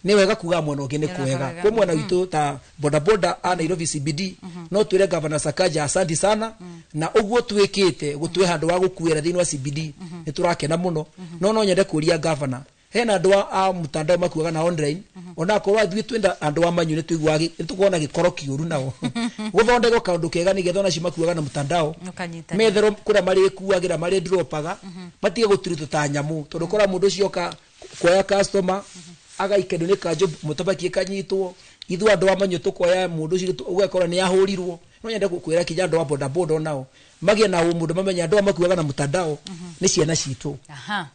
nĩ wega kuga mwena ũngĩ nĩ kwega kwa mwena witũ ta bodaboda a Nairobi CBD no twĩre gavana Sakaja asante sana na ũguo twĩkĩte gũtwe handũ wa gũkuĩra thĩinĩ wa CBD nĩ tũrakena mũno no nyende kũria gavana hena andũ a mutandao makuaga na online ona korwo athiĩ twenda andũ a manyu nĩ tuiguage nĩ tukuona gĩkoro kĩũru nao gũthondeka kaũndũ kega nĩgetha ona cimakuaga na mutandao metherwo kũrĩa marĩ kuagĩra marĩ dropaga matige gũtirito ta nyamũ tondũ kora mũndũ ũcio kuoya customer agaikenio nĩ kanjũ mũtabakie kanyitwo ithuĩ andũ a manyu tũkoya mũndũ ũcio ũgakora nĩ ahũrirwo no nyende kwĩra kinya andũ a bodaboda nao magĩe na mũndũ mamenya andũ a makuaga na mutandao nĩ ciana citũ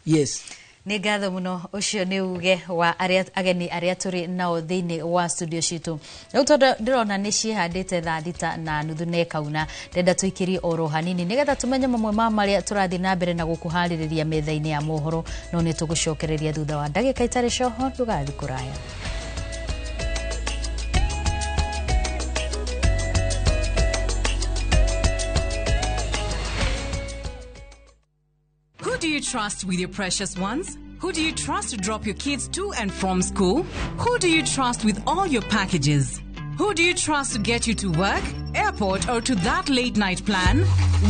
yes nĩ ngatho mũno ũcio nĩ uge wa ageni arĩa tũrĩ nao thĩinĩ wa studio citũ rĩu tondũ ndĩrona nĩ ciĩhandĩte thaa thita na nuthu na ĩkauna ndenda tũikĩrie oro hanini nĩgetha tũmenye mamwe ma marĩa tũrathiĩ na mbere na gũkũharĩrĩria metha-inĩ ya mohoro no nĩ tũgũcokereria thutha wa ndagĩka itarĩ coho ndũgathiĩ kũraya. Who do you trust with your precious ones? Who do you trust to drop your kids to and from school? Who do you trust with all your packages? Who do you trust to get you to work, airport, or to that late night plan?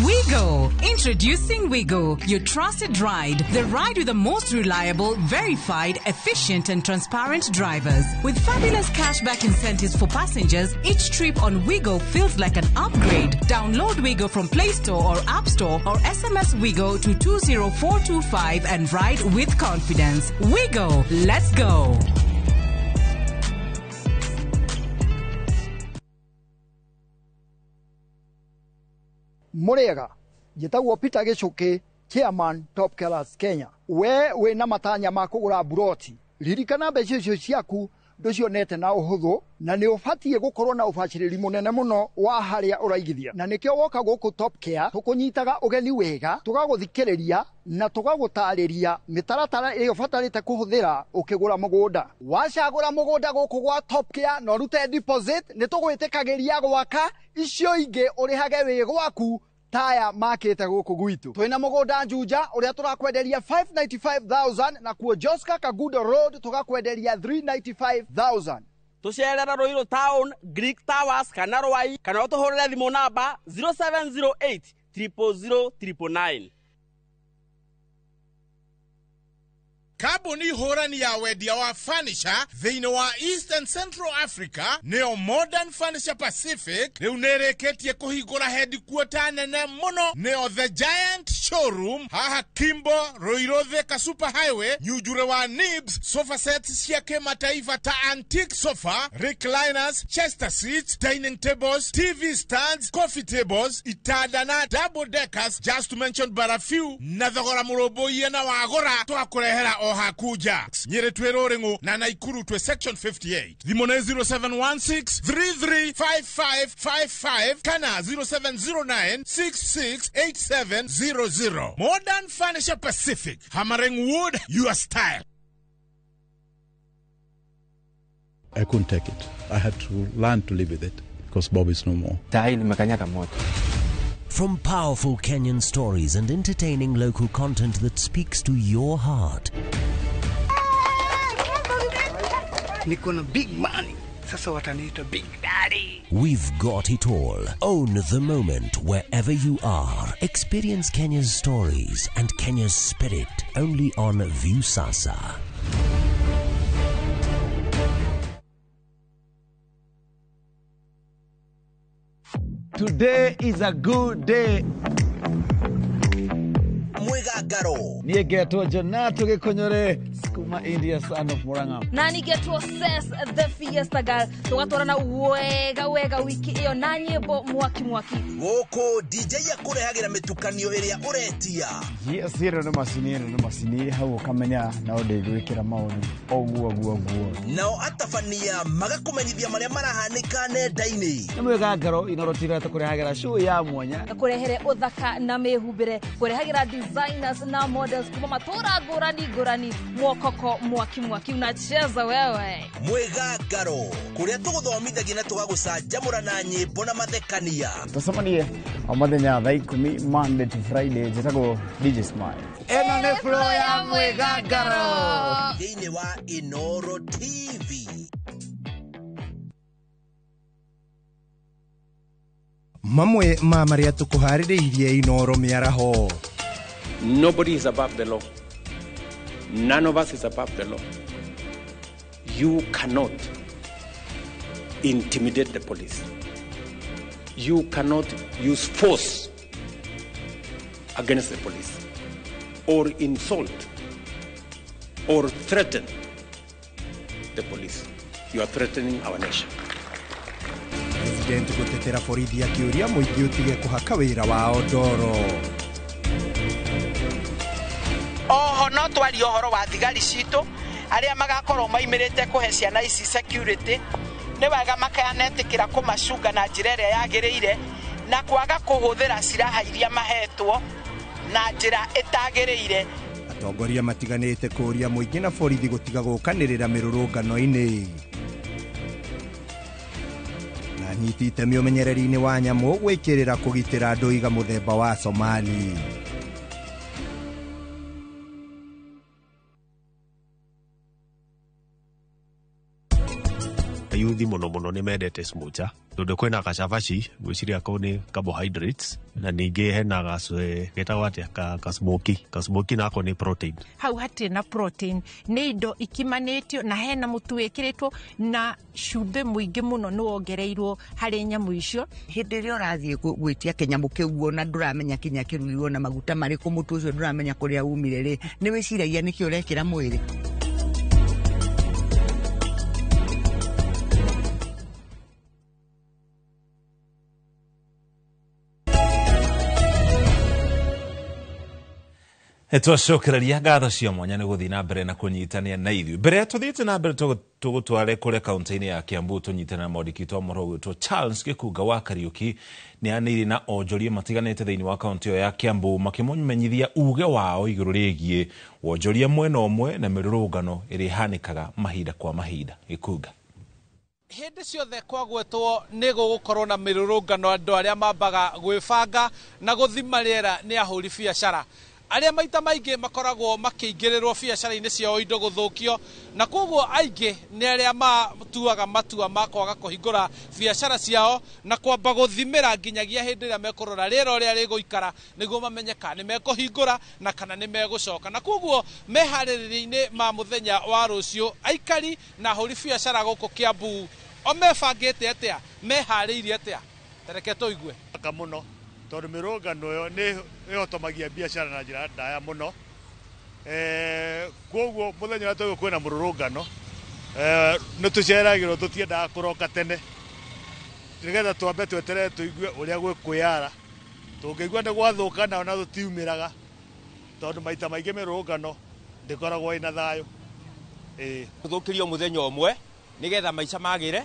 Wigo. Introducing Wigo, your trusted ride. The ride with the most reliable, verified, efficient, and transparent drivers. With fabulous cashback incentives for passengers, each trip on Wigo feels like an upgrade. Download Wigo from Play Store or App Store or SMS Wigo to 20425 and ride with confidence. Wigo, let's go. Murega njĩtagwo Peter Gĩchũkĩ chairman Top Killers Kenya we wĩna matanya ma kũgũra buroti ririkana mbeca icio ciaku ndũcionete na ũhũthũ na nĩ ũbatiĩ gũkorwo na ũbacĩrĩri mũnene mũno wa harĩa ũraigithia na nĩkĩo woka gũkũ Top Care tũkũnyitaga ũgeni wega tũgagũthikĩrĩria na tũgagũtarĩria mĩtaratara ĩrĩa ũbatarĩte kũhũthĩra ũkĩgũra mũgũnda wacagũra mũgũnda gũkũ gwa Top Care na ũrute deposit nĩ tũgwĩtĩkagĩria gwaka icio ingĩ ũrĩhage wĩ gwaku taya makĩte gũkũ gwitũ twĩna mũgũnda Juja ũrĩa tũrakwenderia 595,000 na kuo Joska Kagudo Road tũgakwenderia 395,000 tucerera Ruiru Town Greek Towers kana Rwai kana ũtũhũrĩre thimũ namba 0708 000 999. Kambuni hũrani ya wendia wa furniture thĩinĩ wa East and Central Africa nĩyo Modern Furniture Pacific rĩu nĩrĩkĩtie kũhingũra headquarter nene mũno nĩyo The Giant Showroom haha Kimbo Ruiru Thika Super Highway nyujure wa Nibs sofa sets cia kĩmataifa ta antique sofa recliners chester seats dining tables TV stands coffee tables itanda na double deckers just to mention but a few na thogora mũrũmbũiye na wagũra twakũrehera hakuja nyere twerorengo na Naikuru twe section 58 thimone 0716335555 kana 0709668700 Modern Furniture Pacific hammering wood your style. I couldn't take it. I had to learn to live with it because Bob is no more. From powerful Kenyan stories and entertaining local content that speaks to your heart. Niko na big money. Sasa wataniita Big Daddy. We've got it all. Own the moment wherever you are. Experience Kenya's stories and Kenya's spirit only on Viusasa. Today is a good day. Mwigagaro niä ngetwo Jonato Gikonyore kuma India son of Murang'a na nĩngetwo Ses the Fiesta Girl tũgatwarana wega wiki ĩyo na nyĩmbo mwaki gũkũ DJ akũrehagĩra mĩtukanio ĩrĩa ũretia. Yes, nĩ macini hau ũkamenya na ũndĩgwĩkĩra maũndũ oguo nao atabania magakũmenyithia marĩa marahanĩka nenda-inĩ. nĩ Mwigagaro inorotira tũkũrehagĩra show ya mwanya kũrehere ũthaka na mĩhumbĩre kũrehagĩra designers na models kuma matũra ngũrani mwokoko mwaki unacheza wewe. Mwigagaro kũrĩa tũgũthomithagia na tũgagũcanjamũra na nyĩmbo na mathekania. tũcemanie o mũthenya thaa 10 Monday to Friday njĩtagwo DJ Smile. Ĩno nĩ flow ya Mwigagaro thĩinĩ wa Inoro TV. Mamwe ma maria tukuharĩrĩirie Inoro mĩaraho. Nobody is above the law. None of us is above the law. You cannot intimidate the police. You cannot use force against the police or insult or threaten the police. You are threatening our nation. President gutetera borithi akiuria muingĩ utige kuhaka wĩra wao ndoro. Oho no twaria ũhoro wa thigari citũ arĩa magakorwo maimirĩte kũhe ciana ici security nĩ wega makayanetĩkĩra kũmacunga na njĩra ĩrĩa yagĩrĩire na kwaga kũhũthĩra ciraha iria mahetwo na njĩra ĩtagĩrĩire. Atongoria matiganĩte kũria mũingĩ na borithi gũtiga gũkanĩrĩra mĩrũrũngano-inĩ. Na nyiti itemi ũmenyereri-inĩ wa nyamũ gwĩkĩrĩra kũgitĩra ndũiga mũthemba wa Somali. Ayuthi muno ni mendete smocha tondu kwina gacabaci gwiciria ko ni carbohydrates na ningi hena gacwe getagwo atia ka smoky nako ni protein. Hau hatirĩ na protein nĩ indo ikimanĩtio na hena mũtu wĩkĩrĩtwo na cumbĩ mũingĩ mũno nĩ wongereirwo harĩ nyamũ icio. Hĩndĩ ĩrĩa ũrathiĩ gwĩtia kĩnyamũ kĩu wona ndũramenya kinya kĩrugirwo na maguta marĩkũ mũtu ũcio ndũramenya kũrĩa umire rĩ nĩ wĩciragia nĩkĩ ũrekĩra mwĩrĩ. Twacokereria ngatho cia mwanya nĩ gũthiĩ na mbere na kũnyitania na ithuĩ. Mbere tũthiĩte na mbere tũgũtware kũrĩa kaunti-inĩ ya Kiambu tũnyitana na mwandĩki wa mohoro witũ Charles Gĩkunga wa Kariuki nĩ anĩrĩ na onjoria matiganĩte thĩinĩ wa kaunti ĩyo ya Kiambu makĩmenyithia uge wao igũrũ rĩgiĩ wonjoria mwena ũmwe na mĩrũrũngano ĩrĩa ĩhanĩkaga mahinda kwa mahinda. Gĩkunga Hĩndĩ ciothe kwagwetwo nĩ gũgũkorwo na mĩrũrũngano andũ arĩa mambaga gwĩbanga na gũthima rĩera nĩ ahũri biacara arĩa maita maingĩ makoragwo makĩingĩrĩrwo biacara-inĩ ciao indo gũthũkio na koguo aingĩ nĩ arĩa matuaga matua ma kwaga kũhingũra biacara ciao na kwamba gũthimĩra nginyagia hĩndĩ ĩrĩa mekũrora rĩera ũrĩa rĩgũikara nĩguo mamenye kana nĩ mekũhingũra na kana nĩ megũcoka. Na koguo meharĩrĩria-inĩ ma mũthenya wa rũciũ aikari na ahũri biacara gũkũ Kiambu o mebangĩte atĩa meharĩirie atĩa tereke tũigue mũno tondũ mĩrũngano ĩyo nĩ ĩhotomagia biacara na njĩra ndaya mũno. Koguo mũthenya ũrĩa tũgũkorwo kwĩna mũrũrũngano nĩ tũceragĩrwo tũtiendaga kũroka tene nĩgetha twambe tweterere tũigue ũrĩa gwĩkwĩyara. Tũngĩigua nĩ gwathũka nao na tũtiumĩraga tondũ maita maingĩ mĩrũrũngano ndĩkoragwo ĩna thayũ. Gũthũkĩrio mũthenya ũmwe nĩgetha maica magĩre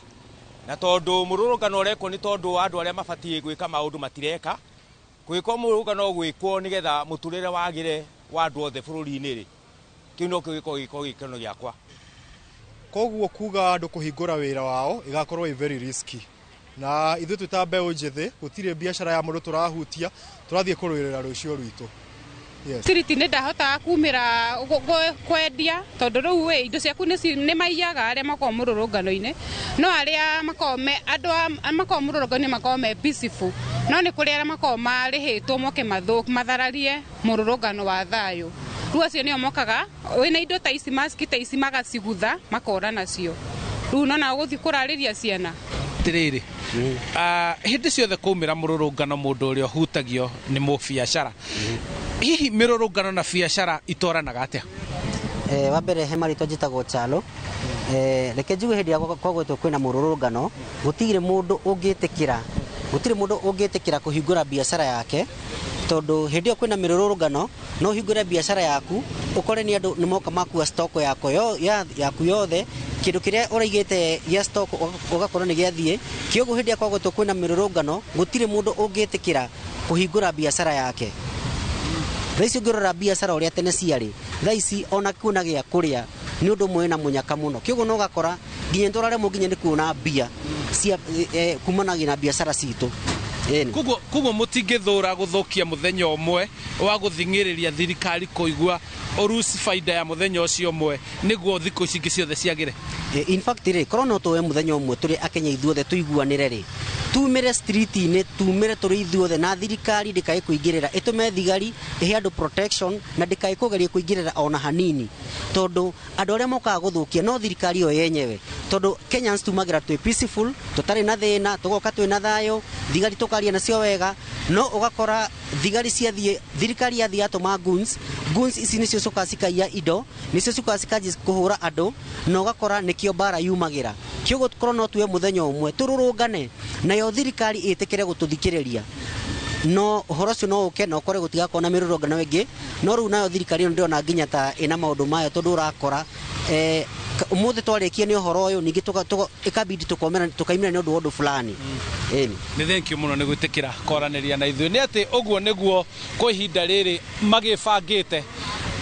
na tondũ mũrũrũngano ũrekwo nĩ tondũ andũ arĩa mabatiĩ gwĩka maũndũ matireka. Gwĩkwo mũrũrũngano gwĩkwo nĩgetha mũtũrĩre wagĩre wa andũ othe bũrũri-inĩ rĩ kĩu no gĩkorwo gĩkeno gĩakwa. Koguo kuga andũ kũhingũra wĩra wao ĩgakorwo very risky na ithuĩ twĩ ta mbeũ njĩthĩ gũtirĩ biacara ya mũndũ tũrahutia tũrathiĩ kũrũĩrĩra rũciũ rwitũ. Tiriti nä ndahota kumä kwendia tondå rä u indo ciaku nä maiyaga arä a makorwo må rå rå ngano-inä no arä a andå makorwo må rå rå ngano-inä makorwo me peaceful no nä kå rä arä a makorwo marä hä two moke mathararie må rå rå ngano wa thayå rä u acio nä o mokaga wä na indo ta ici maski ta ici magacigutha makora nacio rä u nona gå thiä kå rarä ria ciana rä rä hä ndä ciothe kwaumä ra må rå rå ngano må ndå å rä a å hutagio nä må biacara hihi mä rå rå ngano na biacara itwaranaga atä a wa mbere he marĩtwa njĩtagwo Chalo reke njuge hĩndĩ ĩrĩa kwagwetwo kwĩna mũrũrũngano gũtirĩ mũndũ ũngĩtĩkĩra kũhingũra biacara yake tondũ hĩndĩ ĩyo kwĩna mĩrũrũngano no ũhingũre biacara yaku ũkore nĩ andũ nĩ moka makua stock yaku yothe kĩndũ kĩrĩa ũraigĩte gĩa stock ũgakorwo nĩ gĩathiĩ kĩoguo hĩndĩ ĩrĩa kwagwetwo kwĩna mĩrũrũngano gũtirĩ mũndũ ũngĩtĩkĩra kũhingũra biacara yake. Thaa ici ũngĩrora biacara ũrĩa tene ciarĩ thaa ici ona kuona gĩa kũrĩa nĩ ũndũ mwena mũnyaka mũno kĩoguo no ũgakora nginya tũraremwo nginya nĩ kuona mbia cia kumanagia na biacara citũ. Koguo mũtingĩthũra gũthũkia mũthenya ũmwe wa gũthing'ĩrĩria thirikari kũigua ũruci baida ya mũthenya ũcio ũmwe nĩguo thikũ ici ingĩ ciothe ciagĩre. In fact rĩ korwo no tũoe mũthenya ũmwe tũrĩ Akenya ithuothe tũiguanĩre rĩ tumĩre street-inĩ tumĩre tũrĩ ithuothe na thirikari ndĩkae kũingĩrĩra ĩtũme thigari ĩhe andũ protection na ndĩkae kũgeria kũingĩrĩra ona hanini tondũ andũ arĩa mokaga gũthũkia no thirikari yo yenyewe tondũ Kenyans tumagĩra twĩ peaceful tũtarĩ na thĩna tũgoka twĩ na thayũ thigari tũkaria nacio wega no ũgakora thirikari yathii yatũma guns ici nĩcio cokaga cikaiya indo nĩcio cokaga cikanjia kũhũra andũ na ũgakora nĩkĩo mbara yumagĩra kĩoguo korwo no tuoe mũthenya ũmwe tũrũrũngane nayo thirikari ĩtĩkĩre gũtũthikĩrĩria no ũhoro ũcio no ũke na ũkore gũtigakorwo na mĩrũrũngano ĩngĩ no rĩu nayo thirikari ĩno ndĩrona nginya ta ĩna maũndũ mayo tondũ ũrakora ũmũthĩ twarĩkie nĩ ũhoro ũyũ ningĩ ĩkabidi tũkaimĩra nĩ ũndũ wa ũndũ fulani. Nĩ thenki mũno nĩ gwĩtĩkĩra kwaranĩria na ithuĩ nĩ atĩ ũguo nĩguo kwa ihinda rĩrĩ magĩbangĩte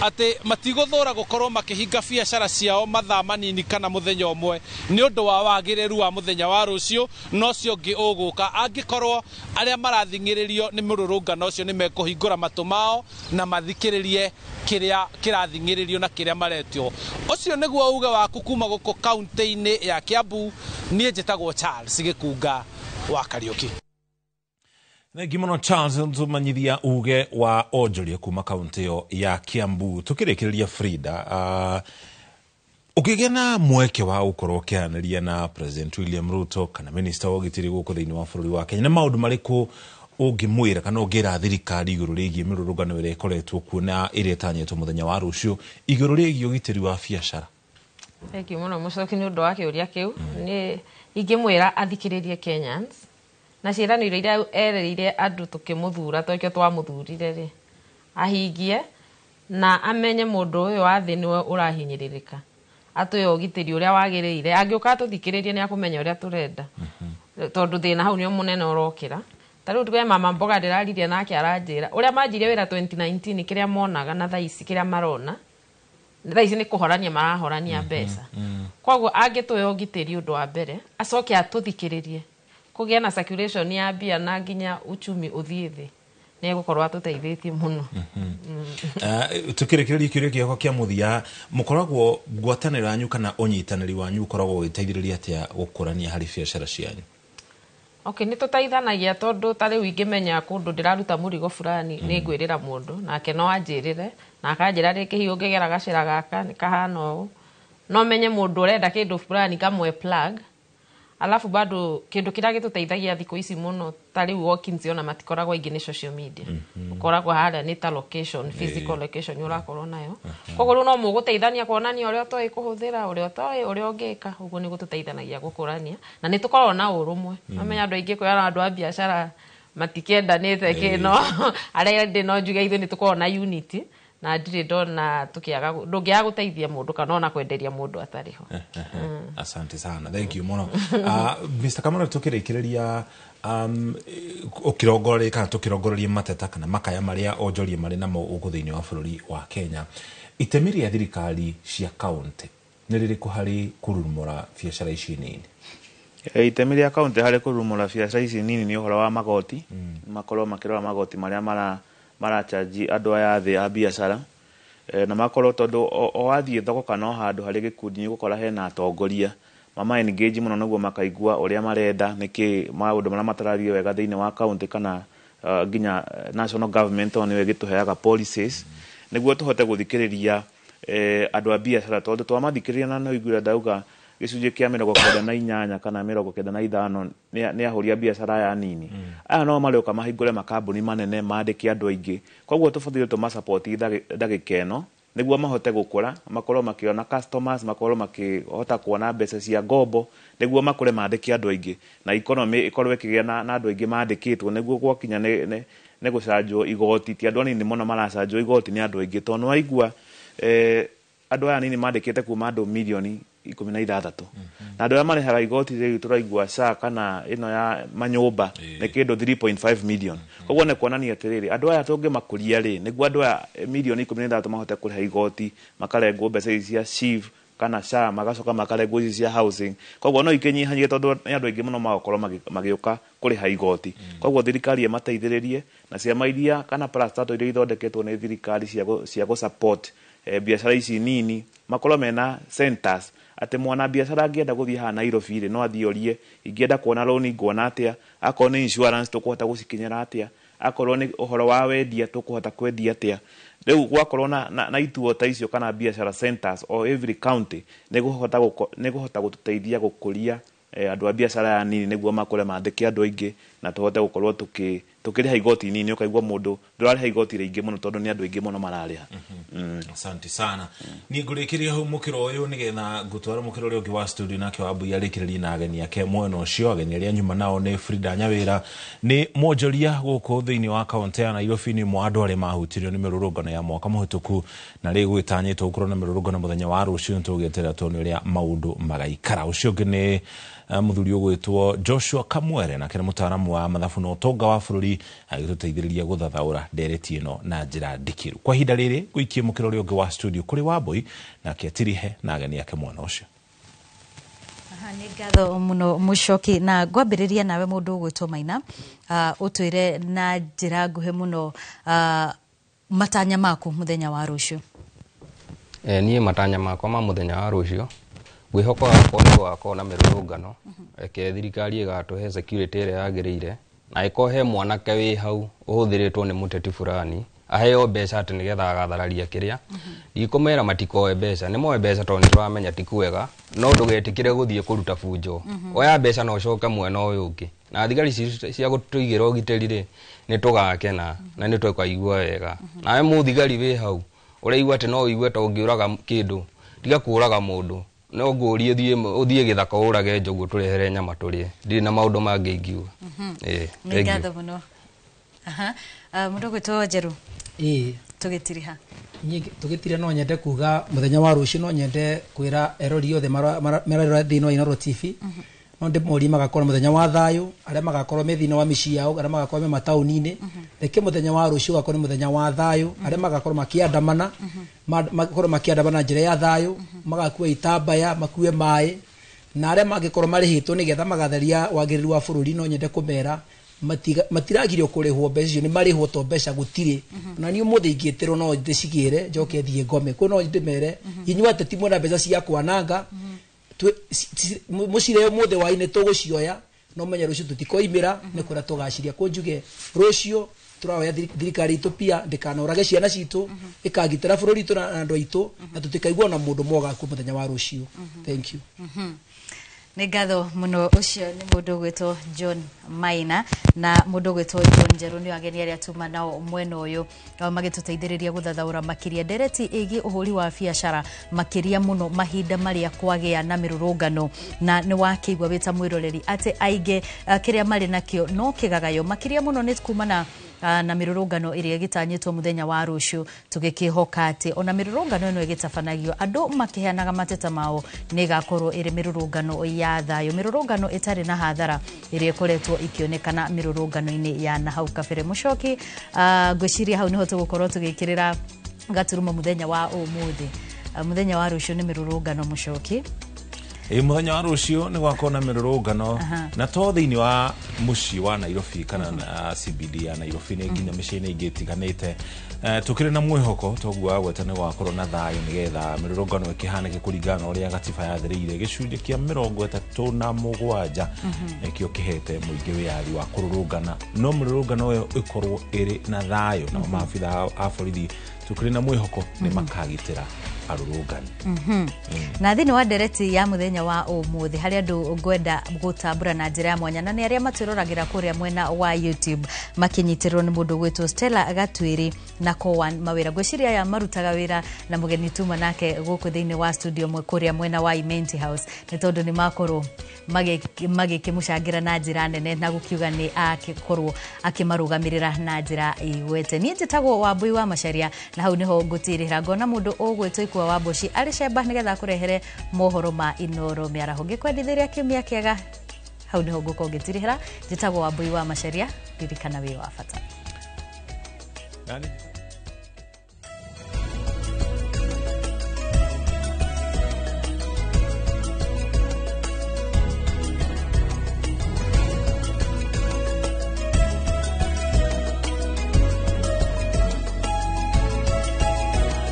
atĩ matigũthũra gũkorwo makĩhinga biacara ciao mathaa manini kana mũthenya ũmwe nĩ ũndũ wa wagĩrĩru wa mũthenya wa rũciũ no ũcio ũngĩ ũgũka angĩkorwo arĩa marathing'ĩrĩrio nĩ mũrũrũngano ũcio nĩ mekũhingũra matũ mao na mathikĩrĩrie kĩrĩa kĩrathing'ĩrĩrio na kĩrĩa maretio. Ũcio nĩguo uge waku kuma gũkũ kaunti-inĩ ya Kiambu. Niĩ njĩtagwo Charles Gĩkunga wa Kariũki. Thengi mũno Charles tumanyithia uge wa onjoria kuma kaunti yo ya Kiambu. Tukĩrĩkĩrĩria Frida ũkĩgĩa na mweke wa gũkorwo ũkĩaranĩria na President William Ruto kana Minister wa ũgitĩri gũkũ thĩinĩ wa bũrũri wa Kenya nĩ maũndũ marĩkũ ũngĩmwĩra kana ũngĩra thirikari igũrũ rĩgiĩ mĩrũrũngano ĩrĩa ĩkoretwo kuona ĩrĩa ĩtanyĩtwo mũthenya wa rũciũ igũrũ rĩgiĩ ũgitĩri wa biacara? Thengi mũno mũcoki nĩ ũndũ wa kĩũria kĩu nĩ ingĩmwĩra athikĩrĩrie Kenyans na ciĩranĩro iria erereire andũ tũkĩmũthura tokĩo twamũthurire rĩ ahingie na amenye mũndũ ũyũ wa thĩ nĩwe ũrahinyĩrĩrĩka atũye ũgitĩri ũrĩa wagĩrĩire angĩũka tũthikĩrĩrie nĩ akũmenya ũrĩa tũrenda tondũ thĩna hau nĩo mũnene ũrokĩra ta rĩu tuge Mama Mboga ndĩraririe nake aranjĩra ũrĩa manjirie wĩra 2019 kĩrĩa monaga na thaa ici kĩrĩa marona thaa ici nĩ kũhorania marahorania mbeca koguo angĩtũye ũgitĩri ũndũ wa mbere acoke atũthikĩrĩrie kũgĩa na circulation ya mbia na nginya uchumi ũthiĩ thĩ nĩ egũkorwo atũteithĩtie mũno. Tukĩrĩkĩrĩria kĩũria gĩakwa kĩa mũthia mũkoragwo ngwatanĩro yanyu kana ũnyitanĩri wanyu ũkoragwo ũgĩteithĩrĩria atĩa gũkũrania harĩ biacara cianyu? Okay, nĩ tũteithanagia tondũ ta rĩu ingĩmenya kũndũ ndĩraruta mũrigo fulani nĩ ngwĩrĩra mũndũ nake no anjĩrĩre na akanjĩra rĩngĩ hihi ũngĩgera gacĩra gaka nĩ kahana ũũ no menye mũndũ ũrenda kĩndũ fulani kamwe plug. Alafu bado kĩndũ kĩrĩa gĩtũteithagia thikũ ici mũno ta rĩu walk-ins ona matikoragwo aingĩ nĩ social media ũkoragwo harĩa nĩ ta location physical location ũrakorwo nayo koguo rĩu no mũgũteithania kuonania ũrĩa ũtoĩ kũhũthĩra ũrĩa ũtoĩ ũrĩa ũngĩka ũguo nĩ gũtũteithanagia gũkũrania na nĩ tũkoragwo na ũrũmwe amenya andũ aingĩ kwĩra andũ a biacara matikĩendanĩte kĩno arĩa ndĩ no njuge ithuĩ nĩ tũkoragwo na unity na ndirĩ ndona ndũngĩaga gũteithia mũndũ kana ona kwenderia mũndũ atarĩ ho. Asante sana, thank you mũno. Mr. Kamara tukĩrĩkĩrĩria ũkĩrongoreria kana tũkĩrongoreria mateta kana makaya marĩa onjoria marĩ namo gũkũ thĩinĩ wa bũrũri wa Kenya itemi rĩa thirikari cia kaunti nĩ rĩrĩkũ harĩ kũrurumũra biacara ici nini? Itemi rĩa kaunti harĩ kũrurumũra biacara ici nini nĩ ũhoro wa magoti makorwo makĩrora magoti marĩa marachaji andu aya thi a biacara na makorwo tondu o athie thoko kana handu hari gikundi ni gukora hena atongoria mama engage muno naguo makaigua uria marenda niki maundu mara matarario wega thiini wa county kana ginya national government oni wegituheaga policies niguo tuhote guthikiriria andu a biacara tondu twamathikiriria na no igura ndauga gicunje kia 98 kana 95 ni ahuria biacara ya nini aya no marioka mahingure makambuni manene maandiki andu aingi koguo tubathire tuma support ndagikeno niguo mahote gukura makorwo makiona customers makorwo makihota kuona mbeca cia ngombo niguo makure maandiki andu aingi na economy ikorwo ikigia na andu aingi maandikitwo niguo gwakinya ne gucanjwo igoti ti andu anini muno maracanjwo igoti ni andu aingi tondu waigua andu aya nini maandikite kuma andu milioni 16 na andu aya marehaga igoti riu turaigua SHA kana ino ya manyumba ni kindu 3.5 million koguo ne kuonania atiriri andu aya tungi makuria ri niguo andu aya milioni 16 mahote kureha igoti makarengwo mbeca cia SHIF kana SHA magacoka makarengwo cia housing koguo no ikinyihanyie tondu andu aingi muno magakorwo magiuka kuriha igoti koguo thirikari emateithiririe na ciama iria kana parastato iria ithondeketwo ni thirikari cia go support biacara ici nini makorwo mena centers ate mwana biacara angienda guthie ha Nairobi ri no athiorie ingienda kuona loan ngona atia akorwo ni insurance tukuhota gucikinyira atia akorwo ni uhoro wa wendia tukuhota kwendia atia riu gwakorwo na ituo ta icio kana biacara centers o every county niguhota gututeithia gukuria andu a biacara ya nini niguo makore maandiki andu aingi na tuhote gukorwo tukiriha igoti nini ukaigua mundu ndurariha igoti ringi muno tondu ni andu aingi muno marariha asante sana ni ngurikiria hu mukiro uyu nigetha ngutwara mukiro uri ungi wa studio nake wa Mbui arikiririe na ageni ake mwena ucio ageni aria nyuma nao ni Frida Nyawira ni monjoria guku thiini wa kaunti ya Nairobi ni mu andu aria mahutirio ni mirurungano ya mwaka muhituku na ri gwitanyitwo gukorwo na mirurungano muthenya wa rucio tugetera toni uria maundu magaikara ucio ungi ni muthuri ugwitwo Joshua Kamwere na kene mutaramu wa mathabu no tonga wa bururi agituteithiriria guthathaura ndereti ino na njira ndikiru kwa hinda riri guikie mukiro uri ungi wa studio kuri wa Mbui na kiatirihe na ageni yake mwena ucio ni ngatho muno Muchoki na ngwambiriria nawe mundu ugwitwo Maina utwire na njira nguhe muno matanya maku muthenya wa rucio nie matanya makwa ma muthenya wa rucio gwihoko wakwa ni wakwa na mirurungano eke thirikari igatuhe security ire yagirire na ikohe mwanake wi hau uhuthiritwo ni muteti fulani aheo mbeca ati nigetha agathararia kiria ndikumera matikoe mbeca ni moe mbeca tondu turamenya tikuwega no ndugetikire guthie kuruta funjo oya mbeca no coke mwena uyu ungi na thigari cia gutuigira ugitiri ni tugakena na ni twikaigua wega nawe muthigari wi hau uraigua ati no igwe to ungiuraga kindu tiga kuuraga mundu no ngurie uthie githaka urage njogu turehere nyama turie ndi na maundu mangi ingiuga ni ngatho muno mundu gwitwo Njeru tugitiriha tugitire no nyende kuga muthenya wa rucio no nyende kwira erori yothe mararora thini wa Inooro TV no ndi muri magakorwo muthenya wa thayu aria magakorwo me thini wa mici yao aria magakorwo me matauni-ini reke muthenya wa rucio gakorwo muthenya wa thayu aria magakorwo makiandamana magakorwo makiandamana njira ya thayu magakua itambaya makue mai na aria magikorwo marihitwo nigetha magatheria wagiriru wa bururi no nyende kumera matiragirio kurihwo mbeca ni marihwo to mbeca gutire na ni umuthi ingieterwo no ndicigire njoke thie ngome ko no ndimere inyuĩ ateti mwena mbeca cia kwananga mucire umuthi wa ine tugucioya no menye rucio tutikoimira ni kuria tugaciria ko njuge rucio turaoya thirikari itu pia ndikanaurage ciana citu ikagitira bururi tu na andu aitu na tutikaigua na mundu moga ku muthenya wa rucio thank you ni ngatho muno ucio ni mundu gwitwo John Maina na mundu gwitwo John Njeru ni ageni aria tuma nao mwena uyu magituteithiriria guthathaura makiria ndereti igi uhuri wa biacara makiria muno mahinda maria kwagia na mirurungano na ni wakigwa wita mwiroreri ate aige kiria mari nakio no kigagayo makiria muno ni kumana na mirurungano iria gitanyitwo muthenya wa rucio tugikihoka ati ona mirurungano ino igitafanagio andu makiheanaga mateta mao ni gakorwo iri mirurungano ya thayo mirurungano itari na hathara iria koretwo ikionekana mirurungano-ini ya na hau kabere Muchoki ngwiciria hau niho tugukorwo tugikirira gaturuma muthenya wa umuthi muthenya wa rucio ni mirurungano Muchoki muthenya wa rucio ni gwakwo na mirurungano na to thiini wa muci wa Nairobi kana CBD ya Nairobi ni nginya micini ingi tiganite tukire na mwihoko togwa gweta ni gwakorwo na thayo nigetha mirurungano ikihanike kuringana uria gatiba yathirire gicunje kia 37 nikio kihete muingi wiari wa kururungana no mirurungano uyo ikorwo iri na thayo na maabitha a borithi tukire na mwihoko ni makagitira arurungani na thini wa ndereti ya muthenya wa umuthi hari andu ngwenda gutambura na njira ya mwanya na ni aria matwiroragira kuria mwena wa YouTube makinyitirwo ni mundu gwitwo Stella Gatwiri na Kowan mawira gwiciria ya marutaga wira na mugeni tuma nake guku thini wa studio mwe kuria mwena wa Imenti House ni tondu ni makorwo magikimushangira na njira nene na gukiuga ni akikorwo akimarugamirira na njira igwete ni njitagwo Wambui wa Macharia na hau niho ngutirira ngona mundu ugwitwo wa Boshi alisheba nigetha kurehere mohoro ma Inoro miaraho gikwendithiria kiumia kiega hau niho nguko ngitirihira njitagwo Wambui wa Macharia ririkana wi wa bata.